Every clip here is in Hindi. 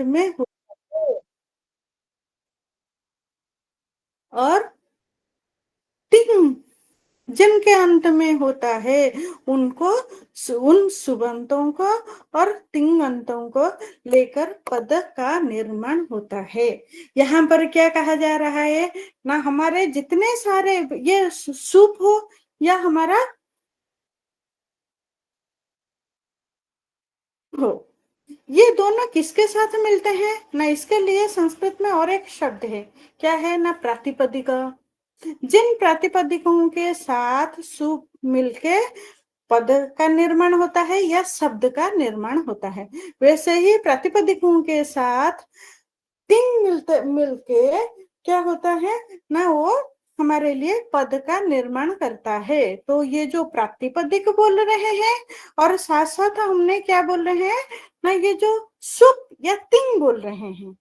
में होता है और टिंग जिनके अंत में होता है उनको उन सुबंतों को और तिंगंतों को लेकर पद का निर्माण होता है। यहाँ पर क्या कहा जा रहा है ना, हमारे जितने सारे ये सुप हो या हमारा हो, ये दोनों किसके साथ मिलते हैं ना, इसके लिए संस्कृत में और एक शब्द है, क्या है ना, प्रातिपदिका। जिन प्रातिपदिकों के साथ सुप मिलके पद का निर्माण होता है या शब्द का निर्माण होता है, वैसे ही प्रातिपदिकों के साथ तिंग मिलते मिलके क्या होता है ना, वो हमारे लिए पद का निर्माण करता है। तो ये जो प्रातिपदिक बोल रहे हैं और साथ साथ हमने क्या बोल रहे हैं ना, ये जो सुप या तिंग बोल रहे हैं,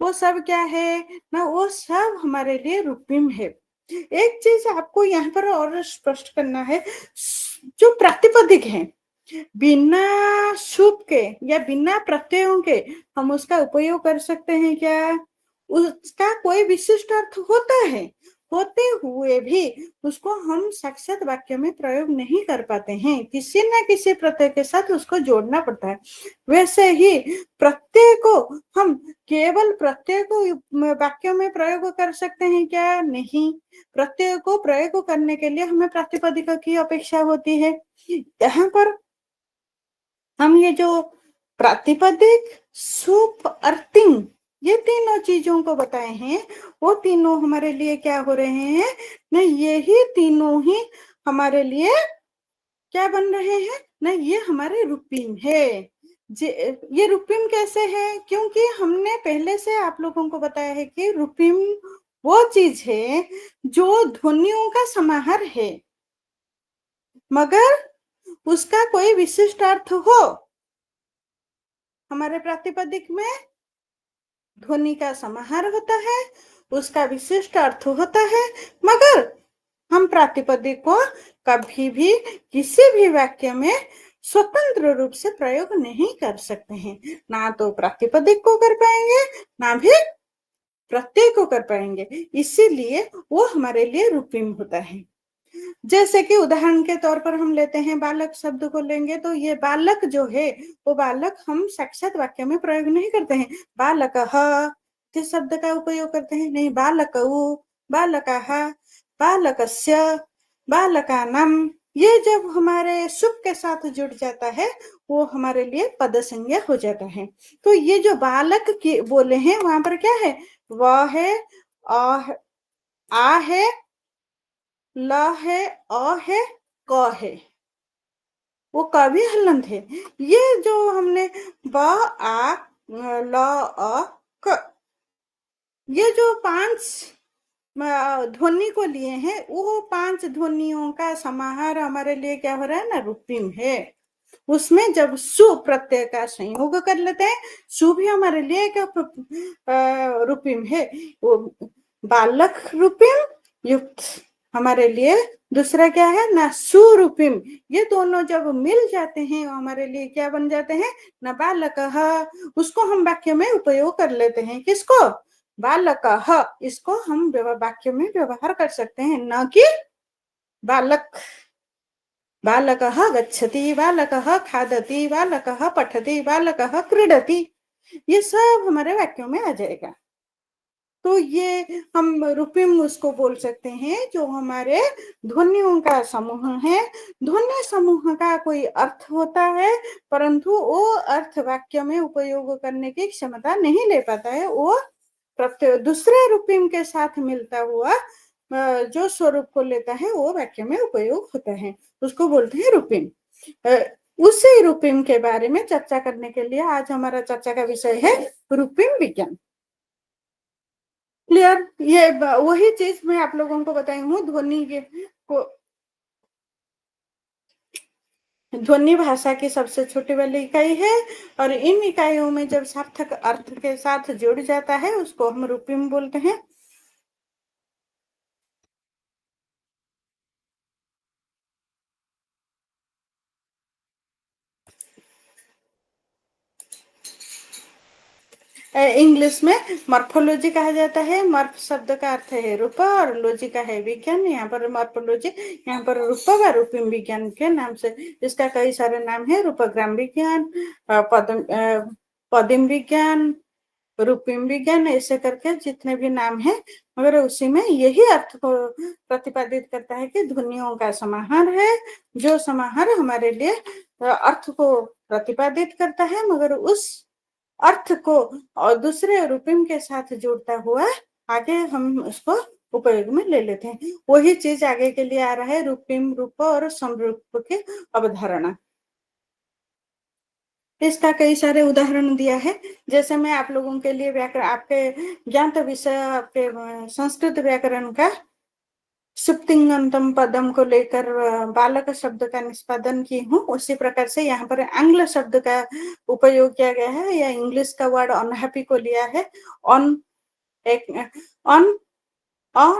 वो सब क्या है ना, वो सब हमारे लिए रूपिम है। एक चीज आपको यहाँ पर और स्पष्ट करना है, जो प्रातिपदिक है बिना शुभ के या बिना प्रत्ययों के हम उसका उपयोग कर सकते हैं क्या, उसका कोई विशिष्ट अर्थ होता है, होते हुए भी उसको हम साक्षात वाक्य में प्रयोग नहीं कर पाते हैं, किसी न किसी प्रत्यय के साथ उसको जोड़ना पड़ता है। वैसे ही प्रत्यय को हम केवल प्रत्यय को वाक्यों में प्रयोग कर सकते हैं क्या, नहीं, प्रत्यय को प्रयोग करने के लिए हमें प्रातिपदिक की अपेक्षा होती है। यहाँ पर हम ये जो प्रातिपदिक सुप और तिंग ये तीनों चीजों को बताए हैं, वो तीनों हमारे लिए क्या हो रहे हैं ना, ये ही तीनों ही हमारे लिए क्या बन रहे हैं ना, ये हमारे रूपीम है। ये रूपीम कैसे है, क्योंकि हमने पहले से आप लोगों को बताया है कि रूपीम वो चीज है जो ध्वनियों का समाहार है, मगर उसका कोई विशिष्ट अर्थ हो। हमारे प्रातिपदिक में ध्वनि का समाहार होता है, उसका विशिष्ट अर्थ होता है, मगर हम प्रातिपदिक को कभी भी किसी भी वाक्य में स्वतंत्र रूप से प्रयोग नहीं कर सकते हैं, ना तो प्रातिपदिक को कर पाएंगे ना भी प्रत्यय को कर पाएंगे, इसीलिए वो हमारे लिए रूपिम होता है। जैसे कि उदाहरण के तौर पर हम लेते हैं बालक शब्द को लेंगे, तो ये बालक जो है वो बालक हम साक्षात वाक्य में प्रयोग नहीं करते हैं, बालक इस शब्द का उपयोग करते हैं, नहीं, बालक बालक बालकस्य बालकानाम, ये जब हमारे सुख के साथ जुड़ जाता है वो हमारे लिए पद संज्ञा हो जाता है। तो ये जो बालक के बोले हैं वहां पर क्या है, वह है, आ है, ल है, अ है, क है, वो क भी हलंत है। ये जो हमने ब, आ, ल, अ, क, ये जो पांच ध्वनि को लिए हैं, वो पांच ध्वनियों का समाहार हमारे लिए क्या हो रहा है ना, रूपिम है। उसमें जब सु प्रत्यय का संयोग कर लेते हैं, सु भी हमारे लिए क्या रूपिम है, वो बालक रूपिम युक्त हमारे लिए दूसरा क्या है ना, सुरूपिम। ये दोनों जब मिल जाते हैं वो हमारे लिए क्या बन जाते हैं ना, बालक, उसको हम वाक्य में उपयोग कर लेते हैं, किसको, बालक, इसको हम वाक्य में व्यवहार कर सकते हैं, न कि बालक, बालकः गच्छति, बालकः खादति, बालकः पठति, बालकः क्रीडति, ये सब हमारे वाक्यों में आ जाएगा। तो ये हम रूपिम उसको बोल सकते हैं जो हमारे ध्वनियों का समूह है। ध्वनि समूह का कोई अर्थ होता है, परंतु वो अर्थ वाक्य में उपयोग करने की क्षमता नहीं ले पाता है, वो प्रत्यय दूसरे रूपिम के साथ मिलता हुआ जो स्वरूप को लेता है वो वाक्य में उपयोग होता है, उसको बोलते हैं रूपिम। उसी रूपिम के बारे में चर्चा करने के लिए आज हमारा चर्चा का विषय है रूपिम विज्ञान। क्लियर, ये वही चीज मैं आप लोगों को बताई हूँ, ध्वनि के को, ध्वनि भाषा की सबसे छोटी वाली इकाई है, और इन इकाइयों में जब सार्थक अर्थ के साथ जुड़ जाता है उसको हम रूपिम बोलते हैं। इंग्लिश में मॉर्फोलॉजी कहा जाता है। मॉर्फ शब्द का अर्थ है रूप और लॉजी का है विज्ञान। यहाँ पर मॉर्फोलॉजी, यहाँ पर रूप व रूपिम विज्ञान के नाम से इसका कई सारे नाम है। रूपग्राम विज्ञान, पदिम विज्ञान, रूपिम विज्ञान, ऐसे करके जितने भी नाम है, मगर उसी में यही अर्थ को प्रतिपादित करता है कि ध्वनियों का समाहार है, जो समाहार हमारे लिए अर्थ को प्रतिपादित करता है, मगर उस अर्थ को और दूसरे रूपिम के साथ जोड़ता हुआ आगे हम उसको उपयोग में ले लेते हैं। वही चीज आगे के लिए आ रहा है, रूपिम, रूप और समरूप की अवधारणा। इसका कई सारे उदाहरण दिया है। जैसे मैं आप लोगों के लिए व्याकरण, आपके ज्ञात विषय, आपके संस्कृत व्याकरण का सुप्तिंगंतम पदम को लेकर बालक शब्द का निष्पादन की हूँ। उसी प्रकार से यहाँ पर आंग्ल शब्द का उपयोग किया गया है, या इंग्लिश का वर्ड अनहैप्पी को लिया है। ऑन, एक ऑन,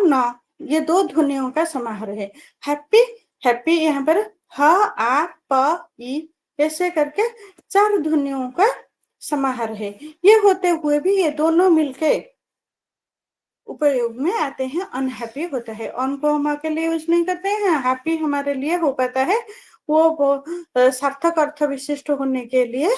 न, ये दो ध्वनियों का समाहार है। हैप्पी, हैप्पी यहाँ पर ह, आ, प, ई, ऐसे करके चार ध्वनियों का समाहार है। ये होते हुए भी ये दोनों मिलके उपयोग में आते हैं। अनहैप्पी होता है, अन को हम अकेले यूज नहीं करते हैं, हैप्पी हमारे लिए हो पाता है, वो सार्थक अर्थ विशिष्ट होने के लिए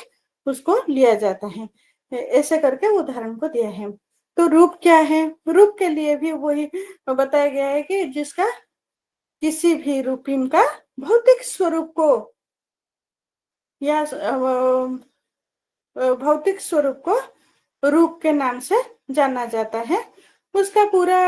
उसको लिया जाता है। ऐसे करके उदाहरण को दिया है। तो रूप क्या है? रूप के लिए भी वही बताया गया है कि जिसका किसी भी रूपिम का भौतिक स्वरूप को या भौतिक स्वरूप को रूप के नाम से जाना जाता है। उसका पूरा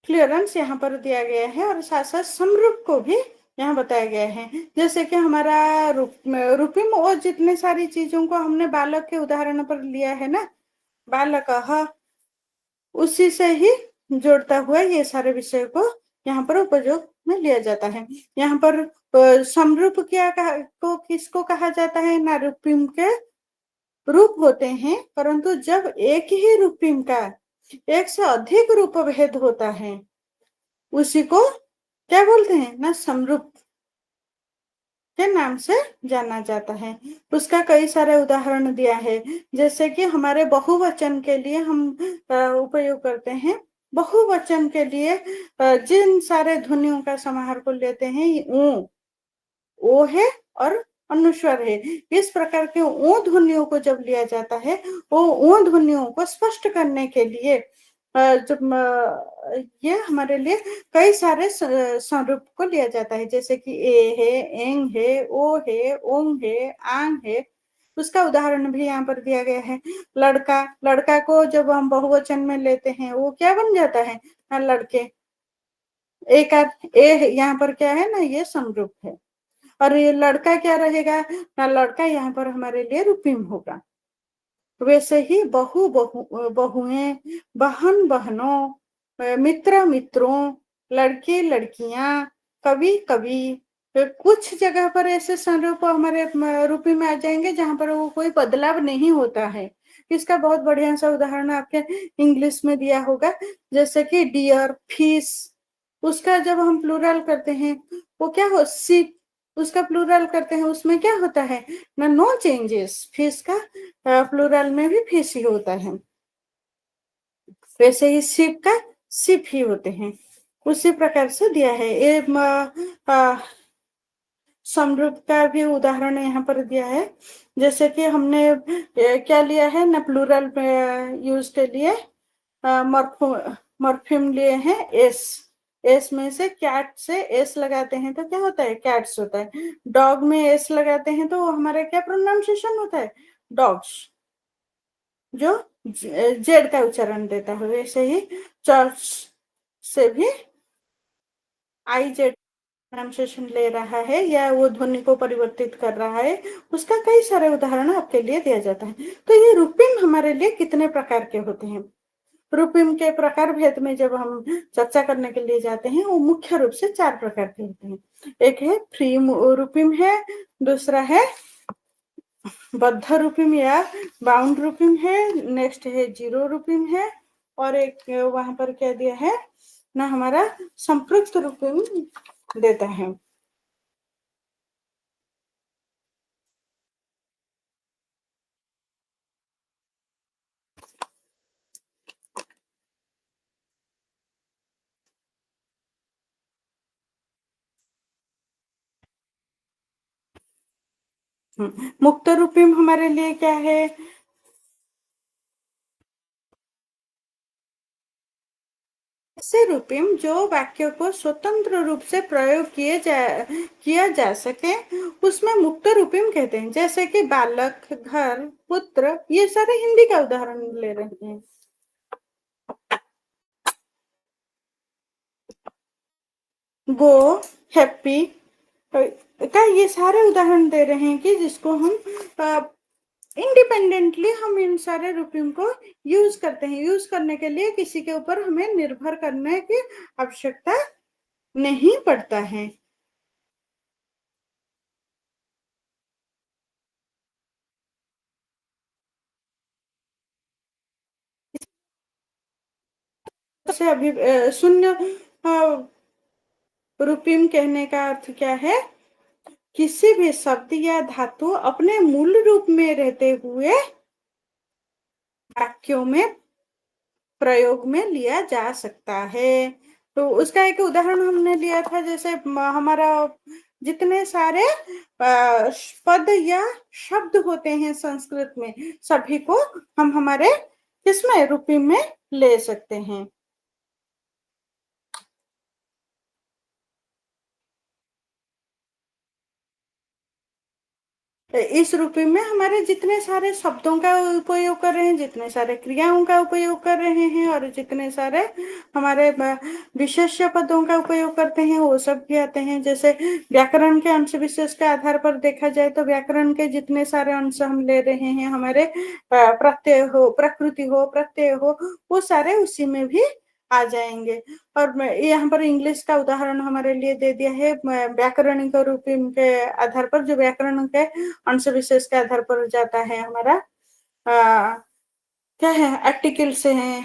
क्लियरेंस यहाँ पर दिया गया है, और साथ साथ समरूप को भी यहाँ बताया गया है। जैसे कि हमारा रूपिम और जितने सारी चीजों को हमने बालक के उदाहरण पर लिया है ना, बालक, उसी से ही जोड़ता हुआ ये सारे विषय को यहाँ पर उपयोग में लिया जाता है। यहाँ पर समरूप क्या को किसको कहा जाता है ना, रूपिम के रूप होते हैं, परंतु जब एक ही रूपिम का एक से अधिक रूप भेद होता है, उसी को क्या बोलते हैं ना, समरूप के नाम से जाना जाता है। उसका कई सारे उदाहरण दिया है। जैसे कि हमारे बहुवचन के लिए हम उपयोग करते हैं। बहुवचन के लिए जिन सारे ध्वनियों का समाहार को लेते हैं, ओ है और अनुस्वर है। इस प्रकार के ओ ध्वनियों को जब लिया जाता है, वो ओ ध्वनियों को स्पष्ट करने के लिए जब ये हमारे लिए कई सारे स्वरूप को लिया जाता है। जैसे कि ए है, एंग है, ओ है, ओंग है, आंग है। उसका उदाहरण भी यहाँ पर दिया गया है। लड़का, लड़का को जब हम बहुवचन में लेते हैं, वो क्या बन जाता है ना, लड़के। एक ए यहाँ पर क्या है ना, ये समरूप है। और ये लड़का क्या रहेगा ना, लड़का यहाँ पर हमारे लिए रूपिम होगा। वैसे ही बहु बहुएं, बहन बहनों, मित्र मित्रों, लड़के लड़कियां, कभी कभी, कुछ जगह पर ऐसे स्वरूप हमारे रूपी में आ जाएंगे जहां पर वो कोई बदलाव नहीं होता है। इसका बहुत बढ़िया सा उदाहरण आपके इंग्लिश में दिया होगा। जैसे कि डियर, फिश, उसका जब हम प्लूरल करते हैं, वो क्या हो, शिप, उसका प्लूरल करते हैं, उसमें क्या होता है ना, नो चेंजेस। फिश का प्लूरल में भी फिश ही होता है। वैसे ही शिप का शिप ही होते हैं। उसी प्रकार से दिया है। ये समरूप का भी उदाहरण यहाँ पर दिया है। जैसे कि हमने क्या लिया है ना, प्लूरल यूज के लिए मॉर्फिम लिए हैं एस। एस में से कैट से एस लगाते हैं तो क्या होता है, कैट्स होता है। डॉग में एस लगाते हैं तो हमारा क्या प्रोनाउंसिएशन होता है, डॉग्स, जो जेड का उच्चारण देता है। वैसे ही चर्च से भी आई जेड प्रोनाउंसिएशन ले रहा है, या वो ध्वनि को परिवर्तित कर रहा है। उसका कई सारे उदाहरण आपके लिए दिया जाता है। तो ये रूपिम हमारे लिए कितने प्रकार के होते हैं? रूपिम के प्रकार भेद में जब हम चर्चा करने के लिए जाते हैं, वो मुख्य रूप से चार प्रकार के होते हैं। एक है फ्री रूपिम है, दूसरा है बद्ध रूपिम या बाउंड रूपिम है, नेक्स्ट है जीरो रूपिम है, और एक वहां पर क्या दिया है ना, हमारा संपृक्त रूपिम देता है। मुक्त रूपी हमारे लिए क्या है? ऐसे रूपिम जो वाक्य को स्वतंत्र रूप से प्रयोग किया जा सके, उसमें मुक्त रूपिम कहते हैं। जैसे कि बालक, घर, पुत्र, ये सारे हिंदी का उदाहरण ले रहे हैं। गो, हैप्पी का ये सारे उदाहरण दे रहे हैं कि जिसको हम इंडिपेंडेंटली हम इन सारे रूपियों को यूज करते हैं। यूज करने के लिए किसी के ऊपर हमें निर्भर करने की आवश्यकता नहीं पड़ता है। से अभी शून्य रूपिम कहने का अर्थ क्या है? किसी भी शब्द या धातु अपने मूल रूप में रहते हुए वाक्यों में प्रयोग में लिया जा सकता है। तो उसका एक उदाहरण हमने लिया था, जैसे हमारा जितने सारे पद या शब्द होते हैं संस्कृत में, सभी को हम हमारे किसमें रूपी में ले सकते हैं। इस रूपी में हमारे जितने सारे शब्दों का उपयोग कर रहे हैं, जितने सारे क्रियाओं का उपयोग कर रहे हैं, और जितने सारे हमारे विशेष्य पदों का उपयोग करते हैं, वो सब भी आते हैं। जैसे व्याकरण के अंश विशेष के आधार पर देखा जाए तो व्याकरण के जितने सारे अंश हम ले रहे हैं, हमारे प्रत्यय हो, प्रकृति हो, प्रत्यय हो, वो सारे उसी में भी आ जाएंगे। और यहाँ पर इंग्लिश का उदाहरण हमारे लिए दे दिया है व्याकरणिक रूप के आधार पर, जो व्याकरण के अंश विशेष के आधार पर जाता है हमारा क्या है, आर्टिकल से है।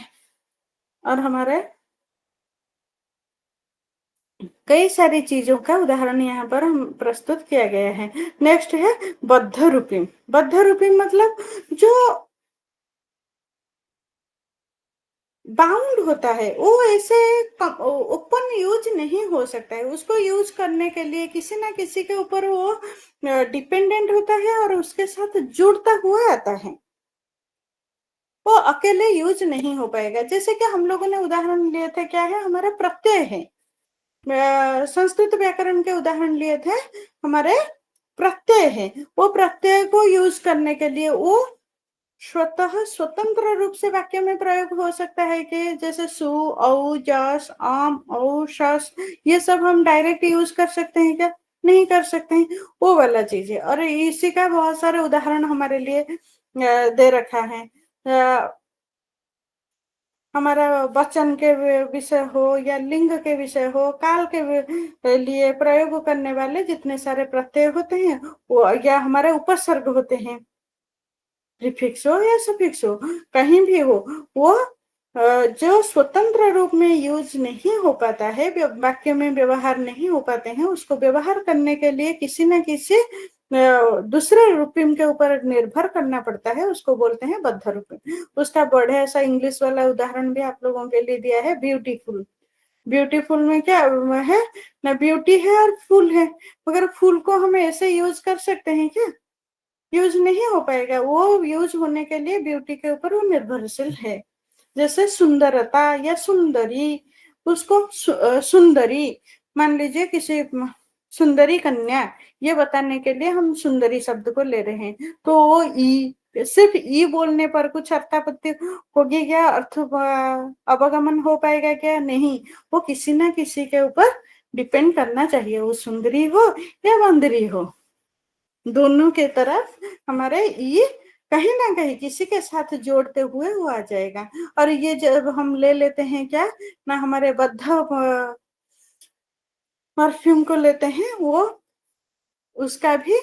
और हमारे कई सारी चीजों का उदाहरण यहाँ पर हम प्रस्तुत किया गया है। नेक्स्ट है बद्ध रूपी। बद्ध रूपी मतलब जो बाउंड होता है, वो ऐसे ओपन यूज नहीं हो सकता है। उसको यूज करने के लिए किसी ना किसी के ऊपर वो डिपेंडेंट होता है और उसके साथ जुड़ता हुआ आता है। वो अकेले यूज नहीं हो पाएगा। जैसे कि हम लोगों ने उदाहरण लिए थे, क्या है, हमारा प्रत्यय है। संस्कृत व्याकरण के उदाहरण लिए थे, हमारे प्रत्यय है। वो प्रत्यय को यूज करने के लिए वो स्वतः स्वतंत्र रूप से वाक्य में प्रयोग हो सकता है कि जैसे सु, औ, जस, आम, औ, शस, ये सब हम डायरेक्ट यूज कर सकते हैं क्या? नहीं कर सकते हैं। वो वाला चीज है। और इसी का बहुत सारे उदाहरण हमारे लिए दे रखा है। हमारा वचन के विषय हो या लिंग के विषय हो, काल के लिए प्रयोग करने वाले जितने सारे प्रत्यय होते हैं, वो या हमारे उपसर्ग होते हैं, प्रीफिक्स हो या सफिक्स हो, कहीं भी हो, वो जो स्वतंत्र रूप में यूज नहीं हो पाता है, वाक्य में व्यवहार नहीं हो पाते हैं, उसको व्यवहार करने के लिए किसी न किसी दूसरे रूपिम के ऊपर निर्भर करना पड़ता है। उसको बोलते हैं बद्ध रूपिम। उसका बढ़िया सा इंग्लिश वाला उदाहरण भी आप लोगों के लिए दिया है, ब्यूटीफुल। ब्यूटीफुल में क्या है ना, ब्यूटी है और फुल है, मगर फुल को हम ऐसे यूज कर सकते हैं क्या? यूज नहीं हो पाएगा। वो यूज होने के लिए ब्यूटी के ऊपर वो निर्भरशील है। जैसे सुंदरता या सुंदरी, उसको सुंदरी मान लीजिए, किसी सुंदरी कन्या, ये बताने के लिए हम सुंदरी शब्द को ले रहे हैं, तो वो ई, सिर्फ ई बोलने पर कुछ अर्थापत्ति होगी क्या? अर्थ अवगमन हो पाएगा क्या? नहीं। वो किसी ना किसी के ऊपर डिपेंड करना चाहिए, वो सुंदरी हो या बंदरी हो, दोनों के तरफ हमारे ये कहीं ना कहीं किसी के साथ जोड़ते हुए वो आ जाएगा। और ये जब हम ले लेते हैं क्या ना, हमारे बद्ध परफ्यूम को लेते हैं, वो उसका भी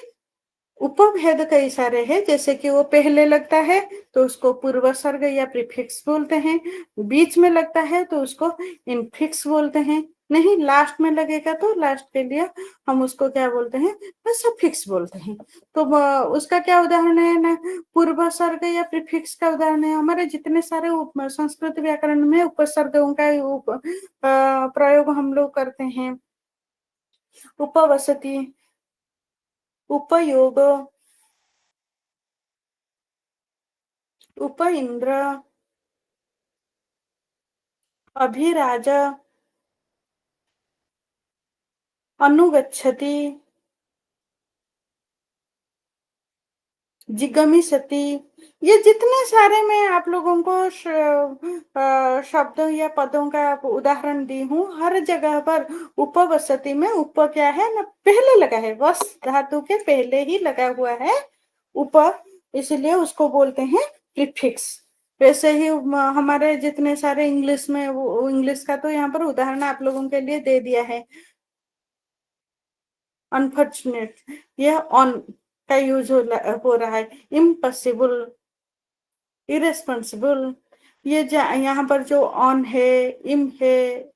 उपभेद कई सारे हैं। जैसे कि वो पहले लगता है तो उसको पूर्व सर्ग या प्रीफिक्स बोलते हैं, बीच में लगता है तो उसको इनफिक्स बोलते हैं, नहीं लास्ट में लगेगा तो लास्ट के लिए हम उसको क्या बोलते हैं, सफिक्स बोलते हैं। तो उसका क्या उदाहरण है ना, पूर्व सर्ग या प्रीफिक्स का उदाहरण है हमारे जितने सारे संस्कृत व्याकरण में उपसर्गों का प्रयोग हम लोग करते हैं। उपवसति, उपयोग, उप इंद्र, अभिराज, अनुगच्छति, जिगमिषति। ये जितने सारे मैं आप लोगों को शब्दों या पदों का उदाहरण दी हूँ, हर जगह पर उपवसति में उप क्या है ना, पहले लगा है, वस धातु के पहले ही लगा हुआ है उप, इसलिए उसको बोलते हैं प्रीफिक्स। वैसे ही हमारे जितने सारे इंग्लिश में, वो इंग्लिश का तो यहाँ पर उदाहरण आप लोगों के लिए दे दिया है। अनफॉर्चुनेट, यह ऑन का यूज हो रहा है। इम्पॉसिबल, इरेस्पॉन्सिबल, ये यहाँ पर जो ऑन है, इम है,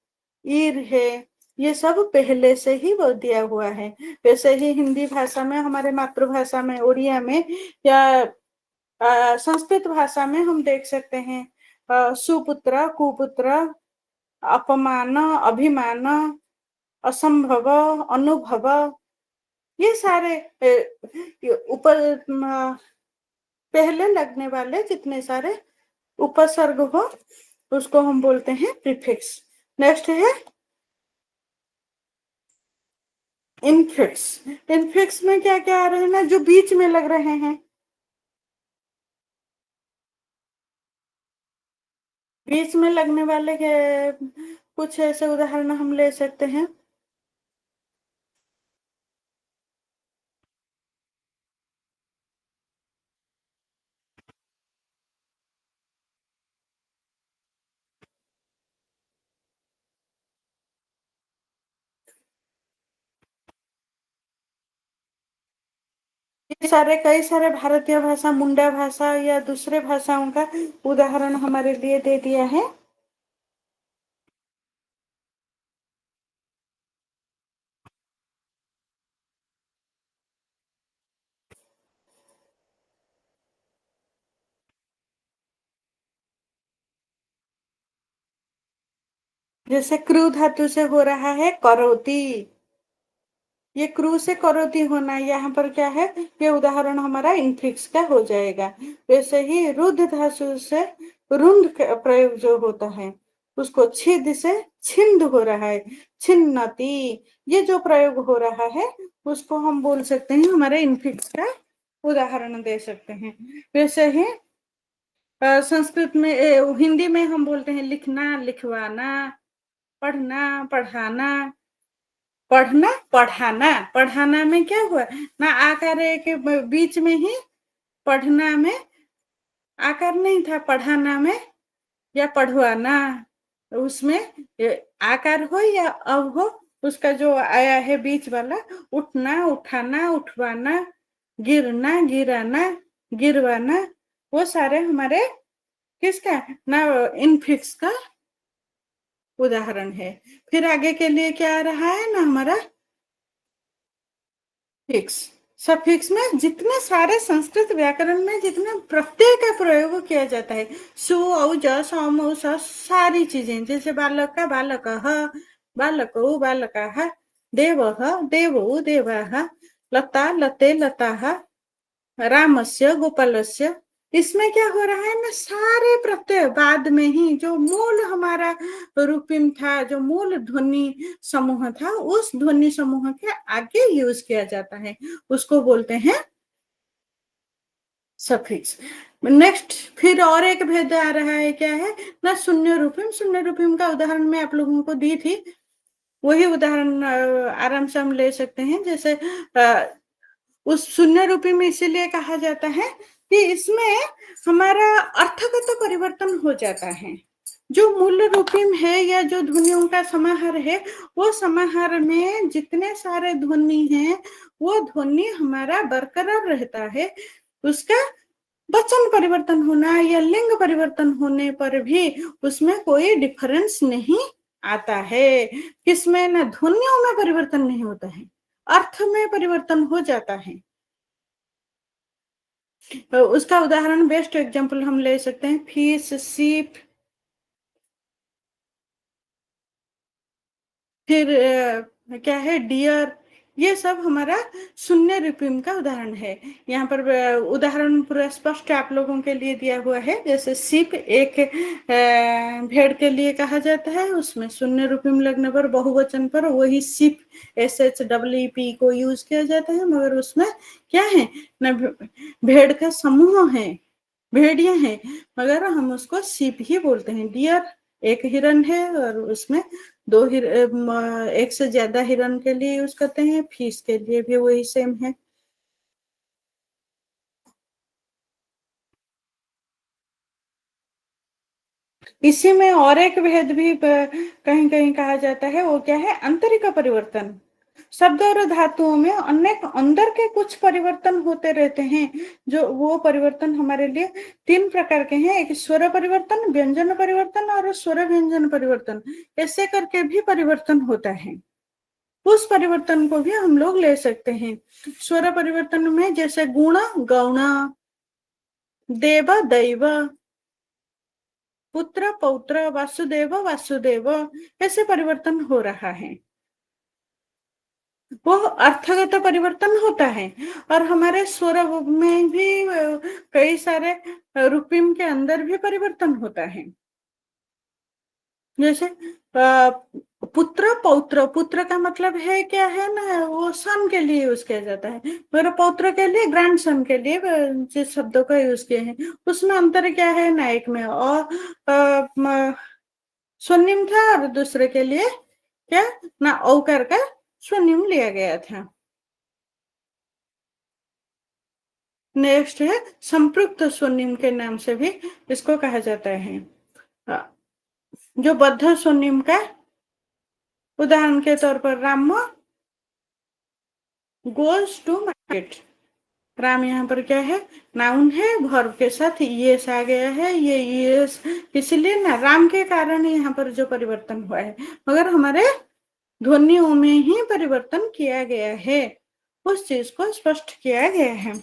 ईर है, ये सब पहले से ही वो दिया हुआ है। वैसे ही हिंदी भाषा में, हमारे मातृभाषा में, उड़िया में या संस्कृत भाषा में हम देख सकते हैं सुपुत्र, कुपुत्र, अपमान, अभिमान, असंभव, अनुभव, ये सारे ऊपर पहले लगने वाले जितने सारे उपसर्ग हो, उसको हम बोलते हैं प्रीफिक्स। नेक्स्ट है इनफिक्स। इनफिक्स में क्या क्या आ रहे हैं ना, जो बीच में लग रहे हैं, बीच में लगने वाले के कुछ ऐसे उदाहरण हम ले सकते हैं। ये सारे कई सारे भारतीय भाषा, मुंडा भाषा या दूसरे भाषाओं का उदाहरण हमारे लिए दे दिया है। जैसे क्रू धातु से हो रहा है करोति, ये क्रू से करोति होना, यहाँ पर क्या है, ये उदाहरण हमारा इनफिक्स का हो जाएगा। वैसे ही रुद्ध धातु से रुंध का प्रयोग जो होता है, उसको छिद से छिंद हो रहा है, छिन्नति, ये जो प्रयोग हो रहा है उसको हम बोल सकते हैं, हमारे इनफिक्स का उदाहरण दे सकते हैं। वैसे ही संस्कृत में हिंदी में हम बोलते हैं लिखना, लिखवाना, पढ़ना, पढ़ाना, पढ़ना, पढ़ाना। पढ़ाना में क्या हुआ ना, आकार के बीच में ही, पढ़ना में आकार नहीं था, पढ़ाना में या पढ़वाना, उसमें आकार हो या अब हो, उसका जो आया है बीच वाला, उठना, उठाना, उठवाना, गिरना, गिराना, गिरवाना, वो सारे हमारे किसका ना, इनफिक्स का उदाहरण है। फिर आगे के लिए क्या आ रहा है ना, हमारा फिक्स। सफिक्स में जितने सारे संस्कृत व्याकरण में जितने प्रत्यय का प्रयोग किया जाता है, सु औ ज सम औ स, सारी चीजें, जैसे बालक का बालक, बालकौ बालकाः, देवः देवौ देवाः, लता लते लताः, रामस्य गोपालस्य, इसमें क्या हो रहा है ना, सारे प्रत्यय बाद में ही, जो मूल हमारा रूपिम था, जो मूल ध्वनि समूह था, उस ध्वनि समूह के आगे यूज किया जाता है, उसको बोलते हैं सफिक्स। नेक्स्ट फिर और एक भेद आ रहा है, क्या है ना, शून्य रूपिम। शून्य रूपिम का उदाहरण मैं आप लोगों को दी थी, वही उदाहरण आराम से हम ले सकते हैं। जैसे उस शून्य रूपी में इसीलिए कहा जाता है कि इसमें हमारा अर्थ का तो परिवर्तन हो जाता है, जो मूल रूपी में है या जो ध्वनियों का समाहार है, वो समाहार में जितने सारे ध्वनि हैं, वो ध्वनि हमारा बरकरार रहता है। उसका वचन परिवर्तन होना या लिंग परिवर्तन होने पर भी उसमें कोई डिफरेंस नहीं आता है। किसमें ना, ध्वनियों में परिवर्तन नहीं होता है, अर्थ में परिवर्तन हो जाता है। तो उसका उदाहरण, बेस्ट एग्जांपल हम ले सकते हैं, फिश, सीप, फिर क्या है, डियर, ये सब हमारा शून्य रूपिम का उदाहरण है। यहाँ पर उदाहरण पूरा स्पष्ट आप लोगों के लिए दिया हुआ है। जैसे सिप एक भेड़ के लिए कहा जाता है, उसमें शून्य रूपिम लगने पर बहुवचन पर वही सिप SHEEP को यूज किया जाता है, मगर उसमें क्या है ना, भेड़ का समूह है, भेड़िया है, मगर हम उसको सिप ही बोलते हैं। डियर एक हिरन है और उसमें एक से ज्यादा हिरन के लिए यूज करते हैं। फिश के लिए भी वही सेम है। इसी में और एक भेद भी कहीं कहीं कहा जाता है, वो क्या है, आंतरिक परिवर्तन। शब्द और धातुओं में अनेक अंदर के कुछ परिवर्तन होते रहते हैं, जो वो परिवर्तन हमारे लिए तीन प्रकार के हैं। एक स्वर परिवर्तन, व्यंजन परिवर्तन और स्वर व्यंजन परिवर्तन। ऐसे करके भी परिवर्तन होता है। उस परिवर्तन को भी हम लोग ले सकते हैं। स्वर परिवर्तन में जैसे गुण गौण, देव दैव, पुत्र पौत्र, वासुदेव वासुदेव, ऐसे परिवर्तन हो रहा है। वो अर्थगत परिवर्तन होता है। और हमारे स्वर में भी कई सारे रूपिम के अंदर भी परिवर्तन होता है। जैसे पुत्र पौत्र, पुत्र का मतलब है क्या है ना, वो सन के लिए यूज किया जाता है। मेरे पौत्र के लिए, ग्रैंड सन के लिए जिस शब्दों का यूज किए हैं, उसमें अंतर क्या है ना, एक में और स्वनिम था और दूसरे के लिए क्या ना, औकार का स्वनिम लिया गया था। नेक्स्ट है संपृक्त स्वनिम के नाम से भी इसको कहा जाता है। जो बद्ध स्वनिम का उदाहरण के तौर पर, Ram goes to market. Ram यहाँ पर क्या है, नाउन है, वर्ब के साथ यस आ गया है। ये यस इसलिए ना, राम के कारण यहाँ पर जो परिवर्तन हुआ है, मगर हमारे ध्वनियों में ही परिवर्तन किया गया है, उस चीज को स्पष्ट किया गया है।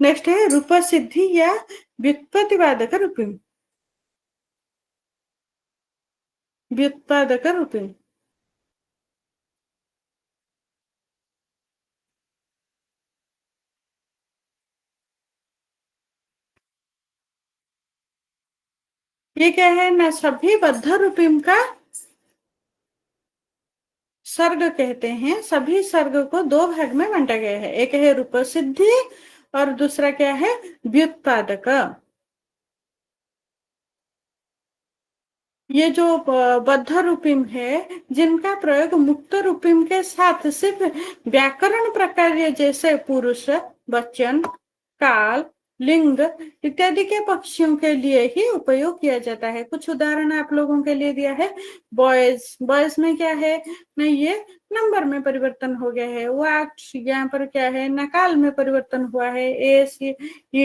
नेक्स्ट है रूप सिद्धि या व्युत्पत्तिवादक रूपिम। व्युत्पादक रूपिम ये क्या है ना, सभी बद्ध रूपिम का सर्ग कहते हैं। सभी सर्ग को दो भाग में बांटा गया है, एक है रूप सिद्धि और दूसरा क्या है, व्युत्पादक। ये जो बद्ध रूपिम है, जिनका प्रयोग मुक्त रूपिम के साथ सिर्फ व्याकरण प्रकार जैसे पुरुष, वचन, काल, लिंग इत्यादि के पक्षियों के लिए ही उपयोग किया जाता है। कुछ उदाहरण आप लोगों के लिए दिया है। बॉयज, बॉयज में क्या है ना, ये नंबर में परिवर्तन हो गया है। वाट यहाँ पर क्या है ना, काल में परिवर्तन हुआ है। एस ई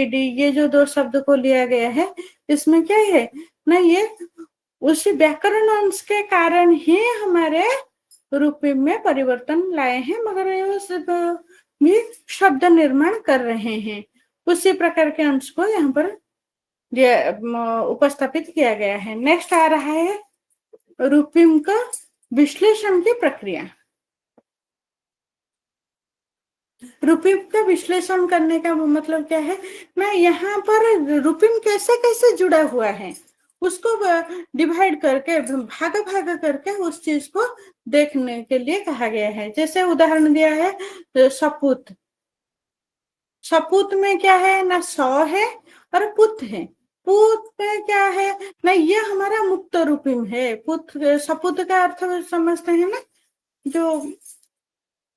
डी, ये जो दो शब्द को लिया गया है, इसमें क्या है ना, ये उसी व्याकरण अंश के कारण ही हमारे रूप में परिवर्तन लाए हैं, मगर ये सब भी शब्द निर्माण कर रहे हैं। उसी प्रकार के अंश को यहाँ पर उपस्थापित किया गया है। नेक्स्ट आ रहा है रूपिम का विश्लेषण की प्रक्रिया। रूपिम का विश्लेषण करने का मतलब क्या है ना, यहाँ पर रूपिम कैसे कैसे जुड़ा हुआ है, उसको डिवाइड करके, भाग भाग करके उस चीज को देखने के लिए कहा गया है। जैसे उदाहरण दिया है सपूत। सपूत में क्या है ना, सौ है और पुत है। पुत में क्या है ना, ये हमारा मुक्त रूपिम है। पुत, सपूत का अर्थ समझते हैं ना, जो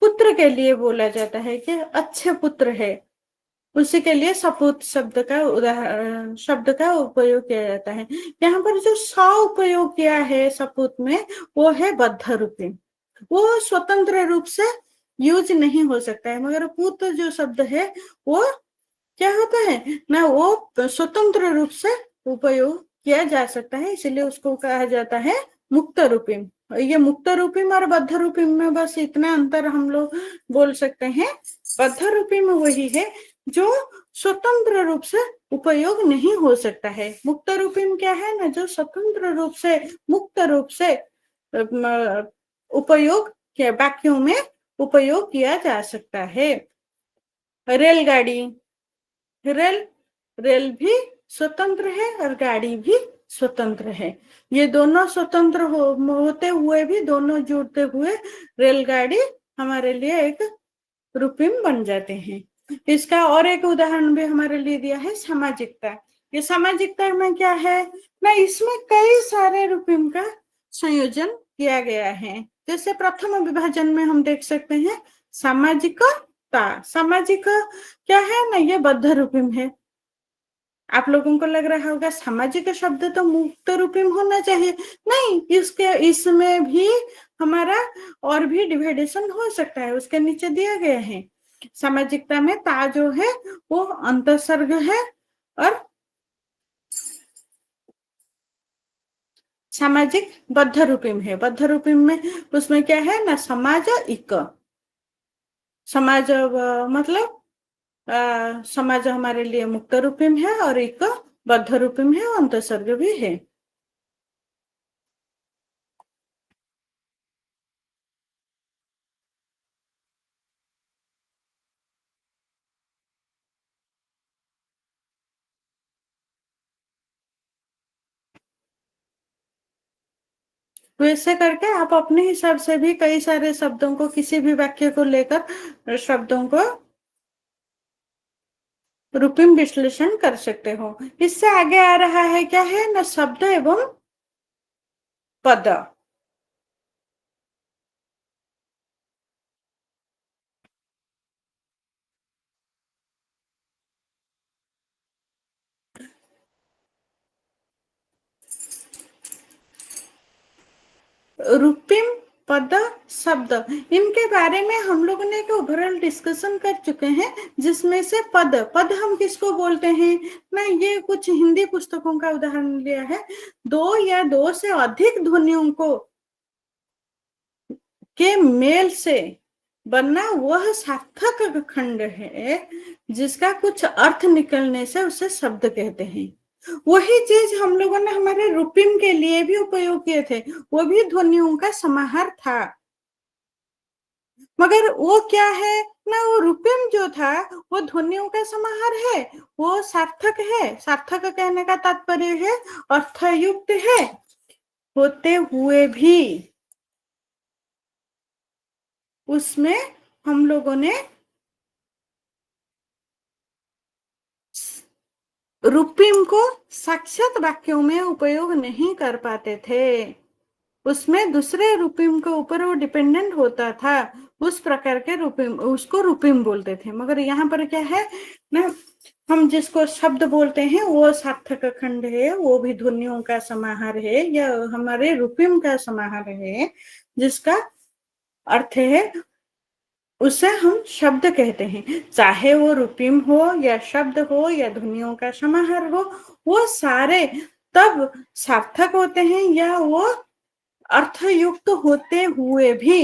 पुत्र के लिए बोला जाता है कि अच्छे पुत्र है, उसी के लिए सपूत शब्द का उदाहरण, शब्द का उपयोग किया जाता है। यहाँ पर जो सा उपयोग किया है सपूत में, वो है बद्ध रूपी। वो स्वतंत्र रूप से यूज नहीं हो सकता है, मगर पुत जो शब्द है वो क्या होता है ना, वो स्वतंत्र रूप से उपयोग किया जा सकता है, इसलिए उसको कहा जाता है मुक्त रूपिम। ये मुक्त रूपिम और बद्ध रूपिम में बस इतना अंतर हम लोग बोल सकते हैं। बद्ध रूपिम वही है जो स्वतंत्र रूप से उपयोग नहीं हो सकता है। मुक्त रूपिम क्या है ना, जो स्वतंत्र रूप से, मुक्त रूप से उपयोग के वाक्यों में उपयोग किया जा सकता है। रेलगाड़ी, रेल रेल भी स्वतंत्र है और गाड़ी भी स्वतंत्र है। ये दोनों स्वतंत्र होते हुए भी, दोनों जुड़ते हुए रेलगाड़ी हमारे लिए एक रूपिम बन जाते हैं। इसका और एक उदाहरण भी हमारे लिए दिया है, सामाजिकता। ये सामाजिकता में क्या है ना, इसमें कई सारे रूपिम का संयोजन किया गया है। जैसे प्रथम विभाजन में हम देख सकते हैं सामाजिकता। सामाजिक क्या है ना, ये बद्ध रूपिम है। आप लोगों को लग रहा होगा सामाजिक शब्द तो मुक्त रूपी में होना चाहिए। नहीं, इसके इसमें भी हमारा और भी डिवाइडेशन हो सकता है, उसके नीचे दिया गया है। सामाजिकता में ता जो है वो अंतसर्ग है, और सामाजिक बद्ध रूपी में है। बद्ध रूपी में उसमें क्या है ना, समाज इक, समाज मतलब समाज हमारे लिए मुक्त रूपी में है, और एक बद्ध रूपी में है, अंतसर्ग भी है। वैसे करके आप अपने हिसाब से भी कई सारे शब्दों को, किसी भी वाक्य को लेकर शब्दों को रूपिम विश्लेषण कर सकते हो। इससे आगे आ रहा है क्या है ना, शब्द एवं पद। रूपिम, पद, शब्द, इनके बारे में हम लोगों ने एक ओवरऑल डिस्कशन कर चुके हैं। जिसमें से पद, पद हम किसको बोलते हैं ना, ये कुछ हिंदी पुस्तकों का उदाहरण लिया है। दो या दो से अधिक ध्वनियों को के मेल से बनना वह सार्थक खंड है, जिसका कुछ अर्थ निकलने से उसे शब्द कहते हैं। वही चीज हम लोगों ने हमारे रूपिम के लिए भी उपयोग किए थे। वो भी ध्वनियों का समाहार था, मगर वो क्या है ना, वो रूपिम जो था वो ध्वनियों का समाहार है, वो सार्थक है। सार्थक कहने का तात्पर्य है अर्थयुक्त है, होते हुए भी उसमें हम लोगों ने रूपिम को साक्षात वाक्यों में उपयोग नहीं कर पाते थे। उसमें दूसरे रूपिम के ऊपर वो डिपेंडेंट होता था। उस प्रकार के रूपिम, उसको रूपिम बोलते थे। मगर यहाँ पर क्या है ना, हम जिसको शब्द बोलते हैं वो सार्थक खंड है, वो भी ध्वनियों का समाहार है, या हमारे रूपिम का समाहार है, जिसका अर्थ है, उसे हम शब्द कहते हैं। चाहे वो रूपिम हो या शब्द हो या ध्वनियों का समाहार हो, वो सारे तब सार्थक होते हैं, या वो अर्थयुक्त होते हुए भी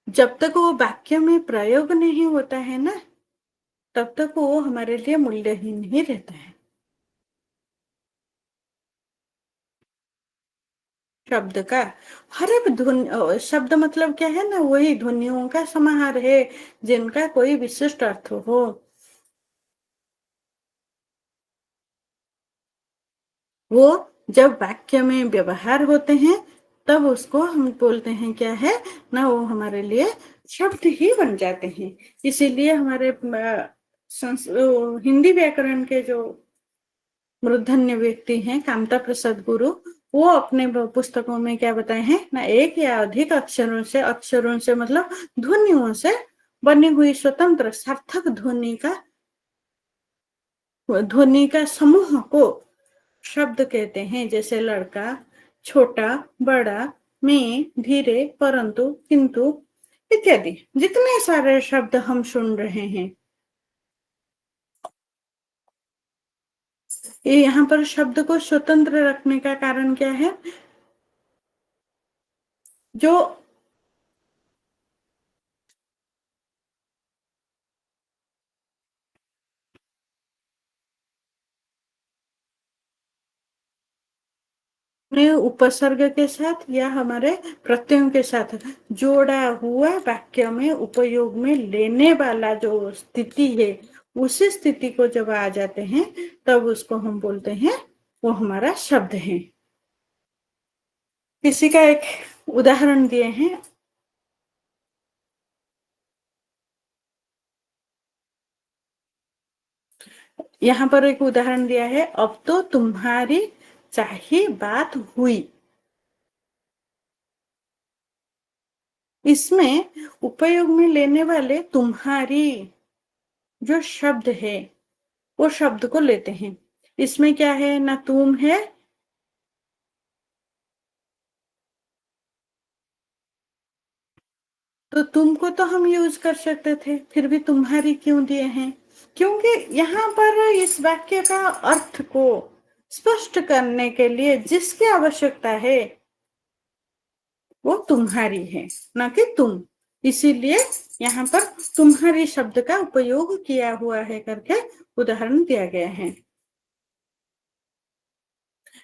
जब तक वो वाक्य में प्रयोग नहीं होता है ना, तब तक वो हमारे लिए मूल्यहीन ही रहता है। शब्द का हर एक धुन, शब्द मतलब क्या है ना, वही ध्वनियों का समाहार है, जिनका कोई विशिष्ट अर्थ हो। वो जब वाक्य में व्यवहार होते हैं, तब उसको हम बोलते हैं क्या है ना, वो हमारे लिए शब्द ही बन जाते हैं। इसीलिए हमारे हिंदी व्याकरण के जो मूर्धन्य व्यक्ति हैं, कामता प्रसाद गुरु, वो अपने पुस्तकों में क्या बताए हैं ना, एक या अधिक अक्षरों से मतलब ध्वनियों से बनी हुई स्वतंत्र सार्थक ध्वनि का समूह को शब्द कहते हैं। जैसे लड़का, छोटा, बड़ा, मैं, धीरे, परंतु, किंतु इत्यादि जितने सारे शब्द हम सुन रहे हैं। ये यहाँ पर शब्द को स्वतंत्र रखने का कारण क्या है, जो में उपसर्ग के साथ या हमारे प्रत्ययों के साथ जोड़ा हुआ वाक्य में उपयोग में लेने वाला जो स्थिति है, उसी स्थिति को जब आ जाते हैं तब उसको हम बोलते हैं वो हमारा शब्द है। किसी का एक उदाहरण दिए हैं। यहाँ पर एक उदाहरण दिया है, अब तो तुम्हारी चाही बात हुई। इसमें उपयोग में लेने वाले तुम्हारी जो शब्द है वो शब्द को लेते हैं। इसमें क्या है, ना तुम है, तो तुमको तो हम यूज कर सकते थे, फिर भी तुम्हारी क्यों दिए हैं? क्योंकि यहाँ पर इस वाक्य का अर्थ को स्पष्ट करने के लिए जिसकी आवश्यकता है वो तुम्हारी है, ना कि तुम। इसीलिए यहाँ पर तुम्हारी शब्द का उपयोग किया हुआ है करके उदाहरण दिया गया है।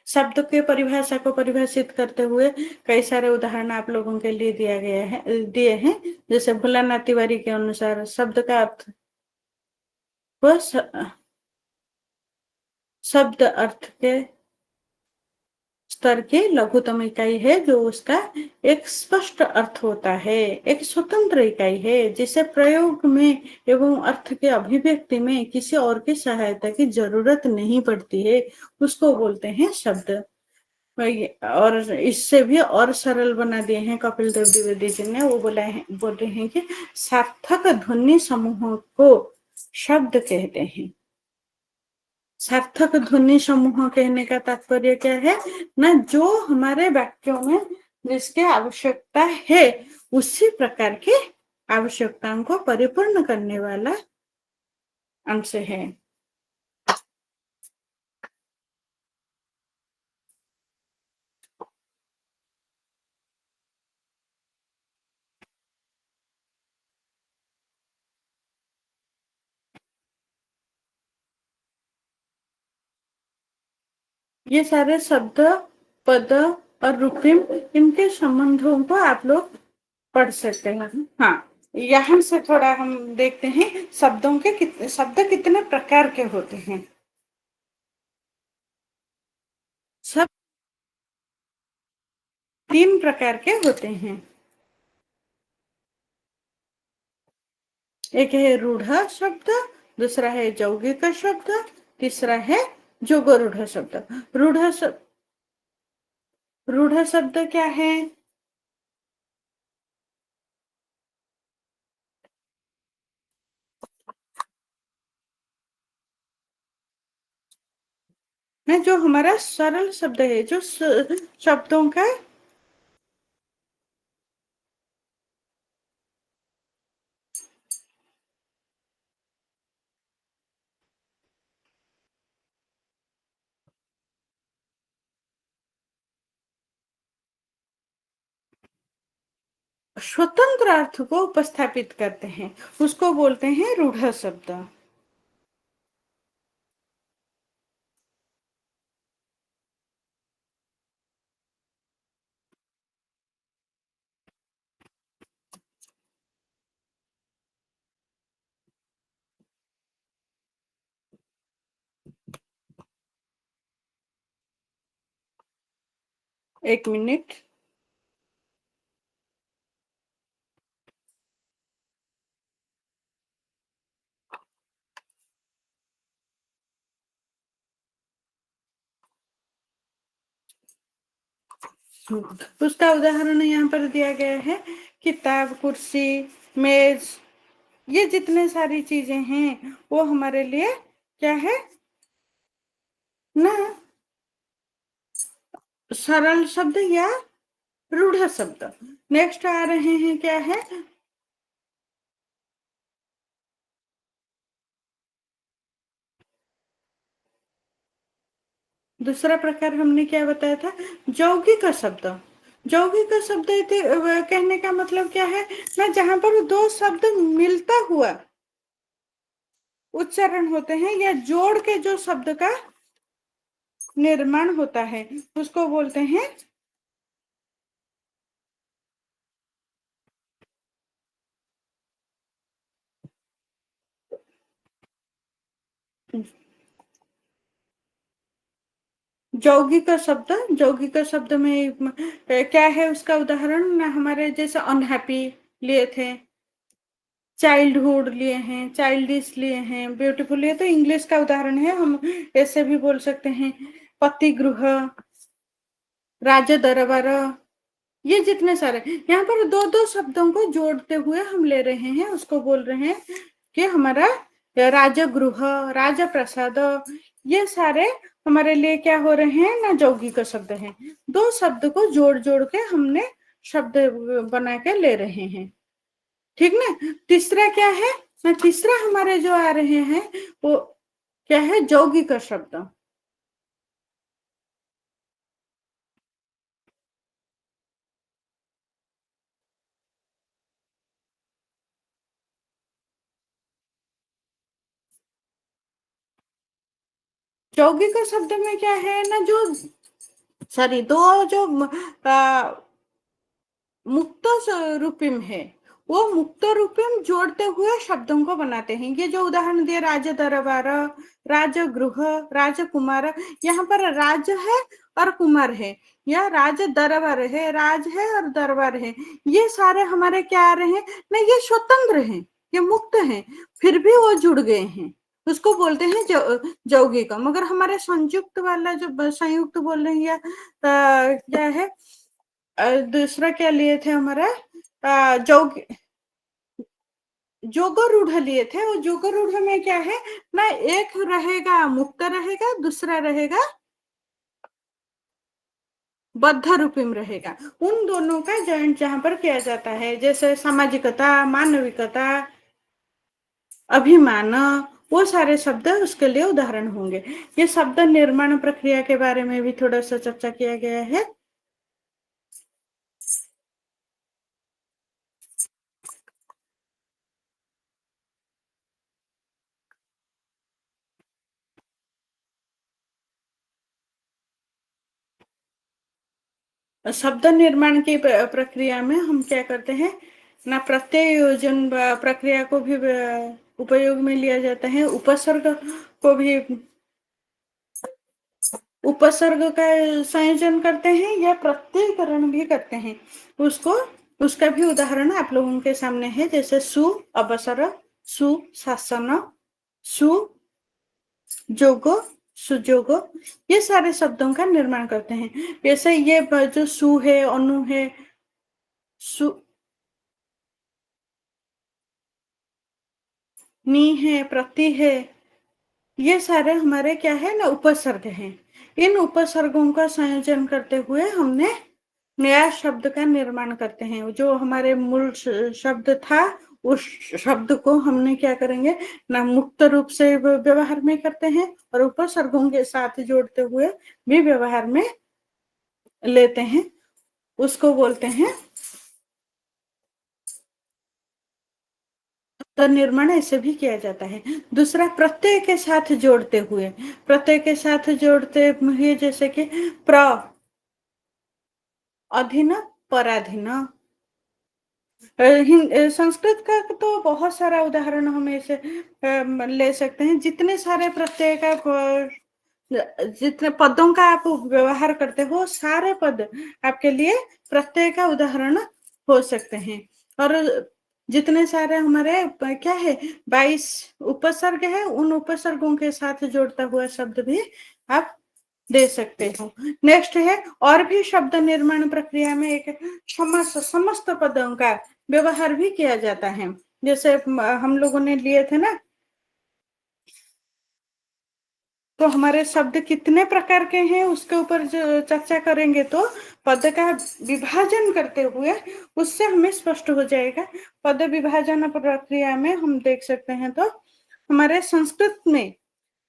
शब्द के परिभाषा को परिभाषित करते हुए कई सारे उदाहरण आप लोगों के लिए दिया गया है, दिए हैं। जैसे भोलानाथ तिवारी के अनुसार शब्द का अर्थ वह शब्द अर्थ के स्तर की लघुतम इकाई है, जो उसका एक स्पष्ट अर्थ होता है, एक स्वतंत्र इकाई है, जिसे प्रयोग में एवं अर्थ के अभिव्यक्ति में किसी और की सहायता की जरूरत नहीं पड़ती है, उसको बोलते हैं शब्द। और इससे भी और सरल बना दिए हैं कपिल देव द्विवेदी जी ने। वो बोल रहे हैं कि सार्थक ध्वनि समूह को शब्द कहते हैं। सार्थक ध्वनि समूह कहने का तात्पर्य क्या है ना, जो हमारे वाक्यों में जिसकी आवश्यकता है उसी प्रकार की आवश्यकताओं को परिपूर्ण करने वाला अंश है। ये सारे शब्द, पद और रूपिम, इनके संबंधों को आप लोग पढ़ सकते हैं। हाँ, यहाँ से थोड़ा हम देखते हैं शब्दों के शब्द कितने प्रकार के होते हैं। सब 3 प्रकार के होते हैं। एक है रूढ़ शब्द, दूसरा है यौगिक शब्द, तीसरा है जोगरूढ़ शब्द। रूढ़ शब्द, रूढ़ शब्द क्या है ना, जो हमारा सरल शब्द है, जो शब्दों का स्वतंत्र अर्थ को उपस्थापित करते हैं, उसको बोलते हैं रूढ़ शब्द। 1 मिनट। उसका उदाहरण यहाँ पर दिया गया है, किताब, कुर्सी, मेज, ये जितने सारी चीजें हैं वो हमारे लिए क्या है ना, सरल शब्द या रूढ़ शब्द। नेक्स्ट आ रहे हैं क्या है, दूसरा प्रकार हमने क्या बताया था, यौगिक शब्द। यौगिक शब्द कहने का मतलब क्या है ना, जहां पर दो शब्द मिलता हुआ उच्चारण होते हैं या जोड़ के जो शब्द का निर्माण होता है उसको बोलते हैं। यौगिक शब्द, यौगिक शब्द में क्या है उसका उदाहरण, हमारे जैसे अनहैप्पी लिए थे, चाइल्डहुड लिए हैं, चाइल्डिश लिए हैं, ब्यूटीफुल, ये तो इंग्लिश का उदाहरण है, हम ऐसे भी बोल सकते हैं। पतिगृह, राज दरबार, ये जितने सारे यहाँ पर दो दो शब्दों को जोड़ते हुए हम ले रहे हैं, उसको बोल रहे हैं कि हमारा राजगृह, राजप्रसाद, ये सारे हमारे लिए क्या हो रहे हैं ना, यौगिक शब्द हैं। दो शब्द को जोड़ जोड़ के हमने शब्द बना के ले रहे हैं, ठीक ना। तीसरा क्या है ना, तीसरा हमारे जो आ रहे हैं वो क्या है, यौगिक शब्द। यौगिक शब्द में क्या है ना, जो सॉरी दो जो मुक्त रूपिम है, वो मुक्त रूपिम जोड़ते हुए शब्दों को बनाते हैं। ये जो उदाहरण दिए, राज दरबार, राजगृह, राजकुमार, यहाँ पर राज है और कुमार है, या राज दरबार है, राज है और दरबार है, ये सारे हमारे क्या आ रहे हैं ना, ये स्वतंत्र हैं, ये मुक्त हैं, फिर भी वो जुड़ गए हैं, उसको बोलते हैं यौगिक। मगर हमारे संयुक्त वाला जो संयुक्त बोल रहे हैं, या क्या है, दूसरा क्या लिए थे हमारा, जोग जोगरूढ़ लिए थे। वो जोगरूढ़ में क्या है ना, एक रहेगा मुक्त रहेगा, दूसरा रहेगा बद्ध रूपी में रहेगा। उन दोनों का जॉइंट जहां पर किया जाता है, जैसे सामाजिकता, मानविकता, अभिमान, वो सारे शब्द उसके लिए उदाहरण होंगे। ये शब्द निर्माण प्रक्रिया के बारे में भी थोड़ा सा चर्चा किया गया है। शब्द निर्माण की प्रक्रिया में हम क्या करते हैं ना, प्रत्यय योजन प्रक्रिया को भी उपयोग में लिया जाता है, उपसर्ग को भी, उपसर्ग का संयोजन करते हैं या प्रत्ययकरण भी करते हैं उसको। उसका भी उदाहरण आप लोगों के सामने है, जैसे सु अवसर, सुशासन, सुजोगो, सुजोगो, ये सारे शब्दों का निर्माण करते हैं। जैसे ये जो सु है, अनु है, सु नी है, प्रति है, ये सारे हमारे क्या है ना, उपसर्ग हैं। इन उपसर्गों का संयोजन करते हुए हमने नया शब्द का निर्माण करते हैं। जो हमारे मूल शब्द था, उस शब्द को हमने क्या करेंगे ना, मुक्त रूप से व्यवहार में करते हैं और उपसर्गों के साथ जोड़ते हुए भी व्यवहार में लेते हैं, उसको बोलते हैं। तो निर्माण ऐसे भी किया जाता है। दूसरा, प्रत्यय के साथ जोड़ते हुए, प्रत्यय के साथ जोड़ते हुए, जैसे कि प्र, अधीन, पराधीन। संस्कृत का तो बहुत सारा उदाहरण हम ऐसे ले सकते हैं। जितने सारे प्रत्यय का जितने पदों का आप व्यवहार करते हो, सारे पद आपके लिए प्रत्यय का उदाहरण हो सकते हैं। और जितने सारे हमारे क्या है, 22 उपसर्ग है, उन उपसर्गों के साथ जोड़ता हुआ शब्द भी आप दे सकते हो। नेक्स्ट है, और भी शब्द निर्माण प्रक्रिया में एक समस्त पदों का व्यवहार भी किया जाता है। जैसे हम लोगों ने लिए थे ना, तो हमारे शब्द कितने प्रकार के हैं उसके ऊपर जो चर्चा करेंगे, तो पद का विभाजन करते हुए उससे हमें स्पष्ट हो जाएगा। पद विभाजन प्रक्रिया में हम देख सकते हैं, तो हमारे संस्कृत में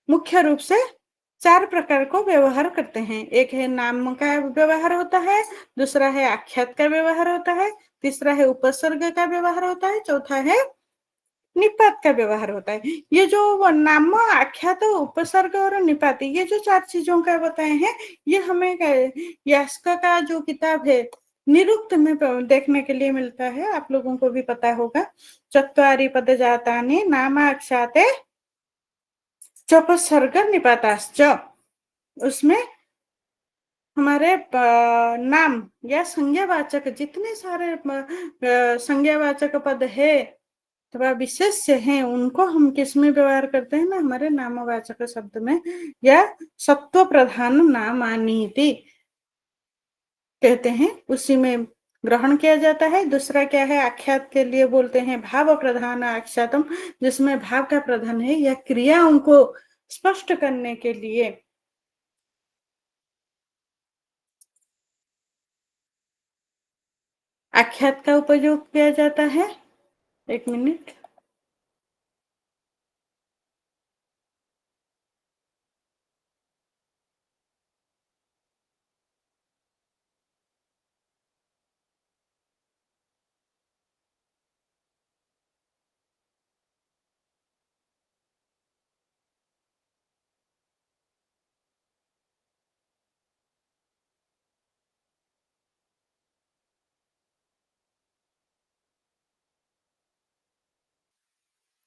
मुख्य रूप से 4 प्रकार को व्यवहार करते हैं। एक है नाम का व्यवहार होता है, दूसरा है आख्यात का व्यवहार होता है, तीसरा है उपसर्ग का व्यवहार होता है, चौथा है निपात का व्यवहार होता है। ये जो नाम, आख्यात, उपसर्ग और निपात, ये जो चार चीजों का बताए हैं, ये हमें यास्क का जो किताब है निरुक्त में देखने के लिए मिलता है। आप लोगों को भी पता होगा, चत्वारि पदजातानि नामाक्षाते चोपसर्ग निपाताश्च। उसमें हमारे नाम या संज्ञावाचक जितने सारे संज्ञावाचक पद है अथवा विशेष्य हैं, उनको हम किस में व्यवहार करते हैं ना, हमारे नामवाचक शब्द में, या सत्व प्रधान नामानीति कहते हैं, उसी में ग्रहण किया जाता है। दूसरा क्या है, आख्यात के लिए बोलते हैं भाव प्रधान आख्यातम, जिसमें भाव का प्रधान है या क्रियाओं को स्पष्ट करने के लिए आख्यात का उपयोग किया जाता है। एक मिनट।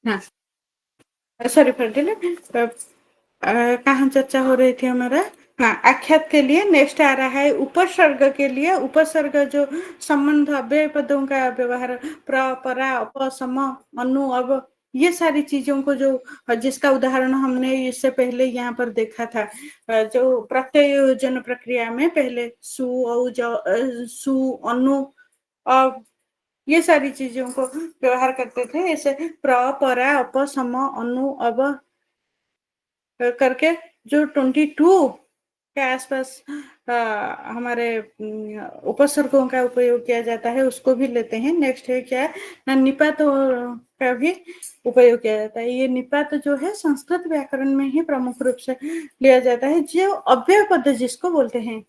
हाँ, सॉरी फॉर डिले। कहाँ चर्चा हो रही थी हमारा? हाँ, आख्यात के लिए नेक्स्ट आ रहा है उपसर्ग के लिए। उपसर्ग जो संबंध अव्यय पदों का व्यवहार, प्र, परा, अप, सम, अनु, अब, ये सारी चीजों को जो, जिसका उदाहरण हमने इससे पहले यहाँ पर देखा था, जो प्रत्ययोजन प्रक्रिया में पहले सु, औ, सु, अनु, अब, ये सारी चीजों को व्यवहार करते थे। ऐसे प्र, परा, अप, सम, अनु, अब करके जो 22 के आसपास हमारे उपसर्गों का उपयोग किया जाता है, उसको भी लेते हैं। नेक्स्ट है क्या, ना निपात का भी उपयोग किया जाता है। ये निपात जो है संस्कृत व्याकरण में ही प्रमुख रूप से लिया जाता है, जो अव्यय पद जिसको बोलते हैं।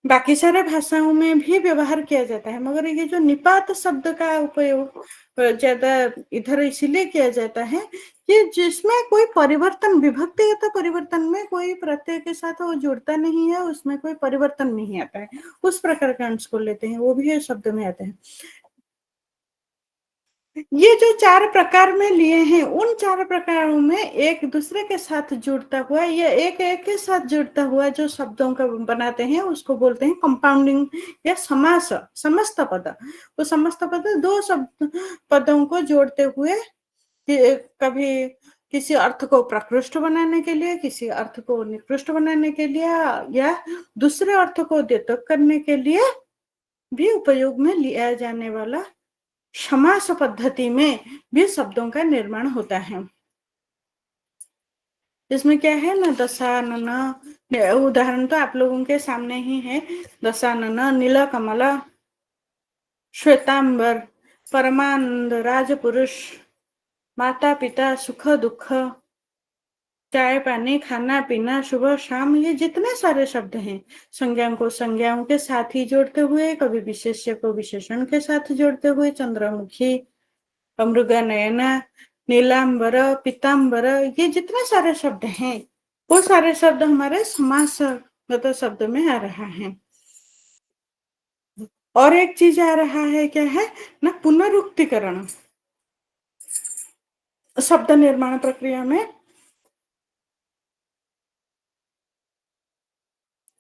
बाकी सारे भाषाओं में भी व्यवहार किया जाता है, मगर ये जो निपात शब्द का उपयोग ज्यादा इधर इसीलिए किया जाता है कि जिसमें कोई परिवर्तन, विभक्तिगत परिवर्तन में कोई प्रत्यय के साथ वो जुड़ता नहीं है, उसमें कोई परिवर्तन नहीं आता है, उस प्रकार के अंश को लेते हैं, वो भी शब्द में आते हैं। ये जो चार प्रकार में लिए हैं, उन चार प्रकारों में एक दूसरे के साथ जुड़ता हुआ, या एक एक के साथ जुड़ता हुआ जो शब्दों का बनाते हैं, उसको बोलते हैं कंपाउंडिंग या समास, समस्त पद। वो समस्त पद दो शब्द पदों को जोड़ते हुए कभी किसी अर्थ को प्रकृष्ट बनाने के लिए, किसी अर्थ को निकृष्ट बनाने के लिए, या दूसरे अर्थ को द्योतक करने के लिए भी उपयोग में लिया जाने वाला समास पद्धति में भी शब्दों का निर्माण होता है। इसमें क्या है ना, दशानन, उदाहरण तो आप लोगों के सामने ही है। दशानन, नील कमल, श्वेतांबर, परमानंद, राजपुरुष, माता पिता, सुख दुख, चाय पानी, खाना पीना, सुबह शाम, ये जितने सारे शब्द हैं, संज्ञाओं को संज्ञाओं के साथ ही जोड़ते हुए, कभी विशेष्य को विशेषण के साथ जोड़ते हुए, चंद्रमुखी, मृगा नयना, नीलांबर, पीतांबर, ये जितने सारे शब्द हैं, वो सारे शब्द हमारे समासगत शब्द में आ रहा है। और एक चीज आ रहा है, क्या है ना, पुनरुक्तिकरण। शब्द निर्माण प्रक्रिया में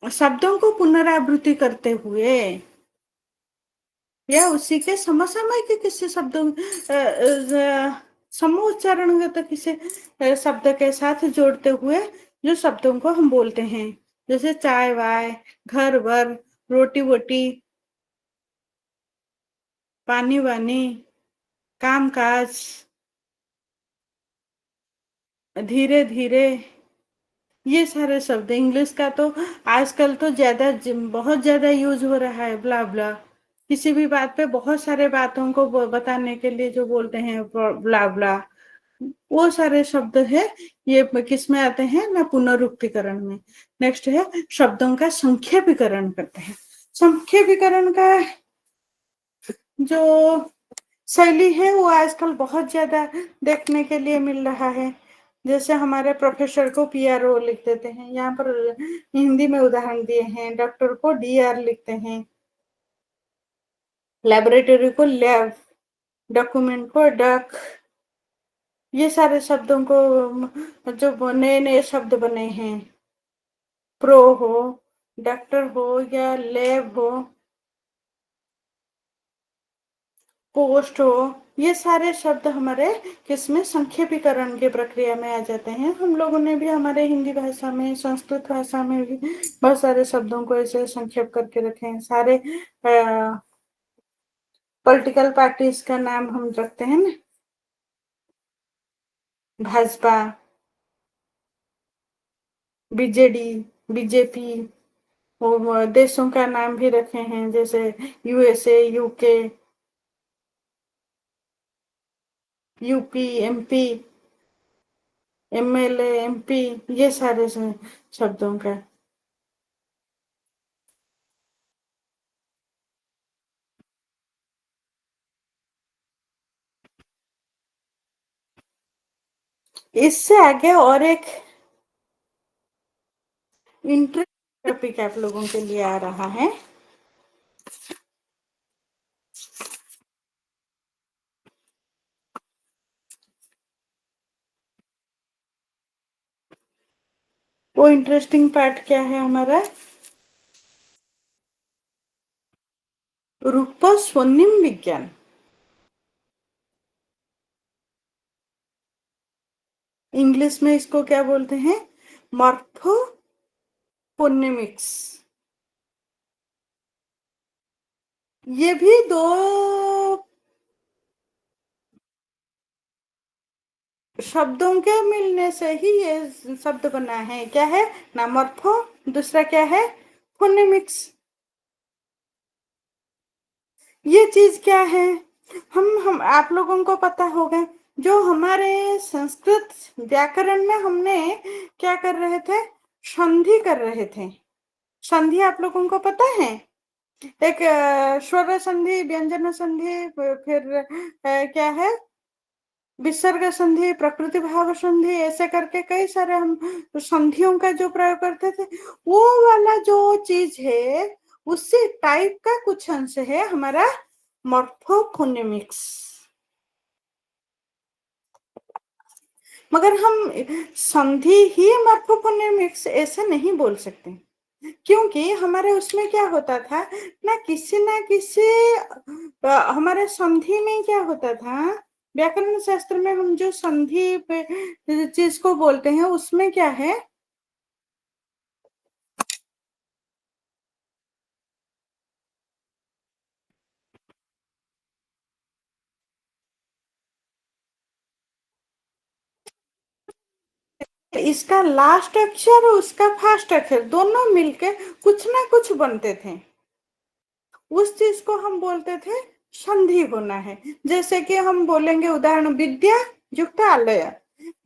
शब्दों को पुनरावृत्ति करते हुए या उसी के समसामयिक किसी शब्दों समोच्चारणगत किसी शब्द के साथ जोड़ते हुए जो शब्दों को हम बोलते हैं, जैसे चाय वाय, घर वर, रोटी वोटी, पानी वानी, काम काज, धीरे धीरे, ये सारे शब्द। इंग्लिश का तो आजकल तो ज्यादा, बहुत ज्यादा यूज हो रहा है, ब्ला ब्ला, किसी भी बात पे बहुत सारे बातों को बताने के लिए जो बोलते हैं ब्ला ब्ला, वो सारे शब्द है, ये किस में आते हैं ना, पुनरुक्तिकरण में। नेक्स्ट है शब्दों का संक्षेपीकरण करते हैं। संक्षेपीकरण का जो शैली है वो आजकल बहुत ज्यादा देखने के लिए मिल रहा है। जैसे हमारे प्रोफेसर को पीआरओ लिख देते हैं, यहाँ पर हिंदी में उदाहरण दिए हैं, डॉक्टर को डीआर लिखते हैं, लेबोरेटरी को लैब, डॉक्यूमेंट को डक। ये सारे शब्दों को जो नए नए शब्द बने हैं, प्रो हो, डॉक्टर हो या लैब हो, पोस्ट हो, ये सारे शब्द हमारे किसमें संक्षेपीकरण की प्रक्रिया में आ जाते हैं। हम लोगों ने भी हमारे हिंदी भाषा में, संस्कृत भाषा में भी बहुत सारे शब्दों को ऐसे संक्षेप करके रखे हैं। सारे पॉलिटिकल पार्टीज का नाम हम रखते हैं ना, भाजपा, बीजेडी, बीजेपी। वो देशों का नाम भी रखे हैं, जैसे USA, UK, UP, MP, MLA, MP, ये सारे शब्दों का। इससे आगे और एक इंटरेस्टिंग टॉपिक आप लोगों के लिए आ रहा है। वो इंटरेस्टिंग पार्ट क्या है हमारा? रूप स्वनिम विज्ञान। इंग्लिश में इसको क्या बोलते हैं? मॉर्फोफोनेमिक्स। ये भी दो शब्दों के मिलने से ही ये शब्द बना है। क्या है ना? मॉर्फो, दूसरा क्या है? फोनेमिक्स। ये चीज क्या है? हम आप लोगों को पता होगा, जो हमारे संस्कृत व्याकरण में हमने क्या कर रहे थे? संधि कर रहे थे। संधि आप लोगों को पता है? एक स्वर संधि, व्यंजन संधि, फिर क्या है, विसर्ग संधि, प्रकृति भाव संधि, ऐसे करके कई सारे हम संधियों का जो प्रयोग करते थे। वो वाला जो चीज है, उसी टाइप का कुछ अंश है हमारा मॉर्फोफोनेमिक्स। मगर हम संधि ही मॉर्फोफोनेमिक्स ऐसे नहीं बोल सकते, क्योंकि हमारे उसमें क्या होता था ना किसी हमारे संधि में क्या होता था, व्याकरण शास्त्र में हम जो संधि पे चीज को बोलते हैं उसमें क्या है? इसका लास्ट अक्षर और उसका फर्स्ट अक्षर दोनों मिलके कुछ ना कुछ बनते थे। उस चीज को हम बोलते थे संधि होना है। जैसे कि हम बोलेंगे उदाहरण, विद्या युक्त आलय।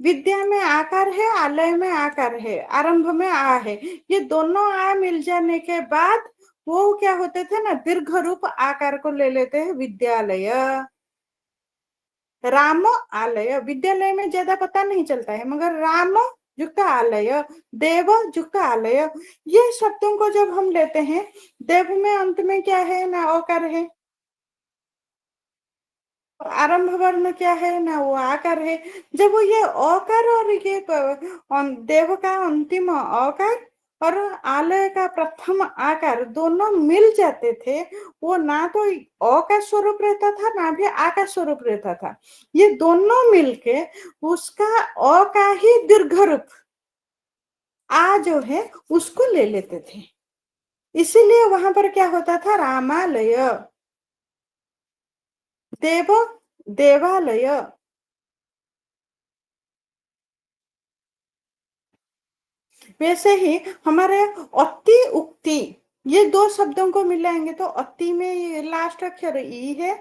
विद्या में आकार है, आलय में आकार है, आरंभ में आ है। ये दोनों आ मिल जाने के बाद वो क्या होते थे ना, दीर्घ रूप आकार को ले लेते हैं विद्यालय। राम आलय, विद्यालय में ज्यादा पता नहीं चलता है, मगर राम युक्त आलय, देव युक्त आलय, ये शब्दों को जब हम लेते हैं, देव में अंत में क्या है ना, ओकार है। आरंभ वर्ण क्या है ना, वो आकार है। जब वो ये ओकार और ये देव का अंतिम ओकार और आलय का प्रथम आकार दोनों मिल जाते थे, वो ना तो अ का स्वरूप रहता था ना भी आ का स्वरूप रहता था। ये दोनों मिलके उसका अ का ही दीर्घ रूप आ जो है उसको ले लेते थे। इसीलिए वहां पर क्या होता था? रामालय, देव, देवालय। वैसे ही हमारे अति उक्ति, ये दो शब्दों को मिलाएंगे तो अति में लास्ट अक्षर ई है,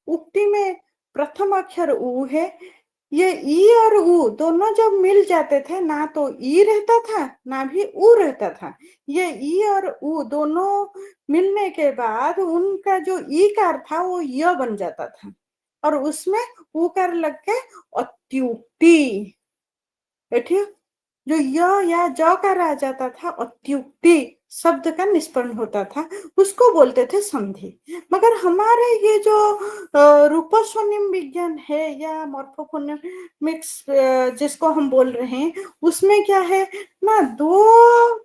उक्ति में प्रथम अक्षर ऊ है। ये ई और ऊ दोनों जब मिल जाते थे, ना तो ई रहता था ना भी ऊ रहता था। ये ई और ऊ दोनों मिलने के बाद उनका जो ई कार था वो य बन जाता था। और उसमें उकार लग के अत्युक्ति, बैठिए, जो य या ज का रह जाता था, अत्युक्ति शब्द का निष्पन्न होता था, उसको बोलते थे संधि। मगर हमारे ये जो रूपस्वनिम विज्ञान है या मॉर्फोफोनेमिक्स जिसको हम बोल रहे हैं, उसमें क्या है ना, दो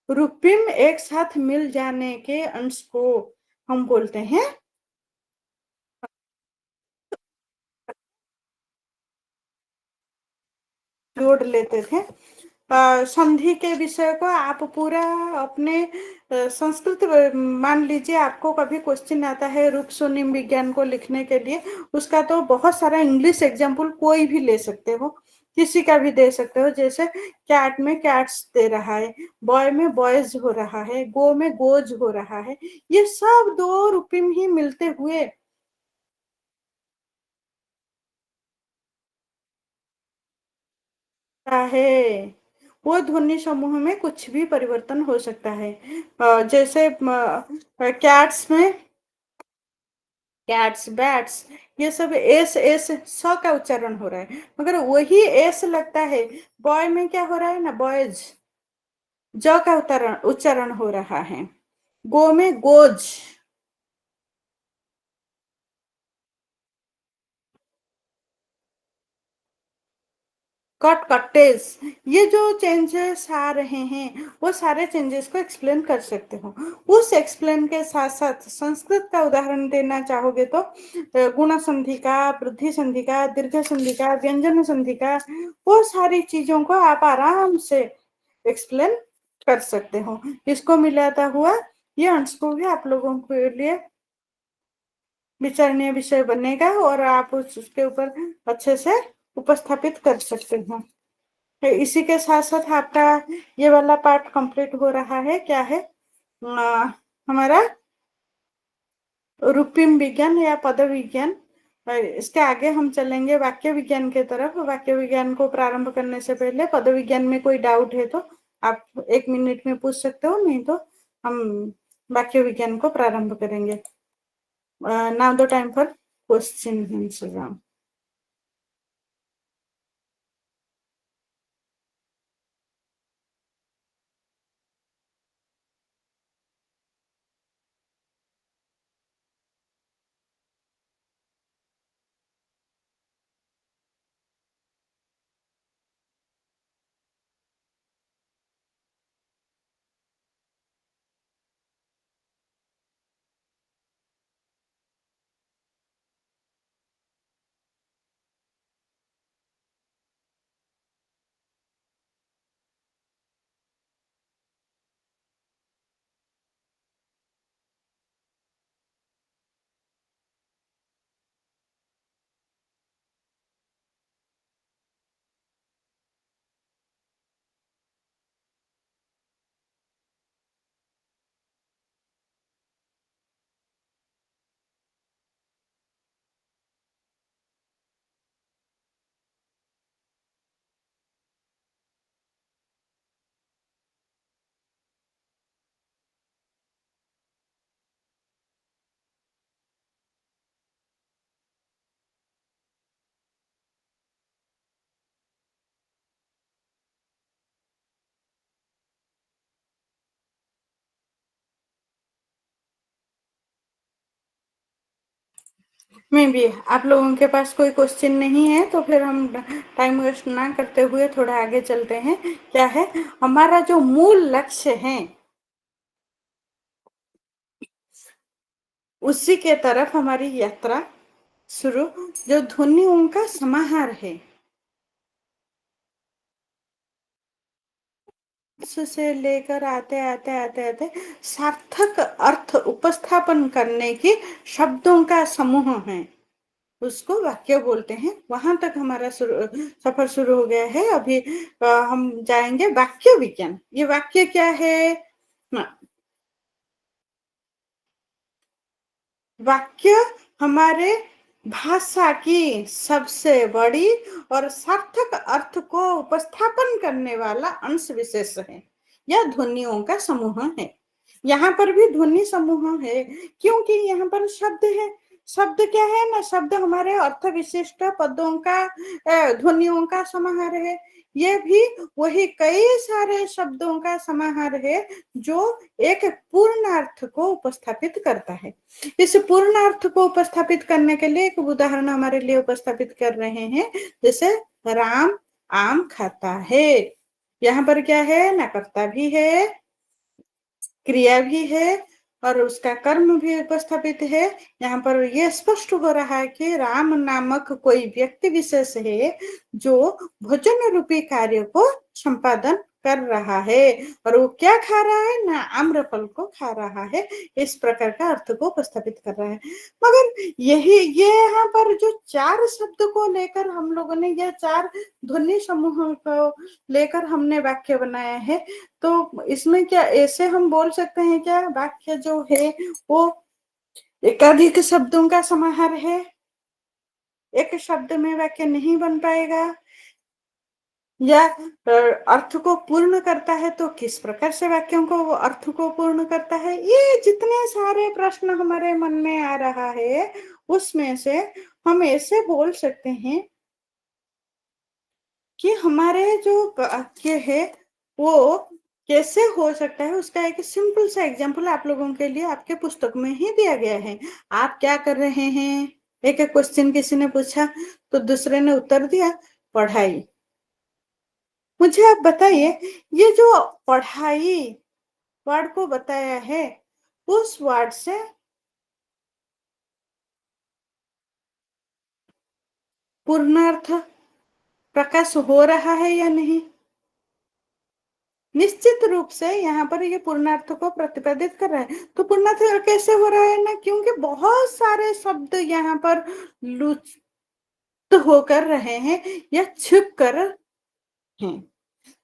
रूपिम एक साथ मिल जाने के अंश को हम बोलते हैं, जोड़ लेते थे। संधि के विषय को आप पूरा अपने संस्कृत मान लीजिए, आपको कभी क्वेश्चन आता है रूप स्वनिम विज्ञान को लिखने के लिए, उसका तो बहुत सारा इंग्लिश एग्जाम्पल कोई भी ले सकते हो, किसी का भी दे सकते हो। जैसे कैट में कैट्स दे रहा है, बॉय में बॉयज हो रहा है, गो में गोज हो रहा है, ये सब दो रूपिम ही मिलते हुए है। वो ध्वनि समूह में कुछ भी परिवर्तन हो सकता है। जैसे कैट्स में कैट्स, बैट्स, ये सब एस एस स का उच्चारण हो रहा है, मगर वही एस लगता है बॉय में, क्या हो रहा है ना, बॉयज, ज का उच्चारण उच्चारण हो रहा है, गो में गोज, कट कटेज, ये जो चेंजेस आ रहे हैं वो सारे चेंजेस को एक्सप्लेन कर सकते हो। उस एक्सप्लेन के साथ साथ संस्कृत का उदाहरण देना चाहोगे तो गुण संधि का, वृद्धि संधि का, दीर्घ संधि का, व्यंजन संधि का, वो सारी चीजों को आप आराम से एक्सप्लेन कर सकते हो। इसको मिलाता हुआ ये अंश को भी आप लोगों के लिए विचारणीय विषय बनेगा और आप उसके ऊपर अच्छे से उपस्थापित कर सकते हो। तो इसी के साथ साथ आपका ये वाला पार्ट कंप्लीट हो रहा है, क्या है, हमारा रूपिम विज्ञान या पद विज्ञान। इसके आगे हम चलेंगे वाक्य विज्ञान के तरफ। वाक्य विज्ञान को प्रारंभ करने से पहले पद विज्ञान में कोई डाउट है तो आप 1 मिनट में पूछ सकते हो, नहीं तो हम वाक्य विज्ञान को प्रारंभ करेंगे। Now the time for question answer. में भी आप लोगों के पास कोई क्वेश्चन नहीं है तो फिर हम टाइम वेस्ट ना करते हुए थोड़ा आगे चलते हैं। क्या है हमारा जो मूल लक्ष्य है, उसी के तरफ हमारी यात्रा शुरू, जो ध्वनियों का समाहार है, से लेकर आते आते आते आते सार्थक अर्थ उपस्थापन करने की शब्दों का समूह है, उसको वाक्य बोलते हैं। वहां तक हमारा सफर शुरू हो गया है। अभी हम जाएंगे वाक्य विज्ञान। ये वाक्य क्या है ना, वाक्य हमारे भाषा की सबसे बड़ी और सार्थक अर्थ को उपस्थापन करने वाला अंश विशेष है, या ध्वनियों का समूह है। यहाँ पर भी ध्वनि समूह है, क्योंकि यहाँ पर शब्द है, शब्द क्या है ना, शब्द हमारे अर्थ विशिष्ट पदों का ध्वनियों का समाहार है। ये भी वही कई सारे शब्दों का समाहार है जो एक पूर्ण अर्थ को उपस्थापित करता है। इस पूर्ण अर्थ को उपस्थापित करने के लिए एक उदाहरण हमारे लिए उपस्थापित कर रहे हैं, जैसे राम आम खाता है। यहाँ पर क्या है ना, कर्ता भी है, क्रिया भी है और उसका कर्म भी उपस्थापित है। यहाँ पर यह स्पष्ट हो रहा है कि राम नामक कोई व्यक्ति विशेष है जो भोजन रूपी कार्य को संपादन कर रहा है, और वो क्या खा रहा है ना, आम्रफल को खा रहा है। इस प्रकार का अर्थ को उपस्थापित कर रहा है। मगर यही ये यहाँ पर जो चार शब्द को लेकर हम लोगों ने, यह चार ध्वनि समूह को लेकर हमने वाक्य बनाया है, तो इसमें क्या ऐसे हम बोल सकते हैं क्या, वाक्य जो है वो एकाधिक शब्दों का समाहार है, एक शब्द में वाक्य नहीं बन पाएगा, या अर्थ को पूर्ण करता है तो किस प्रकार से वाक्यों को वो अर्थ को पूर्ण करता है। ये जितने सारे प्रश्न हमारे मन में आ रहा है, उसमें से हम ऐसे बोल सकते हैं कि हमारे जो वाक्य है वो कैसे हो सकता है, उसका एक सिंपल सा एग्जांपल आप लोगों के लिए आपके पुस्तक में ही दिया गया है। आप क्या कर रहे हैं, एक एक क्वेश्चन किसी ने पूछा तो दूसरे ने उत्तर दिया पढ़ाई। मुझे आप बताइए, ये जो पढ़ाई वर्ड को बताया है, उस वर्ड से पूर्णार्थ प्रकाश हो रहा है या नहीं? निश्चित रूप से यहाँ पर ये पूर्णार्थ को प्रतिपादित कर रहा है। तो पूर्णार्थ कैसे हो रहा है ना, क्योंकि बहुत सारे शब्द यहाँ पर लुप्त होकर रहे हैं या छिप कर हैं।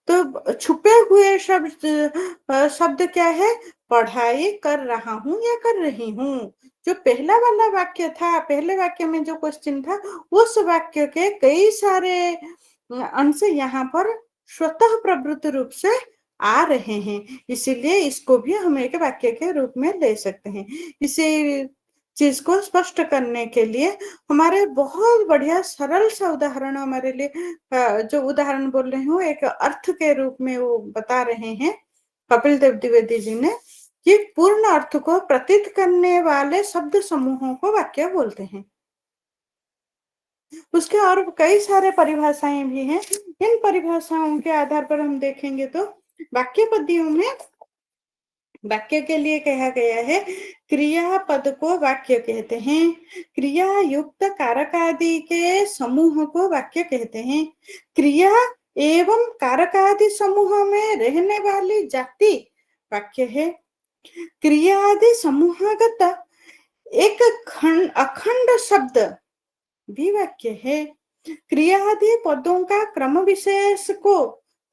तो छुपे हुए शब्द क्या है, पढ़ाई कर रहा हूं या कर रही हूं। जो पहला वाला वाक्य था, पहले वाक्य में जो क्वेश्चन था, उस वाक्य के कई सारे अंश यहाँ पर स्वतः प्रवृत्त रूप से आ रहे हैं, इसीलिए इसको भी हम एक वाक्य के रूप में ले सकते हैं। इसी चीज को स्पष्ट करने के लिए हमारे बहुत बढ़िया सरल सा उदाहरण हमारे लिए, जो उदाहरण बोल रही हूँ एक अर्थ के रूप में वो बता रहे हैं कपिल देव द्विवेदी जी ने, कि पूर्ण अर्थ को प्रतीत करने वाले शब्द समूहों को वाक्य बोलते हैं। उसके और कई सारे परिभाषाएं भी हैं। इन परिभाषाओं के आधार पर हम देखेंगे तो वाक्य पदियों में वाक्य के लिए कहा गया है, क्रियापद को वाक्य कहते हैं, क्रिया युक्त कारक आदि के समूह को वाक्य कहते हैं, क्रिया एवं कारक आदि समूह में रहने वाली जाति वाक्य है, क्रिया आदि समूहगत एक अखंड शब्द भी वाक्य है, क्रिया आदि पदों का क्रम विशेष को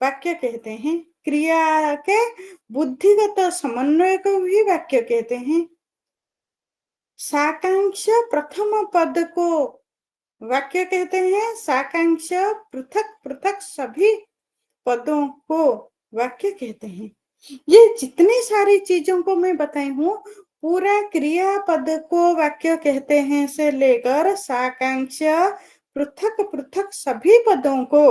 वाक्य कहते हैं, क्रिया के बुद्धिगत समन्वय को भी वाक्य कहते हैं, साकांक्ष प्रथम पद को वाक्य कहते हैं, साकांक्ष पृथक पृथक सभी पदों को वाक्य कहते हैं। ये जितनी सारी चीजों को मैं बताई हूँ, पूरा क्रियापद को वाक्य कहते हैं से लेकर साकांक्ष पृथक पृथक सभी पदों को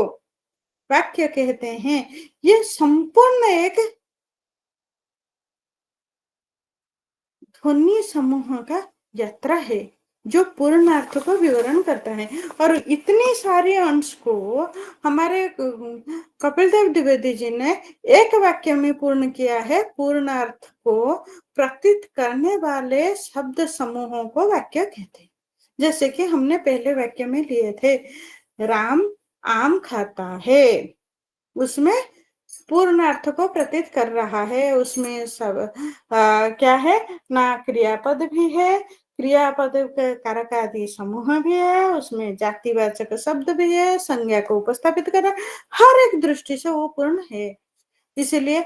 वाक्य कहते हैं, ये संपूर्ण एक ध्वनि समूह का यात्रा है जो पूर्ण अर्थ को विवरण करता है। और इतनी सारे अंश को हमारे कपिल देव द्विवेदी जी ने एक वाक्य में पूर्ण किया है। पूर्ण अर्थ को प्रतीत करने वाले शब्द समूहों को वाक्य कहते हैं। जैसे कि हमने पहले वाक्य में लिए थे, राम आम खाता है, उसमें पूर्ण अर्थ को प्रतीत कर रहा है। उसमें सब क्या है ना, क्रियापद भी है, क्रियापद कारक आदि समूह भी है, उसमें जातिवाचक शब्द भी है, संज्ञा को उपस्थापित कर रहा है, हर एक दृष्टि से वो पूर्ण है। इसीलिए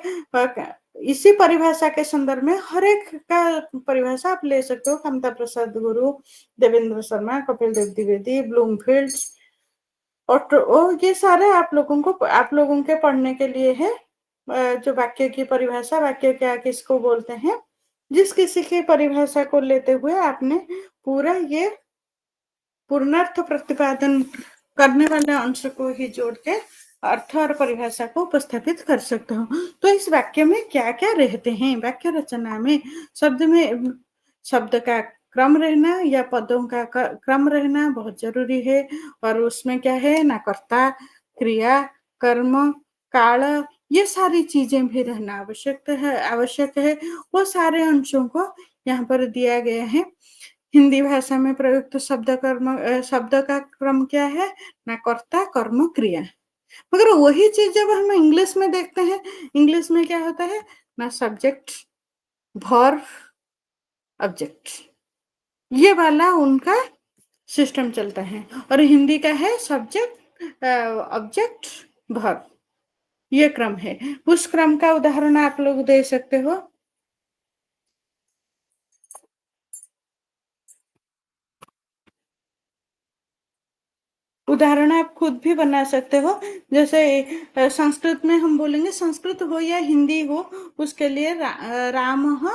इसी परिभाषा के संदर्भ में हर एक का परिभाषा आप ले सकते हो, कामता प्रसाद गुरु, देवेंद्र शर्मा, कपिल देव द्विवेदी, ब्लूमफील्ड, और ये सारे आप लोगों के पढ़ने के लिए है। जो वाक्य की परिभाषा, वाक्य क्या किसको बोलते हैं, जिस किसी की परिभाषा को लेते हुए आपने पूरा ये पूर्णार्थ प्रतिपादन करने वाले अंश को ही जोड़ के अर्थ और परिभाषा को उपस्थापित कर सकते हो। तो इस वाक्य में क्या क्या रहते हैं? वाक्य रचना में शब्द में शब्द का क्रम रहना या पदों का क्रम रहना बहुत जरूरी है। और उसमें क्या है ना, कर्ता, क्रिया, कर्म, काल, ये सारी चीजें भी रहना आवश्यक है। वो सारे अंशों को यहाँ पर दिया गया है। हिंदी भाषा में प्रयुक्त शब्द का क्रम क्या है ना, कर्ता, कर्म, क्रिया। मगर वही चीज जब हम इंग्लिश में देखते हैं, इंग्लिश में क्या होता है ना, सब्जेक्ट, वर्ब, ऑब्जेक्ट, ये वाला उनका सिस्टम चलता है। और हिंदी का है सब्जेक्ट, ऑब्जेक्ट, वर्ब, ये क्रम है। उस क्रम का उदाहरण आप लोग दे सकते हो। उदाहरण आप खुद भी बना सकते हो। जैसे संस्कृत में हम बोलेंगे, संस्कृत हो या हिंदी हो, उसके लिए राम,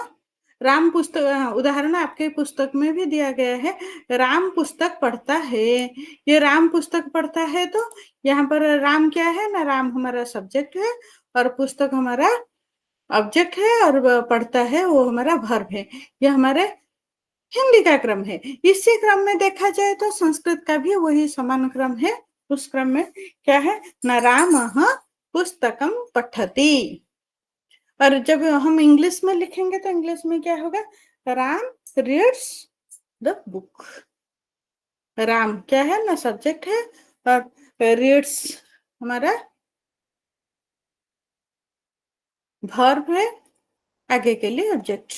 राम पुस्तक, उदाहरण आपके पुस्तक में भी दिया गया है, राम पुस्तक पढ़ता है। ये राम पुस्तक पढ़ता है, तो यहाँ पर राम क्या है ना, राम हमारा सब्जेक्ट है और पुस्तक हमारा ऑब्जेक्ट है, और पढ़ता है वो हमारा वर्ब है। ये हमारे हिंदी का क्रम है। इसी क्रम में देखा जाए तो संस्कृत का भी वही समान क्रम है। उस क्रम में क्या है न, राम पुस्तकम पठति। और जब हम इंग्लिश में लिखेंगे तो इंग्लिश में क्या होगा, Ram reads the book. Ram क्या है ना, सब्जेक्ट है, और रीड्स हमारा वर्ब है, आगे के लिए ऑब्जेक्ट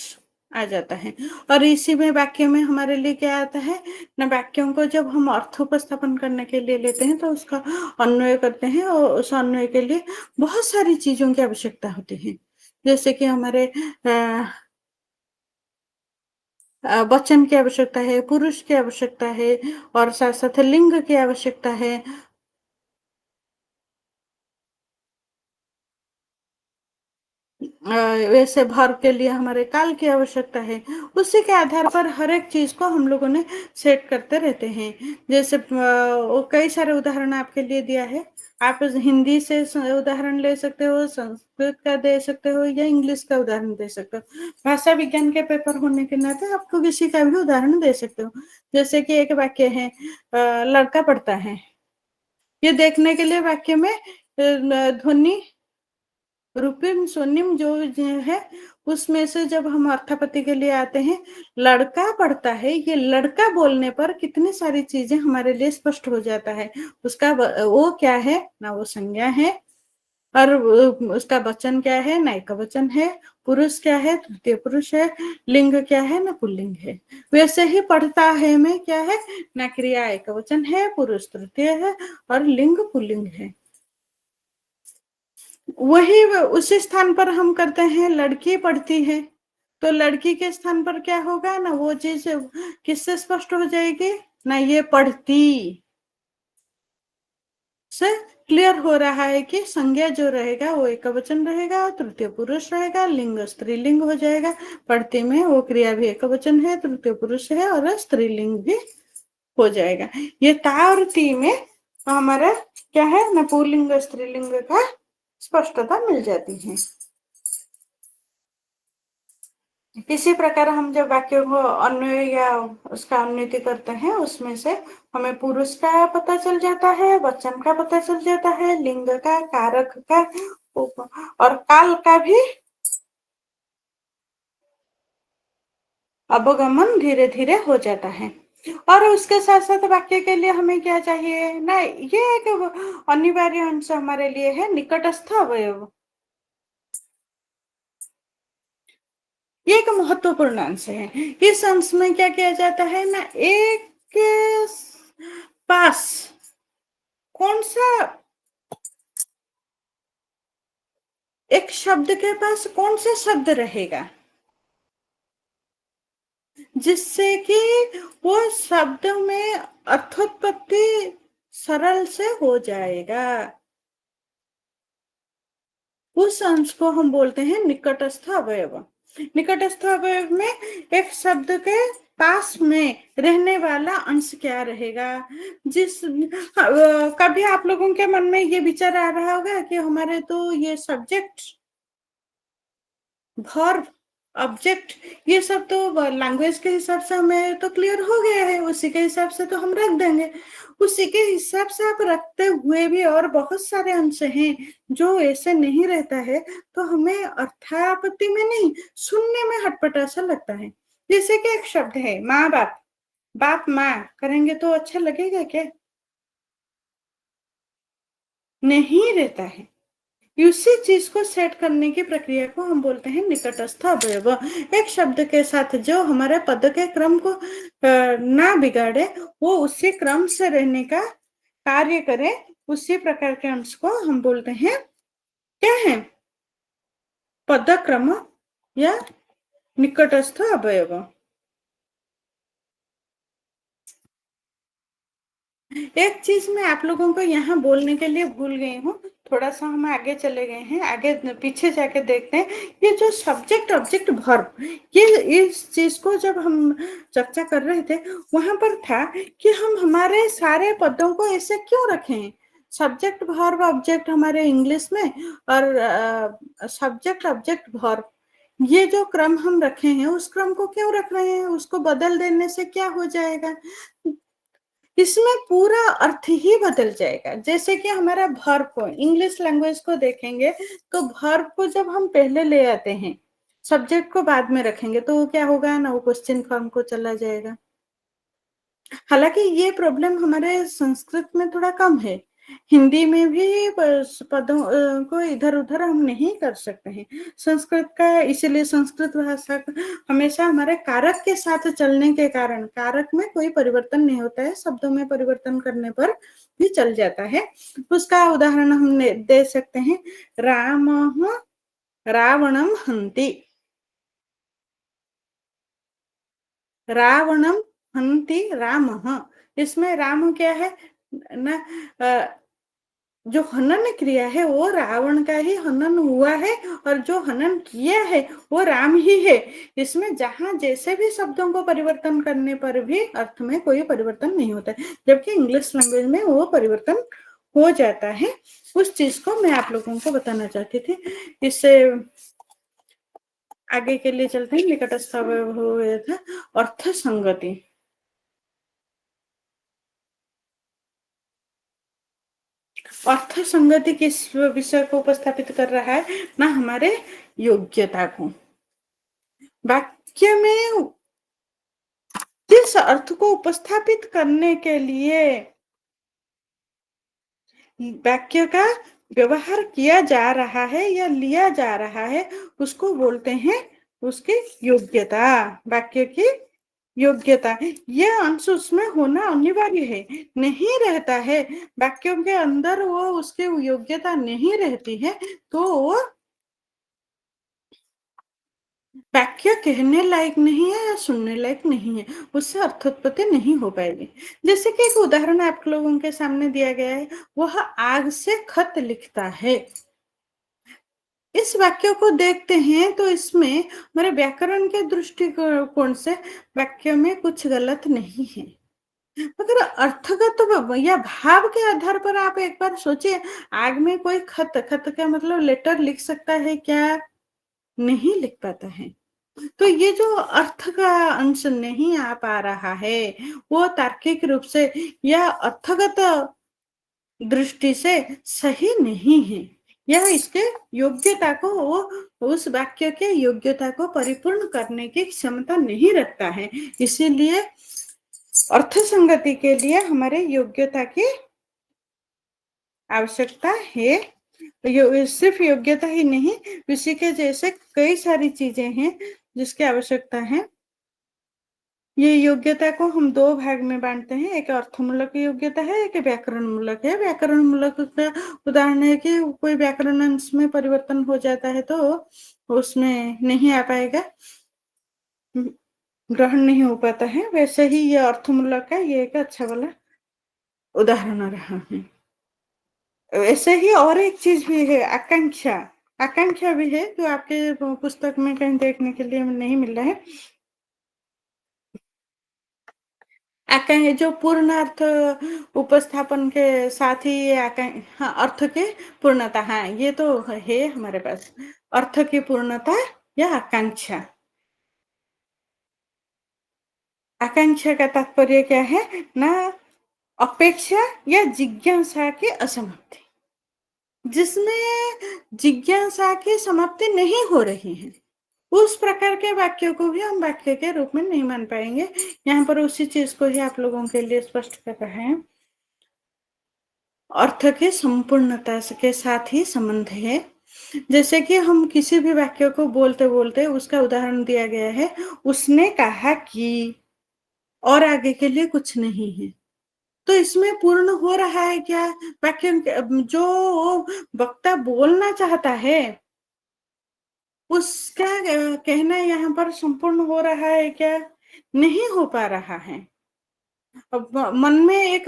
आ जाता है। और इसी में वाक्य में हमारे लिए क्या आता है ना, वाक्यों को जब हम अर्थ उपस्थापन करने के लिए लेते हैं तो उसका अन्वय करते हैं, और उस अन्वय के लिए बहुत सारी चीजों की आवश्यकता होती है। जैसे कि हमारे वचन की आवश्यकता है, पुरुष की आवश्यकता है, और साथ साथ लिंग की आवश्यकता है। वैसे भार के लिए हमारे काल की आवश्यकता है। उसी के आधार पर हर एक चीज को हम लोगों ने सेट करते रहते हैं। जैसे वो कई सारे उदाहरण आपके लिए दिया है। आप हिंदी से उदाहरण ले सकते हो, संस्कृत का दे सकते हो, या इंग्लिश का उदाहरण दे सकते हो। भाषा विज्ञान के पेपर होने के नाते आपको किसी का भी उदाहरण दे सकते हो। जैसे कि एक वाक्य है, लड़का पढ़ता है। ये देखने के लिए वाक्य में ध्वनि रूपिम स्वनिम जो है, उसमें से जब हम अर्थापत्ति के लिए आते हैं, लड़का पढ़ता है, ये लड़का बोलने पर कितनी सारी चीजें हमारे लिए स्पष्ट हो जाता है। उसका वो क्या है ना, वो संज्ञा है, और उसका वचन क्या है ना, एक वचन है, पुरुष क्या है, तृतीय पुरुष है, लिंग क्या है ना, पुल्लिंग है। वैसे ही पढ़ता है में क्या है ना, क्रिया एक वचन है, पुरुष तृतीय है, और लिंग पुल्लिंग है। वही उसी स्थान पर हम करते हैं, लड़की पढ़ती है, तो लड़की के स्थान पर क्या होगा ना, वो चीज किससे स्पष्ट हो जाएगी ना, ये पढ़ती से क्लियर हो रहा है कि संज्ञा जो रहेगा वो एक वचन रहेगा, तृतीय पुरुष रहेगा, लिंग स्त्रीलिंग हो जाएगा। पढ़ती में वो क्रिया भी एक वचन है, तृतीय पुरुष है, और स्त्रीलिंग भी हो जाएगा। ये ता और ती में हमारा क्या है ना, पुल्लिंग स्त्रीलिंग का स्पष्टता मिल जाती है। इसी प्रकार हम जब वाक्य को अन्वय या उसका उन्नति करते हैं, उसमें से हमें पुरुष का पता चल जाता है, वचन का पता चल जाता है, लिंग का, कारक का, और काल का भी अवगमन धीरे धीरे हो जाता है। और उसके साथ साथ वाक्य के लिए हमें क्या चाहिए ना, ये एक अनिवार्य अंश हमारे लिए है, निकटस्थ अवयव। ये एक महत्वपूर्ण अंश है। इस अंश में क्या किया जाता है ना, एक के पास कौन सा, एक शब्द के पास कौन सा शब्द रहेगा जिससे कि वो शब्द में अर्थोत्पत्ति सरल से हो जाएगा, उस अंश को हम बोलते हैं निकटस्थ अवयव। निकटस्थ अवयव में एक शब्द के पास में रहने वाला अंश क्या रहेगा। कभी आप लोगों के मन में ये विचार आ रहा होगा कि हमारे तो ये सब्जेक्ट, वर्ब, ऑब्जेक्ट, ये सब तो लैंग्वेज के हिसाब से हमें तो क्लियर हो गया है, उसी के हिसाब से तो हम रख देंगे। उसी के हिसाब से आप रखते हुए भी और बहुत सारे अंश हैं जो ऐसे नहीं रहता है, तो हमें अर्थापत्ति में नहीं, सुनने में हटपटा सा लगता है। जैसे कि एक शब्द है माँ बाप, बाप माँ करेंगे तो अच्छा लगेगा क्या? नहीं रहता है। उसी चीज को सेट करने की प्रक्रिया को हम बोलते हैं निकटस्थ अवयव। एक शब्द के साथ जो हमारे पद के क्रम को ना बिगाड़े, वो उसी क्रम से रहने का कार्य करे, उसी प्रकार के अंश को हम बोलते हैं, क्या है, पद क्रम या निकटस्थ अवयव। एक चीज मैं आप लोगों को यहाँ बोलने के लिए भूल गई हूँ, थोड़ा सा हम आगे चले गए हैं, आगे पीछे जाके देखते हैं। ये जो सब्जेक्ट ऑब्जेक्ट वर्ब, ये इस चीज को जब हम चर्चा कर रहे थे, वहां पर था कि हम हमारे सारे पदों को ऐसे क्यों रखे हैं, सब्जेक्ट वर्ब ऑब्जेक्ट हमारे इंग्लिश में, और सब्जेक्ट ऑब्जेक्ट वर्ब, ये जो क्रम हम रखे हैं उस क्रम को क्यों रख रहे हैं, उसको बदल देने से क्या हो जाएगा, इसमें पूरा अर्थ ही बदल जाएगा। जैसे कि हमारा वर्ब को, इंग्लिश लैंग्वेज को देखेंगे, तो वर्ब को जब हम पहले ले आते हैं, सब्जेक्ट को बाद में रखेंगे, तो वो क्या होगा ना, वो क्वेश्चन फॉर्म को चला जाएगा। हालांकि ये प्रॉब्लम हमारे संस्कृत में थोड़ा कम है, हिंदी में भी पदों को इधर उधर हम नहीं कर सकते हैं संस्कृत का, इसीलिए संस्कृत भाषा हमेशा हमारे कारक के साथ चलने के कारण कारक में कोई परिवर्तन नहीं होता है, शब्दों में परिवर्तन करने पर भी चल जाता है। उसका उदाहरण हम दे सकते हैं, राम रावणम हंति, रावणम हंति राम, इसमें राम क्या है ना, जो हनन क्रिया है वो रावण का ही हनन हुआ है, और जो हनन किया है वो राम ही है। इसमें जहां जैसे भी शब्दों को परिवर्तन करने पर भी अर्थ में कोई परिवर्तन नहीं होता है, जबकि इंग्लिश लैंग्वेज में वो परिवर्तन हो जाता है। उस चीज को मैं आप लोगों को बताना चाहती थी। इससे आगे के लिए चलते हैं, निकटस्थ अवयव हो गया था अर्थ संगति। अर्थ संगति किस विषय को उपस्थापित कर रहा है ना, हमारे योग्यता को। वाक्य में जिस अर्थ को उपस्थापित करने के लिए वाक्य का व्यवहार किया जा रहा है या लिया जा रहा है, उसको बोलते हैं उसकी योग्यता, वाक्य की योग्यता। यह अंश उसमें होना अनिवार्य है, नहीं रहता है, वाक्यों के अंदर वो उसकी योग्यता नहीं रहती है, तो वो वाक्य कहने लायक नहीं है या सुनने लायक नहीं है, उससे अर्थोत्पत्ति नहीं हो पाएगी। जैसे कि एक उदाहरण आप लोगों के सामने दिया गया है, वह आग से खत लिखता है। इस वाक्य को देखते हैं तो इसमें हमारे व्याकरण के दृष्टिकोण से वाक्य में कुछ गलत नहीं है, मगर अर्थगत या भाव के आधार पर आप एक बार सोचिए, आग में कोई खत, खत का मतलब लेटर लिख सकता है क्या? नहीं लिख पाता है। तो ये जो अर्थ का अंश नहीं आ पा रहा है, वो तार्किक रूप से या अर्थगत दृष्टि से सही नहीं है, यह इसके योग्यता को, वो उस वाक्य के योग्यता को परिपूर्ण करने की क्षमता नहीं रखता है। इसीलिए अर्थ संगति के लिए हमारे योग्यता की आवश्यकता है। सिर्फ योग्यता ही नहीं, उसी के जैसे कई सारी चीजें हैं जिसकी आवश्यकता है। ये योग्यता को हम दो भाग में बांटते हैं, एक अर्थमूलक योग्यता है, एक व्याकरण मूलक है। व्याकरण मूलक का उदाहरण है कि कोई व्याकरण अंश में परिवर्तन हो जाता है तो उसमें नहीं आ पाएगा, ग्रहण नहीं हो पाता है। वैसे ही ये अर्थमूलक का ये एक अच्छा वाला उदाहरण रहा है। वैसे ही और एक चीज भी है, आकांक्षा। आकांक्षा भी है जो आपके पुस्तक में कहीं देखने के लिए नहीं मिल रहा है। आकांक्षा जो पूर्ण अर्थ उपस्थापन के साथ ही ये हाँ, अर्थ के पूर्णता, हाँ ये तो है हमारे पास। अर्थ की पूर्णता या आकांक्षा। आकांक्षा का तात्पर्य क्या है ना, अपेक्षा या जिज्ञासा की असमाप्ति, जिसमें जिज्ञासा की समाप्ति नहीं हो रही है, उस प्रकार के वाक्यों को भी हम वाक्य के रूप में नहीं मान पाएंगे। यहाँ पर उसी चीज को ही आप लोगों के लिए स्पष्ट कर रहे हैं। अर्थ के संपूर्णता के साथ ही संबंध है। जैसे कि हम किसी भी वाक्य को बोलते बोलते उसका उदाहरण दिया गया है, उसने कहा कि, और आगे के लिए कुछ नहीं है, तो इसमें पूर्ण हो रहा है क्या वाक्य, जो वक्ता बोलना चाहता है उसका कहना यहाँ पर संपूर्ण हो रहा है क्या, नहीं हो पा रहा है। अब मन में एक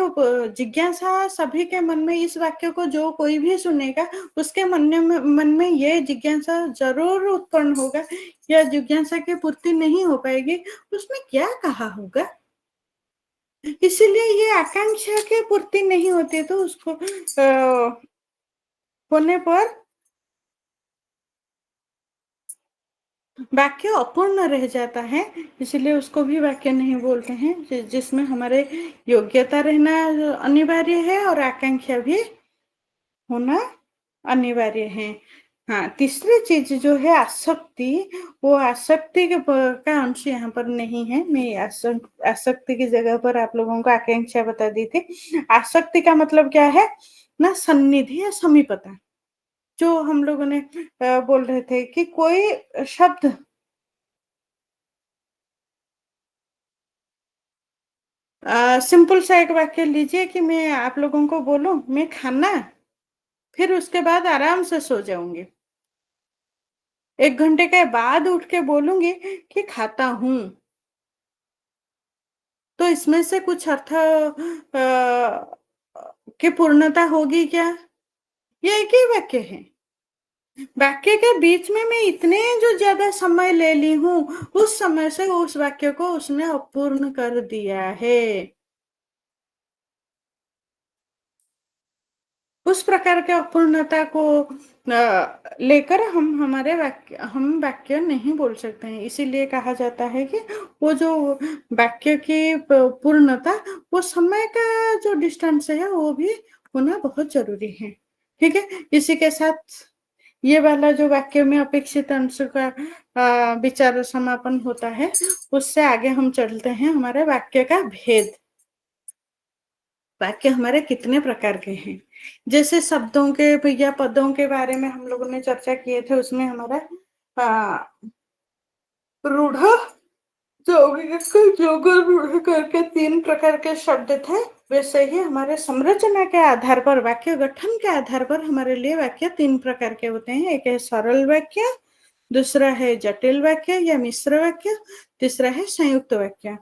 जिज्ञासा सभी के मन में, इस वाक्य को जो कोई भी सुनेगा उसके मन में ये जिज्ञासा जरूर उत्पन्न होगा, या जिज्ञासा की पूर्ति नहीं हो पाएगी, उसने क्या कहा होगा। इसीलिए ये आकांक्षा की पूर्ति नहीं होती, तो उसको होने पर वाक्य अपूर्ण रह जाता है। इसलिए उसको भी वाक्य नहीं बोलते हैं, जिसमें हमारे योग्यता रहना अनिवार्य है और आकांक्षा भी होना अनिवार्य है। हाँ, तीसरी चीज जो है आसक्ति, वो आसक्ति के का अंश यहाँ पर नहीं है। मैं आसक्ति की जगह पर आप लोगों को आकांक्षा बता दी थी। आसक्ति का मतलब क्या है ना, सन्निधि या समीपता। जो हम लोगों ने बोल रहे थे कि कोई शब्द, सिंपल सा एक वाक्य लीजिए कि मैं आप लोगों को बोलूं मैं खाना, फिर उसके बाद आराम से सो जाऊंगी, 1 घंटे के बाद उठ के बोलूंगी कि खाता हूं, तो इसमें से कुछ अर्थ की पूर्णता होगी क्या। ये एक ही वाक्य है। वाक्य के बीच में मैं इतने जो ज्यादा समय ले ली हूं, उस समय से उस वाक्य को उसने अपूर्ण कर दिया है। उस प्रकार के अपूर्णता को लेकर हम वाक्य नहीं बोल सकते हैं। इसीलिए कहा जाता है कि वो जो वाक्य की पूर्णता, वो समय का जो डिस्टेंस है वो भी होना बहुत जरूरी है। ठीक है, इसी के साथ ये वाला जो वाक्य में अपेक्षित अंश का विचार समापन होता है, उससे आगे हम चलते हैं हमारे वाक्य का भेद। वाक्य हमारे कितने प्रकार के हैं, जैसे शब्दों के या पदों के बारे में हम लोगों ने चर्चा किए थे, उसमें हमारा रूढ़, जोगर रूढ़ करके 3 प्रकार के शब्द थे। वैसे ही हमारे संरचना के आधार पर, वाक्य गठन के आधार पर हमारे लिए वाक्य 3 प्रकार के होते हैं। एक है सरल वाक्य, दूसरा है जटिल वाक्य या मिश्र वाक्य, तीसरा है संयुक्त वाक्य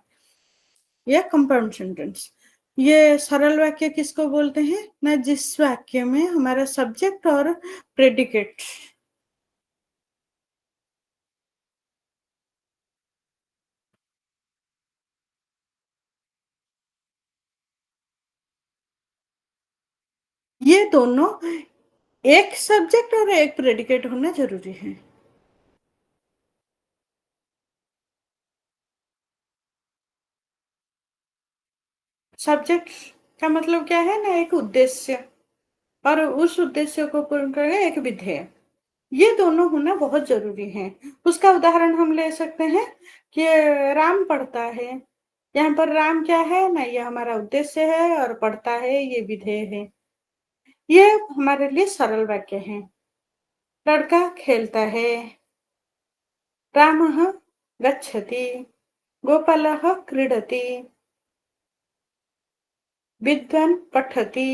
या कंपाउंड सेंटेंस। ये सरल वाक्य किसको बोलते हैं ना, जिस वाक्य में हमारा सब्जेक्ट और प्रेडिकेट, ये दोनों, एक सब्जेक्ट और एक प्रेडिकेट होना जरूरी है। सब्जेक्ट का मतलब क्या है ना, एक उद्देश्य, और उस उद्देश्य को पूर्ण करके एक विधेय, ये दोनों होना बहुत जरूरी है। उसका उदाहरण हम ले सकते हैं कि राम पढ़ता है। यहाँ पर राम क्या है ना, ये हमारा उद्देश्य है, और पढ़ता है ये विधेय है। ये हमारे लिए सरल वाक्य है। लड़का खेलता है, रामः गच्छति, गोपालः क्रीडति, विद्वान पठति।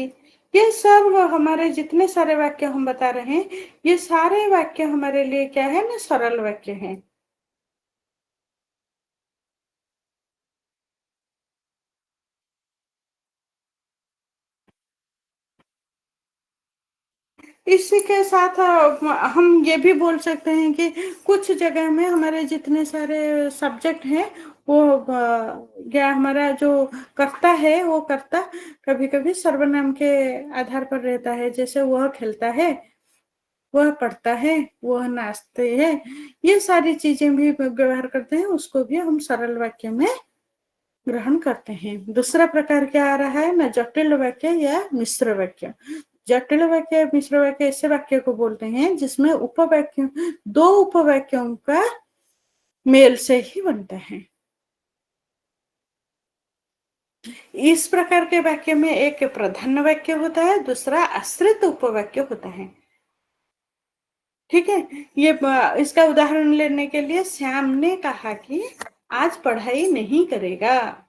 ये सब हमारे जितने सारे वाक्य हम बता रहे हैं, ये सारे वाक्य हमारे लिए क्या है ना, सरल वाक्य हैं। इसी के साथ हम ये भी बोल सकते हैं कि कुछ जगह में हमारे जितने सारे सब्जेक्ट हैं वो या हमारा जो कर्ता है वो कर्ता कभी कभी सर्वनाम के आधार पर रहता है, जैसे वह खेलता है, वह पढ़ता है, वह नाचते हैं, ये सारी चीजें भी व्यवहार करते हैं, उसको भी हम सरल वाक्य में ग्रहण करते हैं। दूसरा प्रकार क्या आ रहा है ना, जटिल वाक्य या मिश्र वाक्य। जटिल वाक्य मिश्र वाक्य ऐसे वाक्य को बोलते हैं जिसमें उपवाक्य दो उपवाक्यों का मेल से ही बनता है। इस प्रकार के वाक्य में एक प्रधान वाक्य होता है, दूसरा आश्रित उपवाक्य होता है। ठीक है, ये इसका उदाहरण लेने के लिए, श्याम ने कहा कि आज पढ़ाई नहीं करेगा।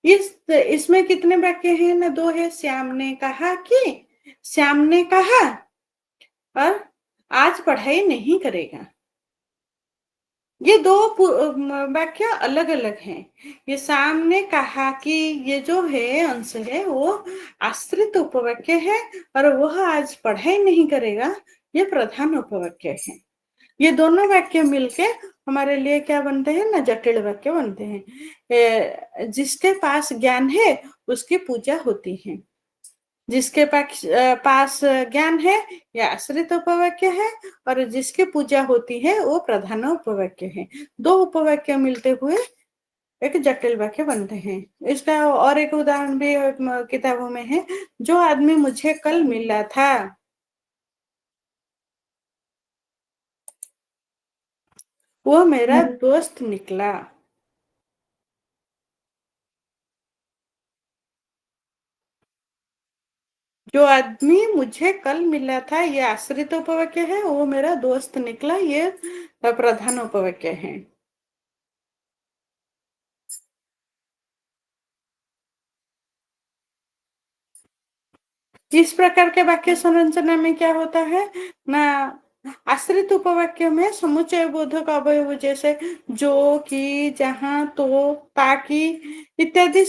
इसमें कितने वाक्य हैं ना, दो है। श्याम ने कहा कि, श्याम ने कहा, और आज पढ़ाई नहीं करेगा। ये दो वाक्य अलग अलग हैं। ये श्याम ने कहा कि ये जो है अंश है वो आश्रित उपवाक्य है, और वह आज पढ़ाई नहीं करेगा ये प्रधान उपवाक्य है। ये दोनों वाक्य मिलके हमारे लिए क्या बनते हैं ना, जटिल वाक्य बनते हैं। जिसके पास ज्ञान है उसकी पूजा होती है। जिसके पास ज्ञान है या आश्रित उपवाक्य है, और जिसकी पूजा होती है वो प्रधान उपवाक्य है। दो उपवाक्य मिलते हुए एक जटिल वाक्य बनते हैं। इसका और एक उदाहरण भी किताबों में है। जो आदमी मुझे कल मिला था, वो मेरा दोस्त निकला। जो आदमी मुझे कल मिला था ये आश्रित उपवाक्य है, वो मेरा दोस्त निकला ये प्रधान उपवाक्य है। इस प्रकार के वाक्य संरचना में क्या होता है ना, आश्रित उपवाक्य में समुच्चय बोधक अवयव जैसे जो, कि, जहां, तो, ताकि इत्यादि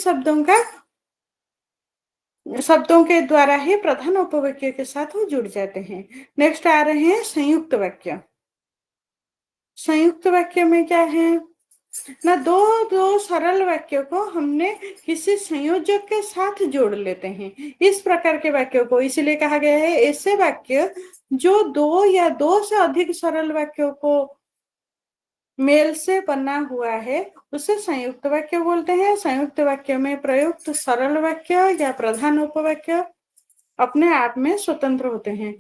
शब्दों के द्वारा ही प्रधान उपवाक्य के साथ वो जुड़ जाते हैं। नेक्स्ट आ रहे हैं संयुक्त वाक्य। संयुक्त वाक्य में क्या है ना, दो दो सरल वाक्य को हमने किसी संयोजक के साथ जोड़ लेते हैं। इस प्रकार के वाक्यों को इसलिए कहा गया है ऐसे वाक्य जो दो या दो से अधिक सरल वाक्यों को मेल से बना हुआ है, उसे संयुक्त वाक्य बोलते हैं। संयुक्त वाक्य में प्रयुक्त सरल वाक्य या प्रधान उपवाक्य अपने आप में स्वतंत्र होते हैं।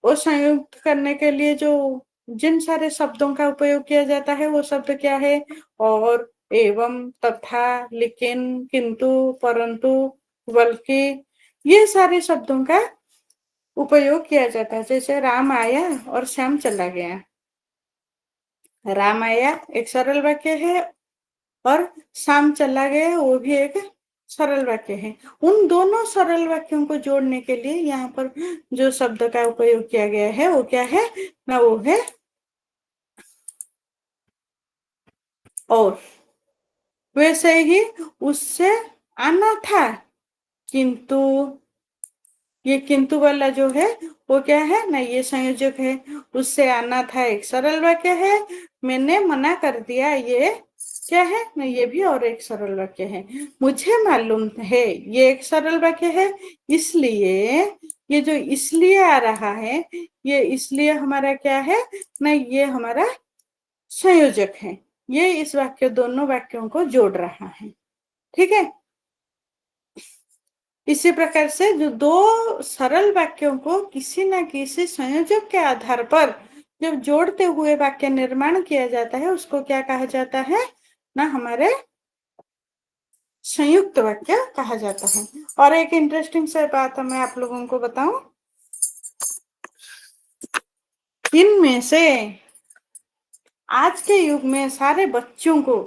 वो संयुक्त करने के लिए जो जिन सारे शब्दों का उपयोग किया जाता है वो शब्द क्या है, और, एवं, तथा, लेकिन, किंतु, परंतु, बल्कि, ये सारे शब्दों का उपयोग किया जाता है। जैसे राम आया और श्याम चला गया। राम आया एक सरल वाक्य है, और श्याम चला गया वो भी एक सरल वाक्य है। उन दोनों सरल वाक्यों को जोड़ने के लिए यहाँ पर जो शब्द का उपयोग किया गया है वो क्या है ना, वो है और। वैसे ही उससे आना था, किंतु, ये किंतु वाला जो है वो क्या है ना, ये संयोजक है। उससे आना था एक सरल वाक्य है, मैंने मना कर दिया ये क्या है ना, ये भी और एक सरल वाक्य है। मुझे मालूम है ये एक सरल वाक्य है। इसलिए ये जो इसलिए आ रहा है, ये इसलिए हमारा क्या है ना, ये हमारा संयोजक है। ये इस वाक्य दोनों वाक्यों को जोड़ रहा है। ठीक है, इसी प्रकार से जो दो सरल वाक्यों को किसी न किसी संयोजक के आधार पर जब जोड़ते हुए वाक्य निर्माण किया जाता है उसको क्या कहा जाता है ना, हमारे संयुक्त वाक्य कहा जाता है। और एक इंटरेस्टिंग से बात मैं आप लोगों को बताऊं, इनमें से आज के युग में सारे बच्चों को,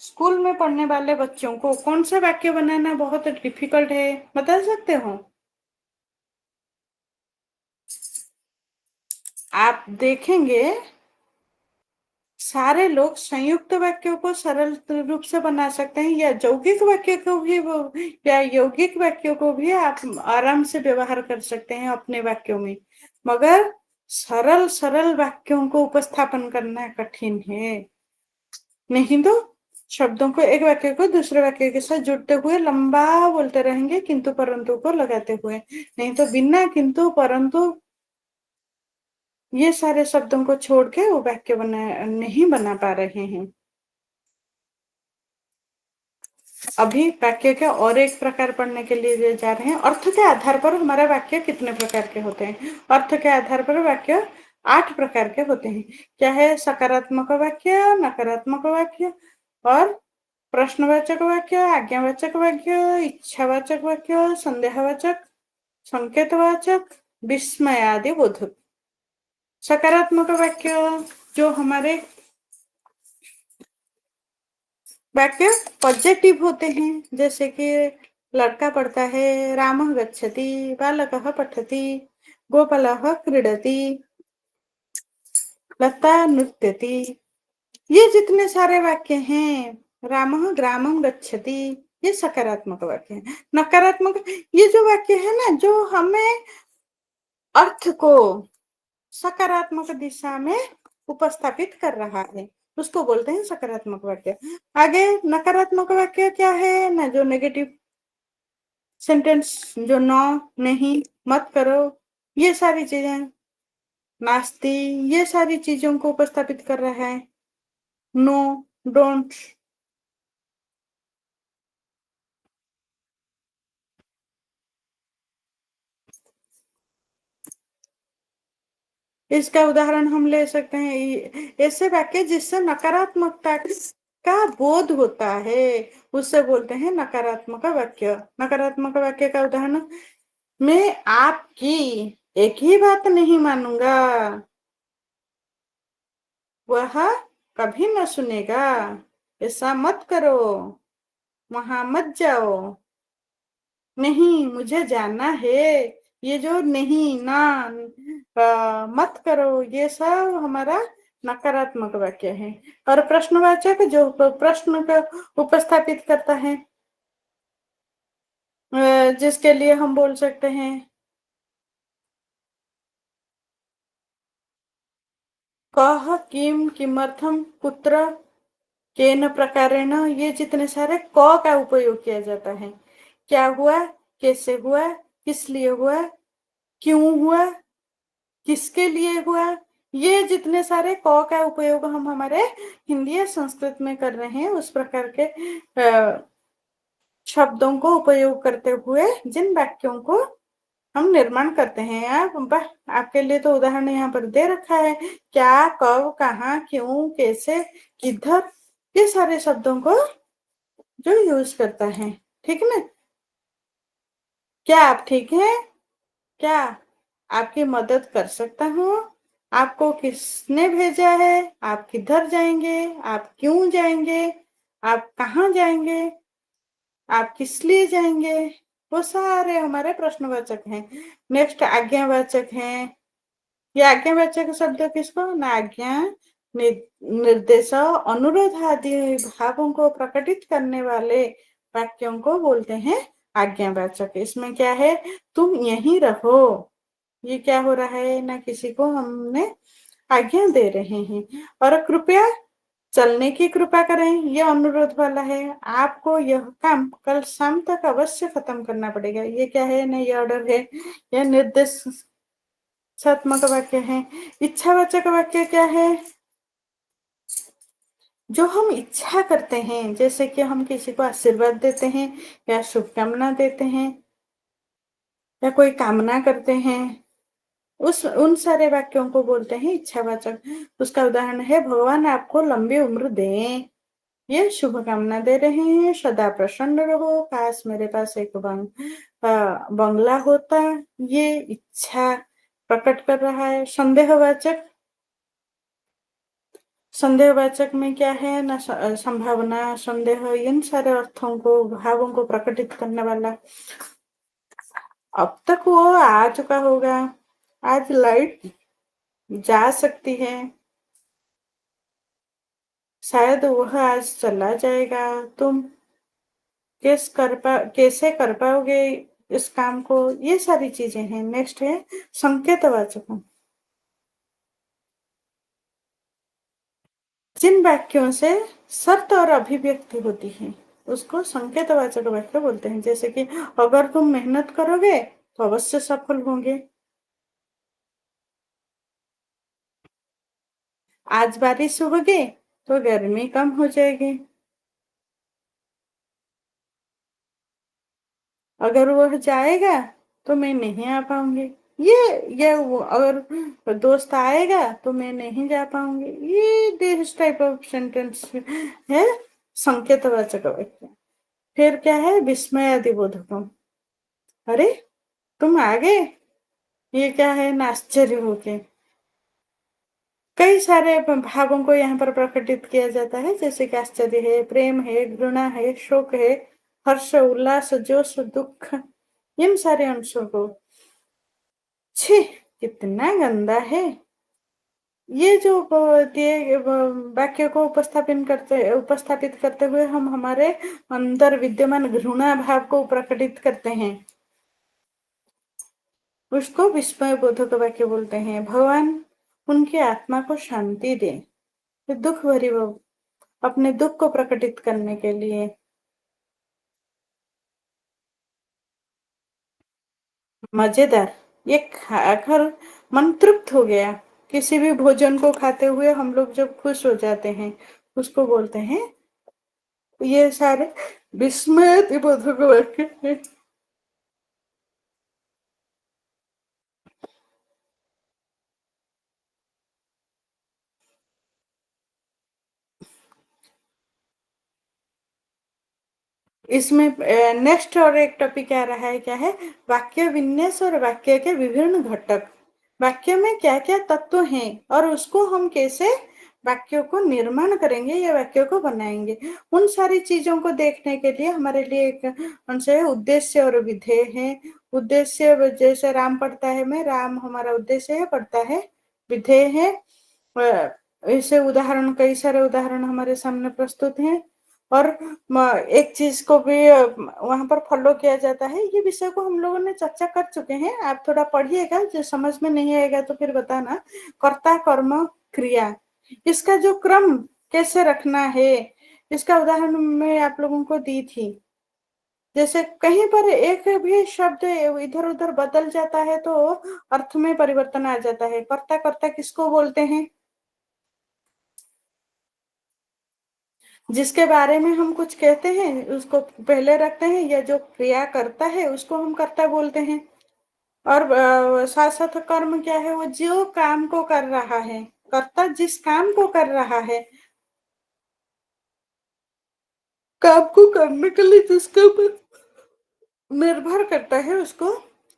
स्कूल में पढ़ने वाले बच्चों को कौन सा वाक्य बनाना बहुत डिफिकल्ट है, बता सकते हो? आप देखेंगे सारे लोग संयुक्त वाक्यों को सरल रूप से बना सकते हैं, या यौगिक वाक्य को भी वो, या यौगिक वाक्यों को भी आप आराम से व्यवहार कर सकते हैं अपने वाक्यों में, मगर सरल सरल वाक्यों को उपस्थापन करना कठिन है। नहीं तो शब्दों को, एक वाक्य को दूसरे वाक्य के साथ जुड़ते हुए लंबा बोलते रहेंगे, किंतु परंतु को लगाते हुए। नहीं तो बिना किंतु परंतु ये सारे शब्दों को छोड़ के वो वाक्य नहीं बना पा रहे हैं। अभी वाक्य के और एक प्रकार पढ़ने के लिए जा रहे हैं। अर्थ के आधार पर हमारे वाक्य कितने प्रकार के होते हैं? अर्थ के आधार पर वाक्य 8 प्रकार के होते हैं। क्या है? सकारात्मक वाक्य, नकारात्मक वाक्य और प्रश्नवाचक वाक्य, आज्ञावाचक वाक्य, इच्छावाचक वाक्य, संदेहवाचक, संकेतवाचक, विस्मयादि बोधक। सकारात्मक वाक्य जो हमारे वाक्य पॉजिटिव होते हैं, जैसे कि लड़का पढ़ता है, रामः गच्छति, बालकः पठति, गोपालः क्रीडति, लता नृत्यति। ये जितने सारे वाक्य हैं, रामः ग्रामं गच्छति, ये सकारात्मक वाक्य है। नकारात्मक ये जो वाक्य है ना, जो हमें अर्थ को सकारात्मक दिशा में उपस्थापित कर रहा है, उसको बोलते हैं सकारात्मक वाक्य। आगे नकारात्मक वाक्य क्या है ना, जो नेगेटिव सेंटेंस, जो नो, नहीं, मत करो, ये सारी चीजें, नास्ती, ये सारी चीजों को उपस्थापित कर रहा है। No, don't. इसका उदाहरण हम ले सकते हैं ऐसे वाक्य जिससे नकारात्मकता का बोध होता है, उससे बोलते हैं नकारात्मक वाक्य। नकारात्मक वाक्य का उदाहरण, मैं आपकी एक ही बात नहीं मानूंगा, वह कभी न सुनेगा, ऐसा मत करो, वहां मत जाओ, नहीं मुझे जाना है। ये जो नहीं ना, मत करो, ये सब हमारा नकारात्मक वाक्य है। और प्रश्नवाचक जो प्रश्न का उपस्थापित करता है, जिसके लिए हम बोल सकते हैं कह, किम, किमर्थम, कुत्र, केन प्रकारेण। ये जितने सारे क का उपयोग किया जाता है, क्या हुआ, कैसे हुआ, किस लिए हुआ, क्यों हुआ, किसके लिए हुआ, ये जितने सारे क का उपयोग हम हमारे हिंदी या संस्कृत में कर रहे हैं, उस प्रकार के शब्दों को उपयोग करते हुए जिन वाक्यों को हम निर्माण करते हैं। आपके लिए तो उदाहरण यहाँ पर दे रखा है, क्या, कब, कहाँ, क्यों, कैसे, किधर, ये सारे शब्दों को जो यूज करता है। ठीक है ना? क्या आप ठीक है? क्या आपकी मदद कर सकता हूँ? आपको किसने भेजा है? आप किधर जाएंगे? आप क्यों जाएंगे? आप कहाँ जाएंगे? आप किस लिए जाएंगे? वो सारे हमारे प्रश्नवाचक हैं। नेक्स्ट आज्ञावाचक हैं। ये आज्ञावाचक शब्द किसको ना, आज्ञा, निर्देश, अनुरोध आदि भावों को प्रकटित करने वाले वाक्यों को बोलते हैं आज्ञावाचक। इसमें क्या है, तुम यहीं रहो, ये क्या हो रहा है ना, किसी को हमने आज्ञा दे रहे हैं। और कृपया चलने की कृपा करें, ये अनुरोध वाला है, आपको यह काम कल शाम तक अवश्य खत्म करना पड़ेगा, ये क्या है ना, ये ऑर्डर है, यह निर्देशात्मक वाक्य है। इच्छावाचक वाक्य क्या है, जो हम इच्छा करते हैं, जैसे कि हम किसी को आशीर्वाद देते हैं, या शुभकामना देते हैं, या कोई कामना करते हैं, उस उन सारे वाक्यों को बोलते हैं इच्छावाचक। उसका उदाहरण है, भगवान आपको लंबी उम्र दें, ये शुभ कामना दे रहे हैं, सदा प्रसन्न रहो, काश मेरे पास एक बंगला होता, ये इच्छा प्रकट कर रहा है। संदेहवाचक, संदेहवाचक में क्या है ना, संभावना, संदेह, इन सारे अर्थों को, भावों को प्रकटित करने वाला। अब तक वो आ चुका होगा, आज लाइट जा सकती है, शायद वह आज चला जाएगा, तुम कैसे कर पाओगे इस काम को, ये सारी चीजें हैं। नेक्स्ट है संकेतवाचक। जिन वाक्यों से शर्त और अभिव्यक्ति होती है उसको संकेतवाचक वाक्य बोलते हैं। जैसे कि अगर तुम मेहनत करोगे तो अवश्य सफल होंगे, आज बारिश होगी तो गर्मी कम हो जाएगी, अगर वह जाएगा तो मैं नहीं आ पाऊंगी, अगर दोस्त आएगा तो मैं नहीं जा पाऊंगी। ये दिस टाइप ऑफ सेंटेंस है संकेतवाचक वाक्य। फिर क्या है विस्मयादिबोधकम। अरे तुम आ गए, ये क्या है ना, आश्चर्य हो के कई सारे भावों को यहाँ पर प्रकटित किया जाता है, जैसे कि आश्चर्य है, प्रेम है, घृणा है, शोक है, हर्ष, उल्लास, जोश, दुख, इन सारे अंशों को। छी, कितना गंदा है। ये जो वाक्य को उपस्थापित करते हुए हम हमारे अंदर विद्यमान घृणा भाव को प्रकटित करते हैं, उसको विस्मय बोधक वाक्य बोलते हैं। भगवान उनकी आत्मा को शांति दे। ये दुख भरी वो अपने दुख को प्रकटित करने के लिए। मजेदार, ये खाकर मन तृप्त हो गया। किसी भी भोजन को खाते हुए हम लोग जब खुश हो जाते हैं उसको बोलते हैं। ये सारे विस्मय बोधक वाक्य हैं। इसमें नेक्स्ट और एक टॉपिक आ रहा है, क्या है, वाक्य विन्यास और वाक्य के विभिन्न घटक। वाक्य में क्या क्या तत्व हैं और उसको हम कैसे वाक्यों को निर्माण करेंगे या वाक्यों को बनाएंगे, उन सारी चीजों को देखने के लिए हमारे लिए एक अंश है उद्देश्य और विधेय है। उद्देश्य जैसे राम पढ़ता है, मैं राम हमारा उद्देश्य है, पढ़ता है विधेय है। ऐसे उदाहरण, कई सारे उदाहरण हमारे सामने प्रस्तुत हैं। और एक चीज को भी वहां पर फॉलो किया जाता है। ये विषय को हम लोगों ने चर्चा कर चुके हैं, आप थोड़ा पढ़िएगा, जो समझ में नहीं आएगा तो फिर बताना। कर्ता कर्म क्रिया, इसका जो क्रम कैसे रखना है, इसका उदाहरण मैं आप लोगों को दी थी। जैसे कहीं पर एक भी शब्द इधर उधर बदल जाता है तो अर्थ में परिवर्तन आ जाता है। कर्ता कर्ता किसको बोलते हैं, जिसके बारे में हम कुछ कहते हैं उसको पहले रखते हैं, या जो क्रिया करता है उसको हम कर्ता बोलते हैं। और साथ साथ कर्म क्या है, वो जो काम को कर रहा है, कर्ता जिस काम को कर रहा है, काम को करने के लिए जिसके ऊपर निर्भर करता है उसको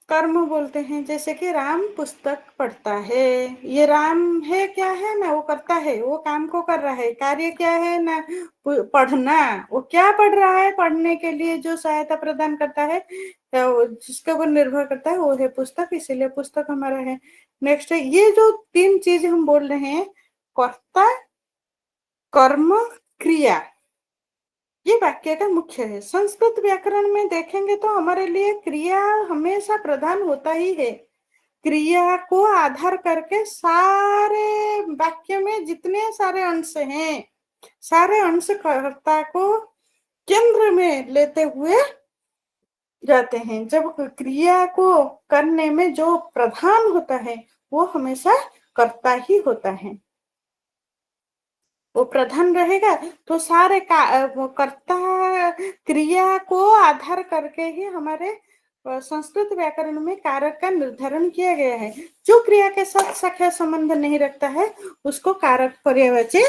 कर्म बोलते हैं। जैसे कि राम पुस्तक पढ़ता है, ये राम है क्या है ना, वो करता है, वो काम को कर रहा है। कार्य क्या है ना, पढ़ना, वो क्या पढ़ रहा है, पढ़ने के लिए जो सहायता प्रदान करता है या जिसके ऊपर निर्भर करता है वो है पुस्तक, इसीलिए पुस्तक हमारा है। नेक्स्ट है, ये जो तीन चीज हम बोल रहे हैं, कर्ता कर्म क्रिया, ये वाक्य का मुख्य है। संस्कृत व्याकरण में देखेंगे तो हमारे लिए क्रिया हमेशा प्रधान होता ही है। क्रिया को आधार करके सारे वाक्य में जितने सारे अंश हैं, सारे अंश कर्ता को केंद्र में लेते हुए जाते हैं। जब क्रिया को करने में जो प्रधान होता है वो हमेशा कर्ता ही होता है, वो प्रधान रहेगा। तो सारे वो कर्ता क्रिया को आधार करके ही हमारे संस्कृत व्याकरण में कारक का निर्धारण किया गया है। जो क्रिया के साथ सख्य संबंध नहीं रखता है उसको कारक पर्यायवाची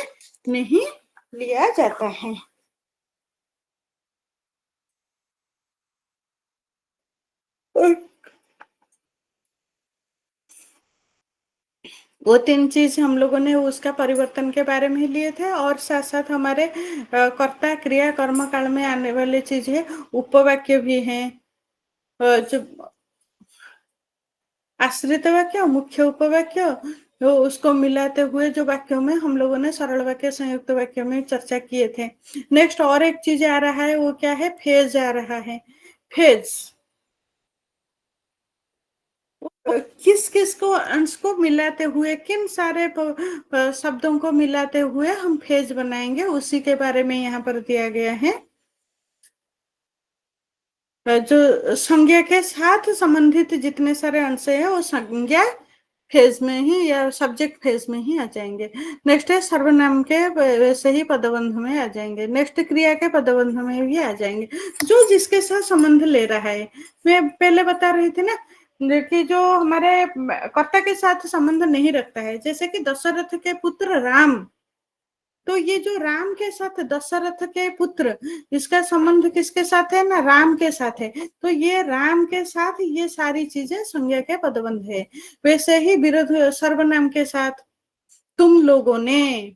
नहीं लिया जाता है। और वो तीन चीज हम लोगों ने उसका परिवर्तन के बारे में ही लिए थे, और साथ साथ हमारे कर्ता क्रिया कर्म काल में आने वाली चीज है उपवाक्य भी है। जो आश्रित वाक्य, मुख्य उपवाक्य, तो उसको मिलाते हुए जो वाक्यों में हम लोगों ने सरल वाक्य संयुक्त वाक्य में चर्चा किए थे। नेक्स्ट और एक चीज आ रहा है, वो क्या है, फेज आ रहा है। फेज किस किस को अंश को मिलाते हुए, किन सारे शब्दों को मिलाते हुए हम फेज बनाएंगे, उसी के बारे में यहाँ पर दिया गया है। जो संज्ञा के साथ संबंधित जितने सारे अंश है वो संज्ञा फेज में ही या सब्जेक्ट फेज में ही आ जाएंगे। नेक्स्ट है सर्वनाम के वैसे ही पदबंध में आ जाएंगे। नेक्स्ट क्रिया के पदबंध में भी आ जाएंगे, जो जिसके साथ संबंध ले रहा है। मैं पहले बता रही थी ना कि जो हमारे कर्ता के साथ संबंध नहीं रखता है, जैसे कि दशरथ के पुत्र राम, तो ये जो राम के साथ दशरथ के पुत्र, इसका संबंध किसके साथ है ना, राम के साथ है। तो ये राम के साथ ये सारी चीजें संज्ञा के पदबंध है। वैसे ही विरोध सर्वनाम के साथ तुम लोगों ने,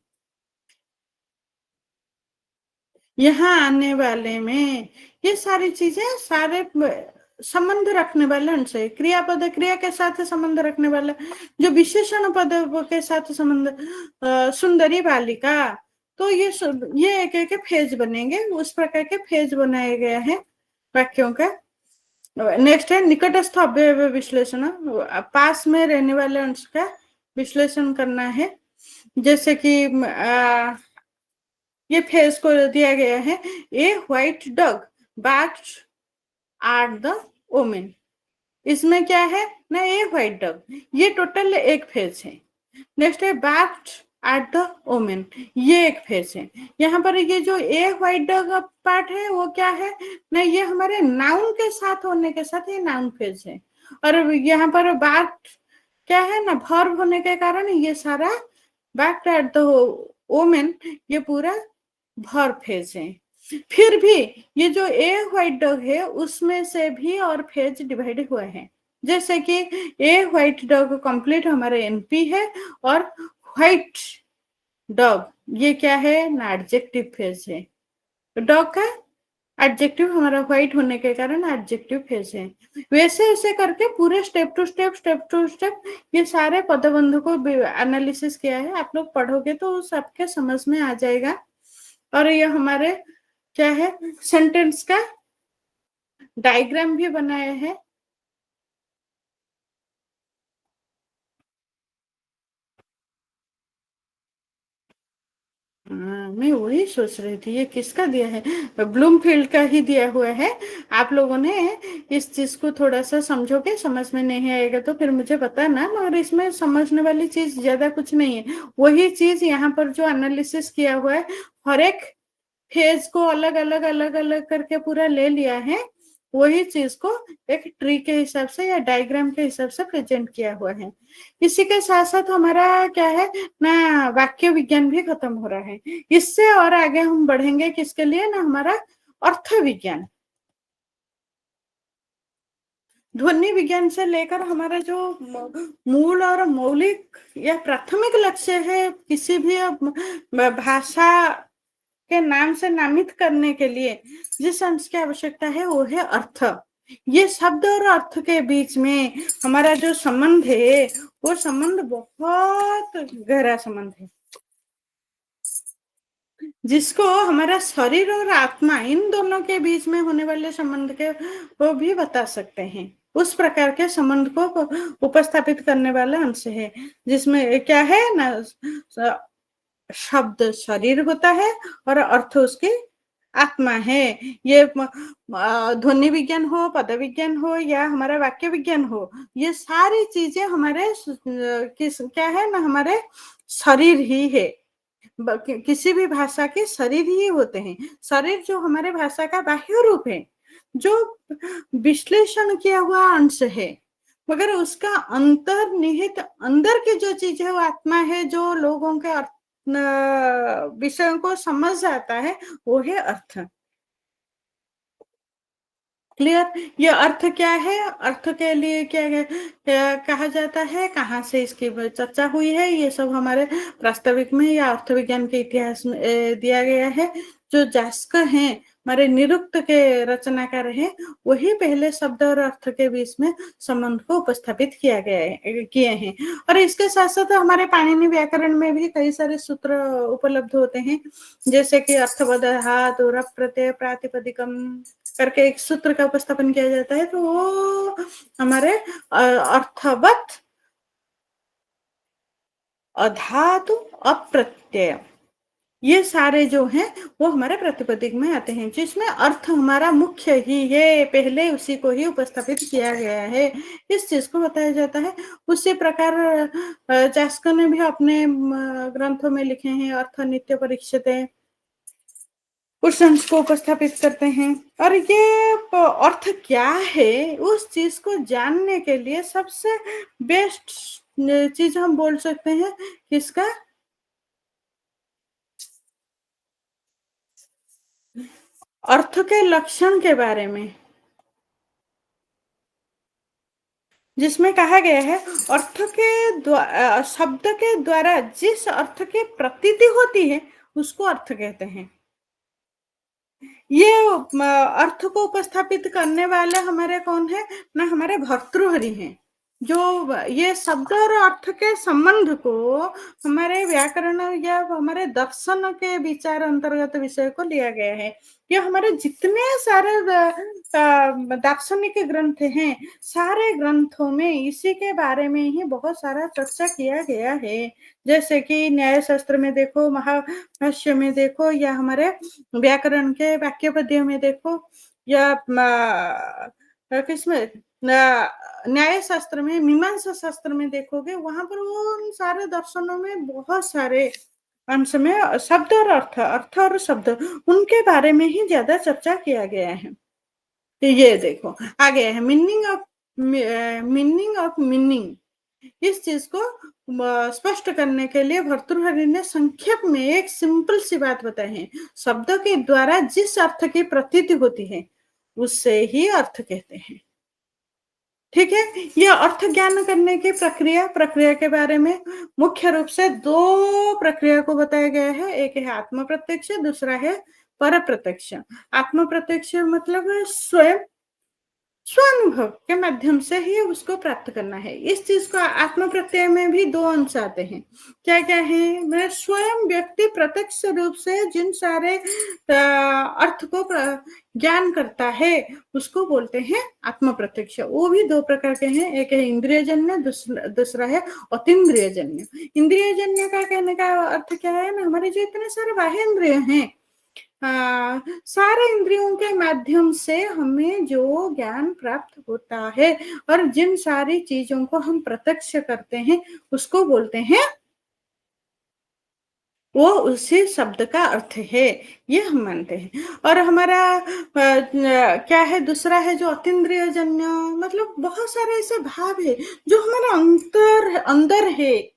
यहाँ आने वाले में, ये सारी चीजें सारे संबंध रखने वाले अंश है। क्रियापद क्रिया के साथ संबंध रखने वाला, जो विशेषण पद के साथ संबंध, सुंदरी बालिका, तो ये एक एक फेज बनेंगे, उस प्रकार के फेज बनाए गए हैं वाक्यों का। नेक्स्ट है निकटस्थ अव्यय विश्लेषण, पास में रहने वाले अंश का विश्लेषण करना है। जैसे कि ये फेज को दिया गया है, a white dog barked at the women. इसमें क्या है ना, ए व्हाइट डॉग, ये टोटल एक फेज है। नेक्स्ट है बार्क्ड एट द वोमेन, ये एक फेज है। यहाँ पर ये जो ए व्हाइट डॉग पार्ट है वो क्या है ना, ये हमारे नाउन के साथ होने के साथ ये नाउन फेज है। और यहाँ पर बार्क्ड क्या है ना, वर्ब होने के कारण ये सारा बार्क्ड एट द वोमेन, ये पूरा भर फेज है। फिर भी ये जो ए व्हाइट डॉग है उसमें से भी और फेज डिवाइड हुआ है। जैसे कि ए व्हाइट डॉग कंप्लीट हमारा एनपी है, और व्हाइट डॉग ये क्या है ना, एडजेक्टिव फेज है। डॉग का एडजेक्टिव हमारा व्हाइट होने के कारण एडजेक्टिव फेज है। वैसे वैसे करके पूरे स्टेप टू स्टेप ये सारे पदबंध को एनालिसिस किया है। आप लोग पढ़ोगे तो सबके समझ में आ जाएगा। और ये हमारे क्या है, सेंटेंस का डायग्राम भी बनाया है। मैं वही सोच रही थी ये किसका दिया है, ब्लूमफील्ड का ही दिया हुआ है। आप लोगों ने इस चीज को थोड़ा सा समझोगे, समझ में नहीं आएगा तो फिर मुझे बताना, मगर इसमें समझने वाली चीज ज्यादा कुछ नहीं है। वही चीज यहाँ पर जो एनालिसिस किया हुआ है, हर एक फेज को अलग अलग अलग अलग करके पूरा ले लिया है, वही चीज को एक ट्री के हिसाब से या डायग्राम के हिसाब से प्रेजेंट किया हुआ है। इसी के साथ साथ हमारा क्या है ना, वाक्य विज्ञान भी खत्म हो रहा है। इससे और आगे हम बढ़ेंगे किसके लिए ना, हमारा अर्थ विज्ञान। ध्वनि विज्ञान से लेकर हमारा जो मूल और मौलिक या प्राथमिक लक्ष्य है किसी भी भाषा के नाम से नामित करने के लिए जिस अंश की आवश्यकता है वो है अर्थ। ये शब्द और अर्थ के बीच में हमारा जो संबंध है वो संबंध बहुत गहरा संबंध है, जिसको हमारा शरीर और आत्मा इन दोनों के बीच में होने वाले संबंध के वो भी बता सकते हैं। उस प्रकार के संबंध को उपस्थापित करने वाला अंश है, जिसमें क्या है ना, शब्द शरीर होता है और अर्थ उसकी आत्मा है। ये ध्वनि विज्ञान हो, पद विज्ञान हो या हमारा वाक्य विज्ञान हो, ये सारी चीजें हमारे किस क्या है ना, हमारे शरीर ही है। किसी भी भाषा के शरीर ही होते हैं। शरीर जो हमारे भाषा का बाह्य रूप है, जो विश्लेषण किया हुआ अंश है, मगर उसका अंतर्निहित अंदर की जो चीज है वो आत्मा है, जो लोगों के विषयों को समझ आता है, वो है अर्थ। क्लियर। ये अर्थ क्या है, अर्थ के लिए क्या कहा जाता है, कहाँ से इसकी चर्चा हुई है, ये सब हमारे वास्तविक में या अर्थ विज्ञान के इतिहास में दिया गया है। जो जास्कर हैं हमारे निरुक्त के रचनाकार हैं, वही पहले शब्द और अर्थ के बीच में संबंध को उपस्थापित किया गया है किए हैं। और इसके साथ साथ हमारे पाणिनि व्याकरण में भी कई सारे सूत्र उपलब्ध होते हैं, जैसे कि अर्थवदहा दूर प्रत्यय प्रातिपदिकम करके एक सूत्र का उपस्थापन किया जाता है, तो वो हमारे अर्थवत अधातु अप्रत्यय, ये सारे जो हैं वो हमारे प्रतिपदिक में आते हैं, जिसमें अर्थ हमारा मुख्य ही है, पहले उसी को ही उपस्थापित किया गया है, इस चीज को बताया जाता है। उसी प्रकार चास्क ने भी अपने ग्रंथों में लिखे हैं, अर्थ नित्य परीक्षित उस अंश को उपस्थापित करते हैं। और ये अर्थ क्या है, उस चीज को जानने के लिए सबसे बेस्ट चीज हम बोल सकते हैं किसका, अर्थ के लक्षण के बारे में, जिसमें कहा गया है अर्थ के शब्द के द्वारा जिस अर्थ की प्रतीति होती है उसको अर्थ कहते हैं। ये अर्थ को उपस्थापित करने वाले हमारे कौन है ना, हमारे भर्तृहरि हैं, जो ये शब्द और अर्थ के संबंध को हमारे व्याकरण या हमारे दर्शन के विचार अंतर्गत विषय को लिया गया है। ये हमारे जितने सारे दार्शनिक ग्रंथ हैं, सारे ग्रंथों में इसी के बारे में ही बहुत सारा चर्चा किया गया है। जैसे कि न्याय शास्त्र में देखो, महाभाष्य में देखो, या हमारे व्याकरण के वाक्य पद्य में देखो, या किसमें न्याय शास्त्र में, मीमांसा शास्त्र में देखोगे, वहां पर वो उन सारे दर्शनों में बहुत सारे अंश में शब्द और अर्थ, अर्थ और शब्द, उनके बारे में ही ज्यादा चर्चा किया गया है। तो ये देखो आ गया है मीनिंग, इस चीज को स्पष्ट करने के लिए भर्तृहरि ने संक्षेप में एक सिंपल सी बात बताई है, शब्द के द्वारा जिस अर्थ की प्रतीति होती है उससे ही अर्थ कहते हैं। ठीक है, ये अर्थ ज्ञान करने की प्रक्रिया प्रक्रिया के बारे में मुख्य रूप से दो प्रक्रिया को बताया गया है, एक है आत्म प्रत्यक्ष, दूसरा है पर प्रत्यक्ष। आत्म प्रत्यक्ष मतलब स्वयं स्वानुभव के माध्यम से ही उसको प्राप्त करना है। इस चीज को आत्म प्रत्यय में भी दो अंश आते हैं, क्या क्या है, मैं स्वयं व्यक्ति प्रत्यक्ष रूप से जिन सारे अर्थ को ज्ञान करता है उसको बोलते हैं आत्म प्रत्यक्ष। वो भी दो प्रकार के हैं, एक है इंद्रिय जन्य, दूसरा है अतीन्द्रिय जन्य। इंद्रिय जन्य का कहने का अर्थ क्या है ना, हमारे जो इतने सारे बाह्य इंद्रिय हैं, सारे इंद्रियों के माध्यम से हमें जो ज्ञान प्राप्त होता है और जिन सारी चीजों को हम प्रत्यक्ष करते हैं उसको बोलते हैं, वो उसी शब्द का अर्थ है, ये हम मानते हैं। और हमारा क्या है, दूसरा है जो अतीन्द्रिय जन्य, मतलब बहुत सारे ऐसे भाव है जो हमारा अंदर है,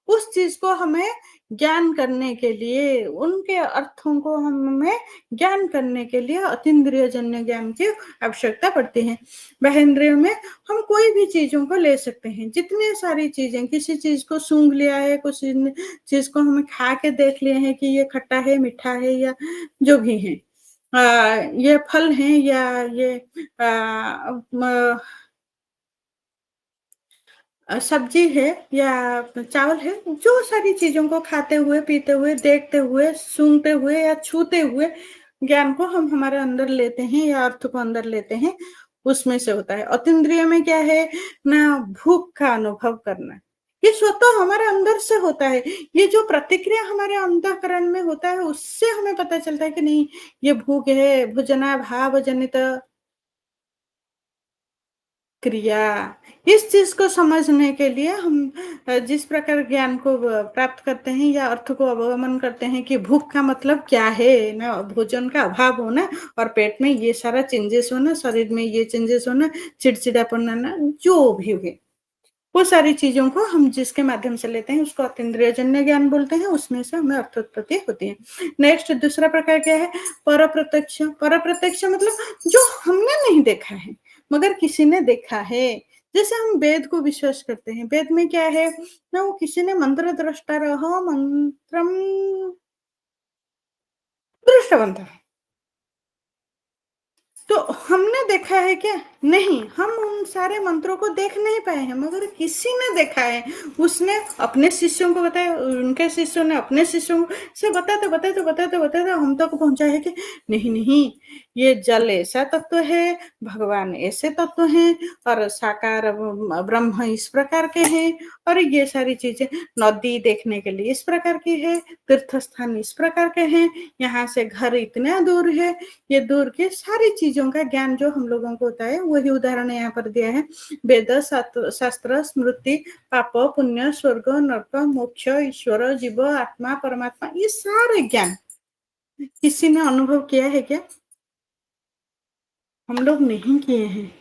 उस चीज को हमें ज्ञान करने के लिए, उनके अर्थों को हमें ज्ञान करने के लिए अतीन्द्रिय जन्य ज्ञान की आवश्यकता पड़ती है। बहेंद्रियों में हम कोई भी चीजों को ले सकते हैं, जितनी सारी चीजें, किसी चीज को सूंघ लिया है, कुछ चीज को हमें खा के देख लिए हैं कि ये खट्टा है, मीठा है, या जो भी है, ये फल है या ये सब्जी है या चावल है, जो सारी चीजों को खाते हुए, पीते हुए, देखते हुए, सूंघते हुए या छूते हुए ज्ञान को हम हमारे अंदर लेते हैं या अर्थ को अंदर लेते हैं, उसमें से होता है। अतीन्द्रिय में क्या है ना, भूख का अनुभव करना, ये स्वतः हमारे अंदर से होता है। ये जो प्रतिक्रिया हमारे अंतःकरण में होता है उससे हमें पता चलता है कि नहीं, ये भूख है, भोजना भाव जनित क्रिया। इस चीज को समझने के लिए हम जिस प्रकार ज्ञान को प्राप्त करते हैं या अर्थ को अवगमन करते हैं कि भूख का मतलब क्या है ना, भोजन का अभाव होना और पेट में ये सारा चेंजेस होना, शरीर में ये चेंजेस होना, चिड़चिड़ापन आना, जो भी हुए, वो सारी चीजों को हम जिसके माध्यम से लेते हैं उसको अतीन्द्रिय जन्य ज्ञान बोलते हैं, उसमें से हमें अर्थोत्पत्ति होती है। नेक्स्ट दूसरा प्रकार क्या है, पर प्रत्यक्ष। पर प्रत्यक्ष मतलब जो हमने नहीं देखा है मगर किसी ने देखा है। जैसे हम वेद को विश्वास करते हैं, वेद में क्या है ना, वो किसी ने मंत्र दृष्टा रहो मंत्रम दृष्टवंत, तो हमने देखा है क्या? नहीं, हम उन सारे मंत्रों को देख नहीं पाए हैं, मगर किसी ने देखा है। उसने अपने शिष्यों को बताया, उनके शिष्यों ने अपने शिष्यों को से बताते बताते बताते बताते हम तक पहुंचा है कि नहीं नहीं, ये जल ऐसा तत्व है, भगवान ऐसे तत्व हैं, और साकार ब्रह्म इस प्रकार के हैं, और ये सारी चीजें, नदी देखने के लिए इस प्रकार की है, तीर्थ स्थान इस प्रकार के हैं, यहाँ से घर इतना दूर है, ये दूर की सारी चीजों का ज्ञान जो हम लोगों को होता है, वही उदाहरण यहाँ पर दिया है। वेद, शास्त्र, स्मृति, पाप पुण्य, स्वर्ग नरक, मोक्ष, ईश्वर, जीव, आत्मा, परमात्मा, ये सारे ज्ञान किसी ने अनुभव किया है क्या? हम लोग नहीं किए हैं।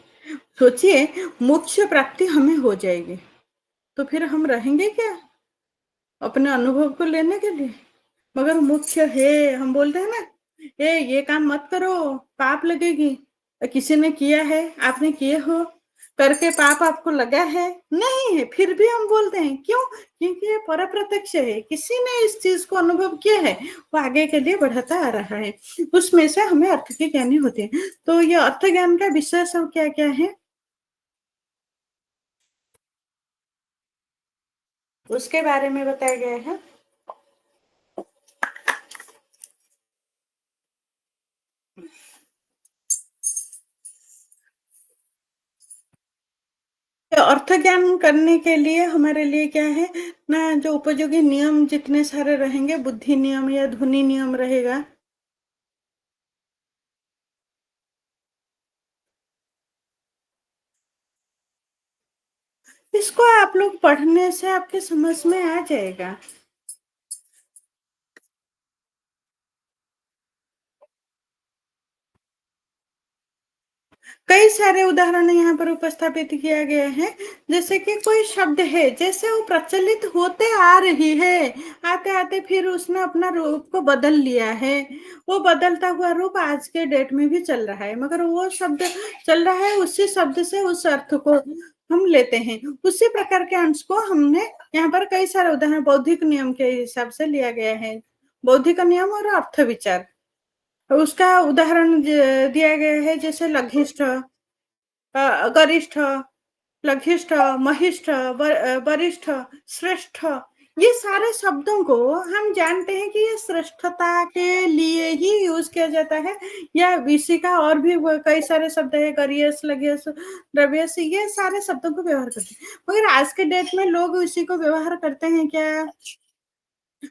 सोचिए, मोक्ष प्राप्ति हमें हो जाएगी, तो फिर हम रहेंगे क्या अपने अनुभव को लेने के लिए? मगर मुख्य है, हम बोलते हैं ना, ये काम मत करो, पाप लगेगी। किसी ने किया है, आपने किए हो, करके पाप आपको लगा है? नहीं है, फिर भी हम बोलते हैं, क्यों? क्योंकि ये पर प्रत्यक्ष है, किसी ने इस चीज को अनुभव किया है, वो आगे के लिए बढ़ाता आ रहा है, उसमें से हमें अर्थ के ज्ञानी होते हैं। तो ये अर्थ ज्ञान का विषय सब क्या क्या है, उसके बारे में बताया गया है। तो अर्थ ज्ञान करने के लिए हमारे लिए क्या है ना, जो उपयोगी नियम जितने सारे रहेंगे, बुद्धि नियम या ध्वनि नियम रहेगा, इसको आप लोग पढ़ने से आपके समझ में आ जाएगा। कई सारे उदाहरण यहाँ पर उपस्थापित किया गया है। जैसे कि कोई शब्द है, जैसे वो प्रचलित होते आ रही है, आते आते फिर उसने अपना रूप को बदल लिया है, वो बदलता हुआ रूप आज के डेट में भी चल रहा है, मगर वो शब्द चल रहा है, उसी शब्द से उस अर्थ को हम लेते हैं, उसी प्रकार के अंश को हमने यहाँ पर कई सारे उदाहरण बौद्धिक नियम के हिसाब से लिया गया है। बौद्धिक नियम और अर्थ विचार, उसका उदाहरण दिया गया है, जैसे लघिष्ठ, गरिष्ठ, लघिष्ठ, महिष्ठ, वरिष्ठ, श्रेष्ठ, ये सारे शब्दों को हम जानते हैं कि ये श्रेष्ठता के लिए ही यूज किया जाता है, या इसी का और भी कई सारे शब्द है, गरियस, लगियस, द्रव्यस, ये सारे शब्दों को व्यवहार करते हैं, मगर आज के डेट में लोग इसी को व्यवहार करते हैं क्या?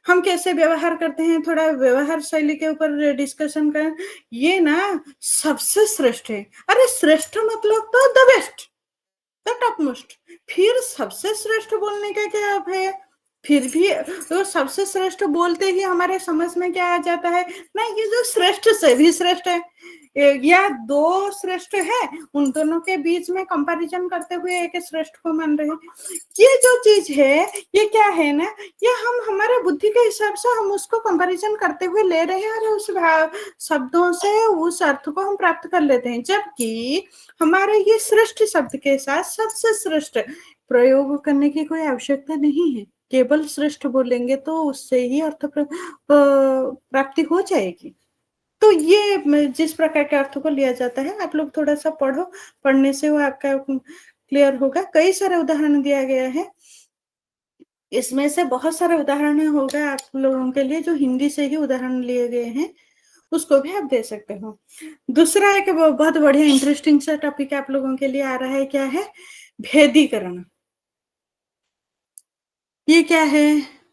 हम कैसे व्यवहार करते हैं, थोड़ा व्यवहार शैली के ऊपर डिस्कशन करें। ये ना सबसे श्रेष्ठ है, अरे श्रेष्ठ मतलब तो the best, the top most, फिर सबसे श्रेष्ठ बोलने का क्या अर्थ है? फिर भी तो सबसे श्रेष्ठ बोलते ही हमारे समझ में क्या आ जाता है ना, ये जो श्रेष्ठ से भी श्रेष्ठ है, या दो श्रेष्ठ है, उन दोनों के बीच में कंपैरिजन करते हुए एक श्रेष्ठ को मान रहे हैं। ये जो चीज है, ये क्या है ना, ये हम हमारे बुद्धि के हिसाब से हम उसको कंपैरिजन करते हुए ले रहे हैं, और उस शब्दों से उस अर्थ को हम प्राप्त कर लेते हैं, जबकि हमारे ये श्रेष्ठ शब्द के साथ सबसे श्रेष्ठ प्रयोग करने की कोई आवश्यकता नहीं है, केवल श्रेष्ठ बोलेंगे तो उससे ही अर्थ प्राप्ति हो जाएगी। तो ये जिस प्रकार के अर्थ को लिया जाता है, आप लोग थोड़ा सा पढ़ो, पढ़ने से वो आपका क्लियर होगा। कई सारे उदाहरण दिया गया है, इसमें से बहुत सारे उदाहरण होगा आप लोगों के लिए, जो हिंदी से ही उदाहरण लिए गए हैं, उसको भी आप दे सकते हो। दूसरा एक बहुत बढ़िया इंटरेस्टिंग सा टॉपिक आप लोगों के लिए आ रहा है, क्या है? भेदीकरण। ये क्या है?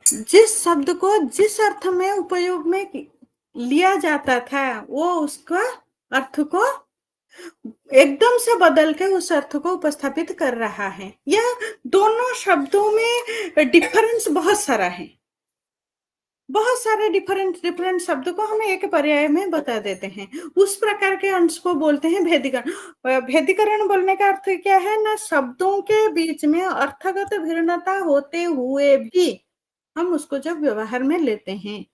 जिस शब्द को जिस अर्थ में उपयोग में लिया जाता था, वो उसका अर्थ को एकदम से बदल के उस अर्थ को उपस्थापित कर रहा है, या दोनों शब्दों में डिफरेंस बहुत सारा है, बहुत सारे डिफरेंट डिफरेंट शब्द को हम एक पर्याय में बता देते हैं, उस प्रकार के अंश को बोलते हैं भेदीकरण। भेदीकरण बोलने का अर्थ क्या है ना, शब्दों के बीच में अर्थगत भिन्नता होते हुए भी हम उसको जब व्यवहार में लेते हैं।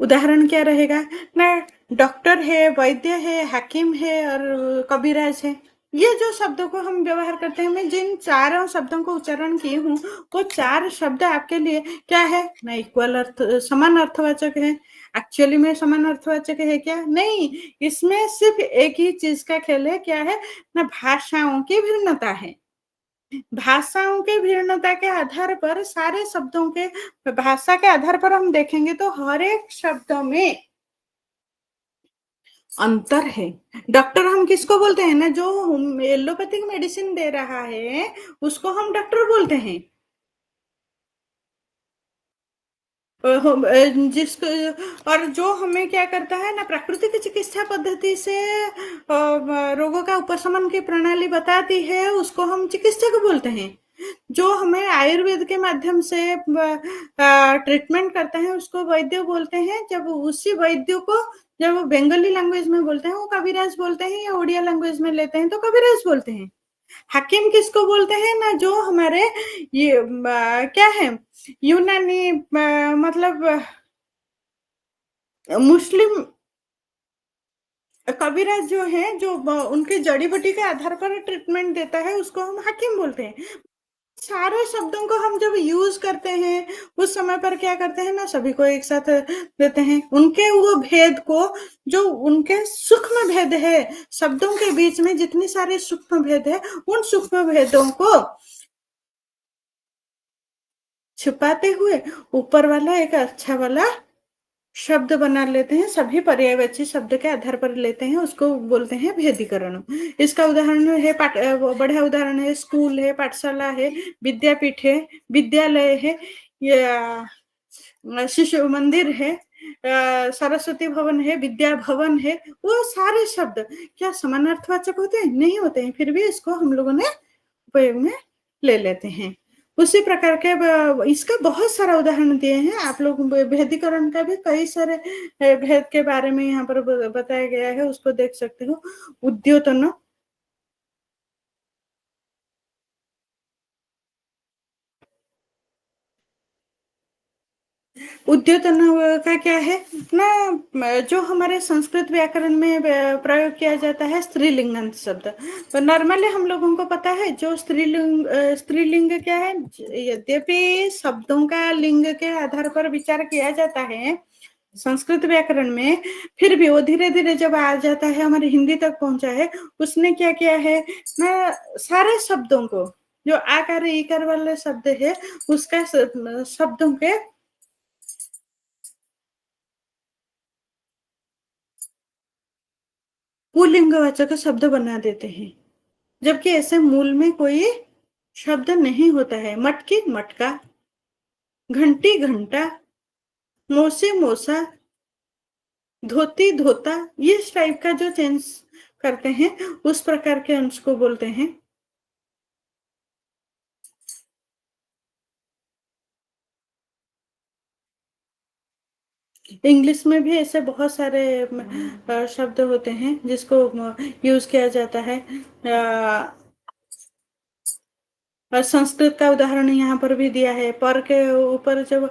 उदाहरण क्या रहेगा ना, डॉक्टर है, वैद्य है, हाकिम है और कबीराज है, ये जो शब्दों को हम व्यवहार करते हैं, मैं जिन चारों शब्दों को उच्चारण की हूँ, वो चार शब्द आपके लिए क्या है ना, इक्वल अर्थ, समान अर्थवाचक है। एक्चुअली में समान अर्थवाचक है क्या? नहीं, इसमें सिर्फ एक ही चीज का खेल है, क्या है ना, भाषाओं की भिन्नता है। भाषाओं की भिन्नता के आधार पर सारे शब्दों के, भाषा के आधार पर हम देखेंगे तो हर एक शब्द में अंतर है। डॉक्टर हम किसको बोलते हैं ना, जो एलोपैथिक मेडिसिन दे रहा है उसको हम डॉक्टर बोलते हैं। जिसको, और जो हमें क्या करता है ना, प्राकृतिक चिकित्सा पद्धति से रोगों का उपशमन की प्रणाली बताती है, उसको हम चिकित्सक बोलते हैं। जो हमें आयुर्वेद के माध्यम से ट्रीटमेंट करते हैं उसको वैद्य बोलते हैं। जब उसी वैद्य को जब वो बंगाली लैंग्वेज में बोलते हैं वो कविराज बोलते हैं, या उड़िया लैंग्वेज में लेते हैं तो कविराज बोलते हैं। हकीम किसको बोलते हैं ना, जो हमारे ये क्या है, यूनानी मतलब मुस्लिम कबीराज जो है, जो उनके जड़ी बूटी के आधार पर ट्रीटमेंट देता है उसको हम हकीम बोलते हैं। सारे शब्दों को हम जब यूज करते हैं उस समय पर क्या करते हैं ना, सभी को एक साथ देते हैं, उनके वो भेद को, जो उनके सूक्ष्म भेद है, शब्दों के बीच में जितनी सारे सूक्ष्म भेद है, उन सूक्ष्म भेदों को छुपाते हुए ऊपर वाला एक अच्छा वाला शब्द बना लेते हैं, सभी पर्यायवाची शब्द के आधार पर लेते हैं, उसको बोलते हैं भेदीकरण। इसका उदाहरण है बढ़िया उदाहरण है, स्कूल है, पाठशाला है, विद्यापीठ है, विद्यालय है, या शिशु मंदिर है, सरस्वती भवन है, विद्या भवन है। वो सारे शब्द क्या समानार्थवाचक होते हैं? नहीं होते हैं, फिर भी इसको हम लोगों ने उपयोग में ले लेते हैं। उसी प्रकार के इसका बहुत सारा उदाहरण दिए हैं आप लोग। भेदीकरण का भी कई सारे भेद के बारे में यहाँ पर बताया गया है, उसको देख सकते हो। उद्योतन, उद्योतन का क्या है ना, जो हमारे संस्कृत व्याकरण में प्रयोग किया जाता है स्त्रीलिंग शब्द। तो नॉर्मली हम लोगों को पता है जो स्त्रीलिंग, स्त्रीलिंग क्या है, यद्यपि शब्दों का लिंग के आधार पर विचार किया जाता है संस्कृत व्याकरण में, फिर भी वो धीरे धीरे जब आ जाता है हमारे हिंदी तक पहुंचा है, उसने क्या किया है ना, सारे शब्दों को, जो आकार इकार वाले शब्द है उसका शब्दों के पुल्लिंगवाचक शब्द बना देते हैं, जबकि ऐसे मूल में कोई शब्द नहीं होता है। मटकी मटका, घंटी घंटा, मोसे मोसा, धोती धोता, ये इस टाइप का जो चेंज करते हैं उस प्रकार के अंश को बोलते हैं। इंग्लिश में भी ऐसे बहुत सारे शब्द होते हैं जिसको यूज किया जाता है। और संस्कृत का उदाहरण यहाँ पर भी दिया है, पर के ऊपर जब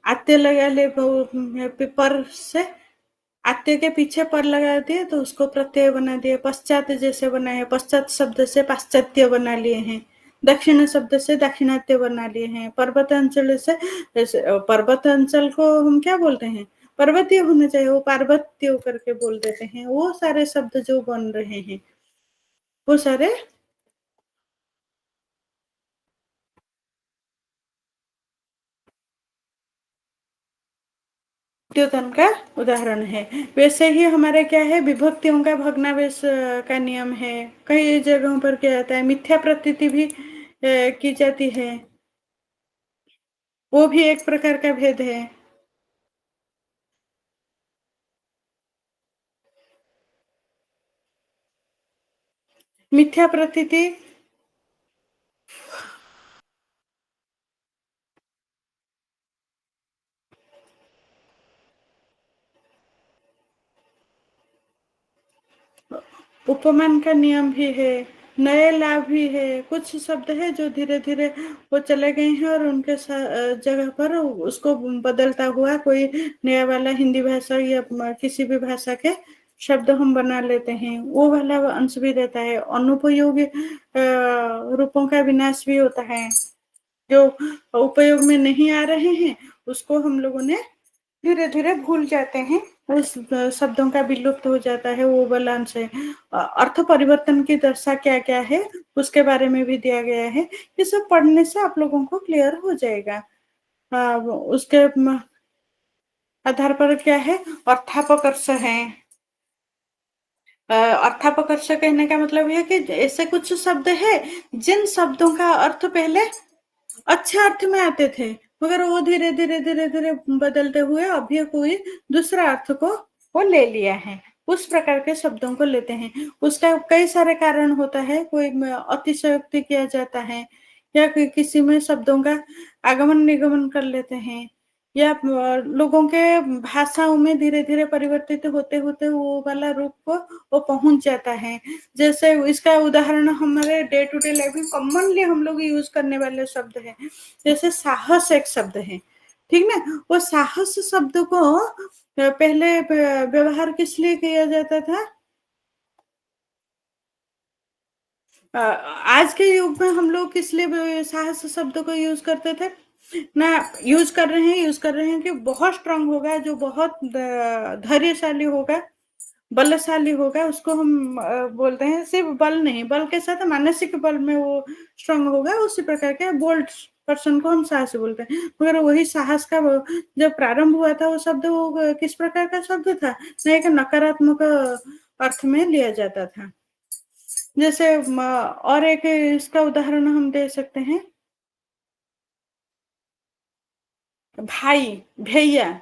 आते लगा ले, पर से आते के पीछे पर लगा दिए तो उसको प्रत्यय बना दिए। पश्चात जैसे बना है, पश्चात शब्द से पाश्चात्य बना लिए हैं। दक्षिण शब्द से दाक्षिणात्य बना लिए हैं। पर्वत अंचल से, पर्वत अंचल को हम क्या बोलते हैं, पर्वतीय होना चाहिए, वो पार्वत्य करके बोल देते हैं। वो सारे शब्द जो बन रहे हैं वो सारे द्योतन का उदाहरण है। वैसे ही हमारे क्या है, विभक्तियों का भग्नावेश का नियम है। कई जगहों पर क्या जाता है, मिथ्या प्रतीति भी की जाती है, वो भी एक प्रकार का भेद है। मिथ्या प्रतीति उपमान का नियम भी है, नए लाभ भी है। कुछ शब्द है जो धीरे धीरे वो चले गए हैं और उनके जगह पर उसको बदलता हुआ कोई नया वाला हिंदी भाषा या किसी भी भाषा के शब्द हम बना लेते हैं, वो वाला अंश भी रहता है। अनुपयोगी रूपों का विनाश भी होता है। जो उपयोग में नहीं आ रहे हैं उसको हम लोगों ने धीरे धीरे भूल जाते हैं, उस शब्दों का विलुप्त हो जाता है, वो वाला अंश है। अर्थ परिवर्तन की दशा क्या क्या है उसके बारे में भी दिया गया है। ये सब पढ़ने से आप लोगों को क्लियर हो जाएगा। उसके आधार पर क्या है, अर्थापकर्ष है। अर्थापकर्ष कहने का मतलब है कि ऐसे कुछ शब्द है जिन शब्दों का अर्थ पहले अच्छे अर्थ में आते थे, मगर वो धीरे धीरे धीरे धीरे बदलते हुए अभी कोई दूसरा अर्थ को वो ले लिया है। उस प्रकार के शब्दों को लेते हैं। उसका कई सारे कारण होता है, कोई अतिशयोक्ति किया जाता है, या किसी में शब्दों का आगमन निगमन कर लेते हैं, या लोगों के भाषाओं में धीरे धीरे परिवर्तित होते होते वो वाला रूप को वो पहुंच जाता है। जैसे इसका उदाहरण हमारे डे टू डे लाइफ में कॉमनली हम लोग यूज करने वाले शब्द है, जैसे साहस एक शब्द है, ठीक ना। वो साहस शब्द को पहले व्यवहार किस लिए किया जाता था। आज के युग में हम लोग किस लिए साहस शब्द को यूज करते थे ना, यूज कर रहे हैं कि बहुत स्ट्रांग होगा, जो बहुत धैर्यशाली होगा, बलशाली होगा, उसको हम बोलते हैं। सिर्फ बल नहीं, बल के साथ मानसिक बल में वो स्ट्रांग होगा, उसी प्रकार के बोल्ड पर्सन को हम साहसी बोलते हैं। मगर वही साहस का जब प्रारंभ हुआ था वो शब्द, वो किस प्रकार का शब्द था, ना एक नकारात्मक अर्थ में लिया जाता था। जैसे और एक इसका उदाहरण हम दे सकते हैं, भाई, भैया।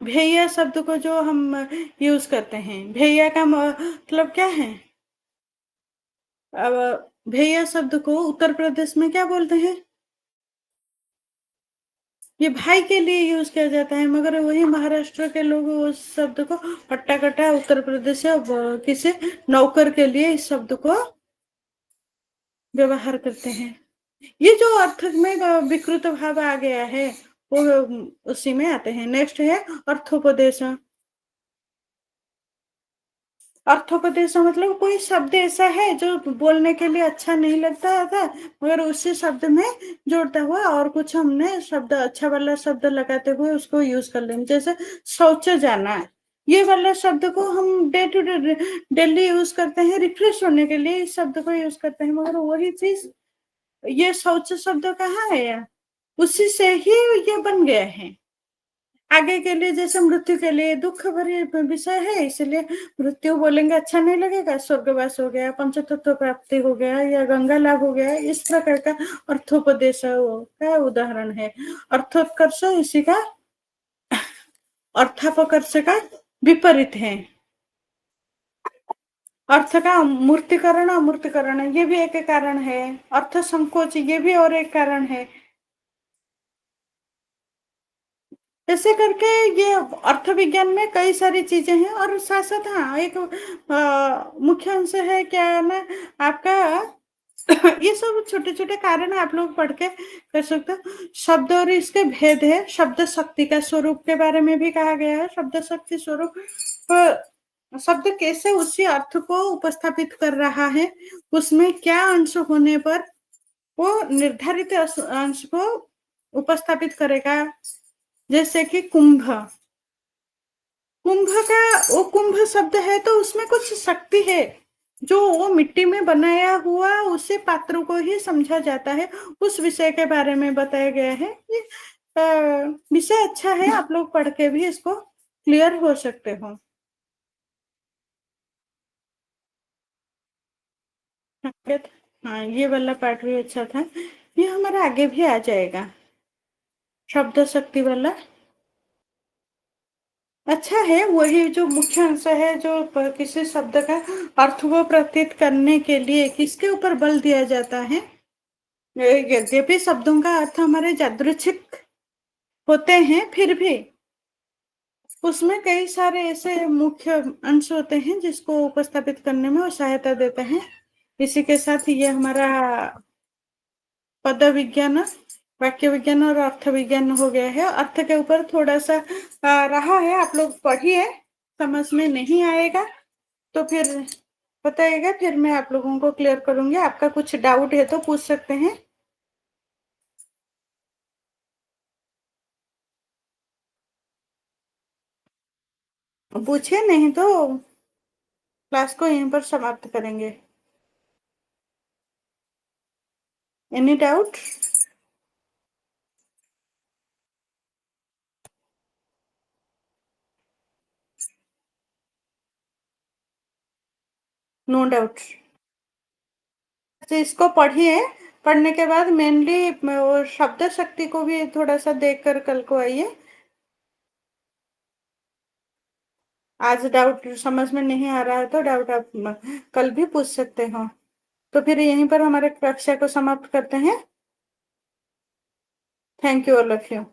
भैया शब्द को जो हम यूज करते हैं, भैया का मतलब क्या है। अब भैया शब्द को उत्तर प्रदेश में क्या बोलते हैं, ये भाई के लिए यूज किया जाता है, मगर वही महाराष्ट्र के लोग उस शब्द को हट्टा कट्टा उत्तर प्रदेश से किसी नौकर के लिए इस शब्द को व्यवहार करते हैं। ये जो अर्थ में विकृत भाव आ गया है वो उसी में आते हैं। नेक्स्ट है अर्थोपदेश। अर्थोपदेश मतलब कोई शब्द ऐसा है जो बोलने के लिए अच्छा नहीं लगता था, मगर उसी शब्द में जोड़ता हुआ और कुछ हमने शब्द अच्छा वाला शब्द लगाते हुए उसको यूज कर लेंगे। जैसे शौच जाना, ये वाला शब्द को हम day to day daily use करते हैं, रिफ्रेश होने के लिए इस शब्द को यूज करते हैं, मगर वही चीज ये शौच शब्द कहाँ है यार, उसी से ही ये बन गया है। आगे के लिए जैसे मृत्यु के लिए दुख भरी विषय है, इसलिए मृत्यु बोलेंगे अच्छा नहीं लगेगा, स्वर्गवास हो गया, पंचतत्व प्राप्ति हो गया, या गंगा लाभ हो गया, इस प्रकार का अर्थोपदेश का उदाहरण है। अर्थोत्कर्ष इसी का, अर्थापकर्ष का विपरीत है। अर्थ का मूर्तिकरण, अमूर्तिकरण, ये भी एक कारण है। अर्थ संकोच, ये भी और एक कारण है। ऐसे करके ये अर्थ विज्ञान में कई सारी चीजें हैं। और साथ साथ हाँ, एक मुख्य अंश है क्या है ना आपका, ये सब छोटे छोटे कारण आप लोग पढ़ के कर सकते हो। शब्द और इसके भेद है। शब्द शक्ति का स्वरूप के बारे में भी कहा गया है। शब्द शक्ति स्वरूप, शब्द कैसे उसी अर्थ को उपस्थापित कर रहा है, उसमें क्या अंश होने पर वो निर्धारित अंश को उपस्थापित करेगा। जैसे कि कुंभ, कुंभ का, वो कुंभ शब्द है तो उसमें कुछ शक्ति है, जो वो मिट्टी में बनाया हुआ उसे पात्र को ही समझा जाता है। उस विषय के बारे में बताया गया है। ये विषय अच्छा है, आप लोग पढ़ के भी इसको क्लियर हो सकते हो। हाँ, ये वाला पार्ट भी अच्छा था। ये हमारा आगे भी आ जाएगा, शब्द शक्ति वाला अच्छा है। वही जो मुख्य अंश है, जो किसी शब्द का अर्थ को प्रतीत करने के लिए किसके ऊपर बल दिया जाता है। यद्यपि शब्दों का अर्थ हमारे यादृच्छिक होते हैं, फिर भी उसमें कई सारे ऐसे मुख्य अंश होते हैं जिसको उपस्थापित करने में वो सहायता देते हैं। इसी के साथ ये हमारा पद विज्ञान, वाक्य विज्ञान और अर्थ विज्ञान हो गया है। अर्थ के ऊपर थोड़ा सा रहा है, आप लोग पढ़िए। समझ में नहीं आएगा तो फिर बताइएगा, फिर मैं आप लोगों को क्लियर करूंगी। आपका कुछ डाउट है तो पूछ सकते हैं। पूछिए, नहीं तो क्लास को यहीं पर समाप्त करेंगे। Any doubt? No doubt. तो इसको पढ़िए। पढ़ने के बाद मेनली वो शब्द शक्ति को भी थोड़ा सा देख कर कल को आइए। आज डाउट समझ में नहीं आ रहा है तो डाउट आप कल भी पूछ सकते हो। तो फिर यहीं पर हमारे कक्षा को समाप्त करते हैं। Thank you all of you.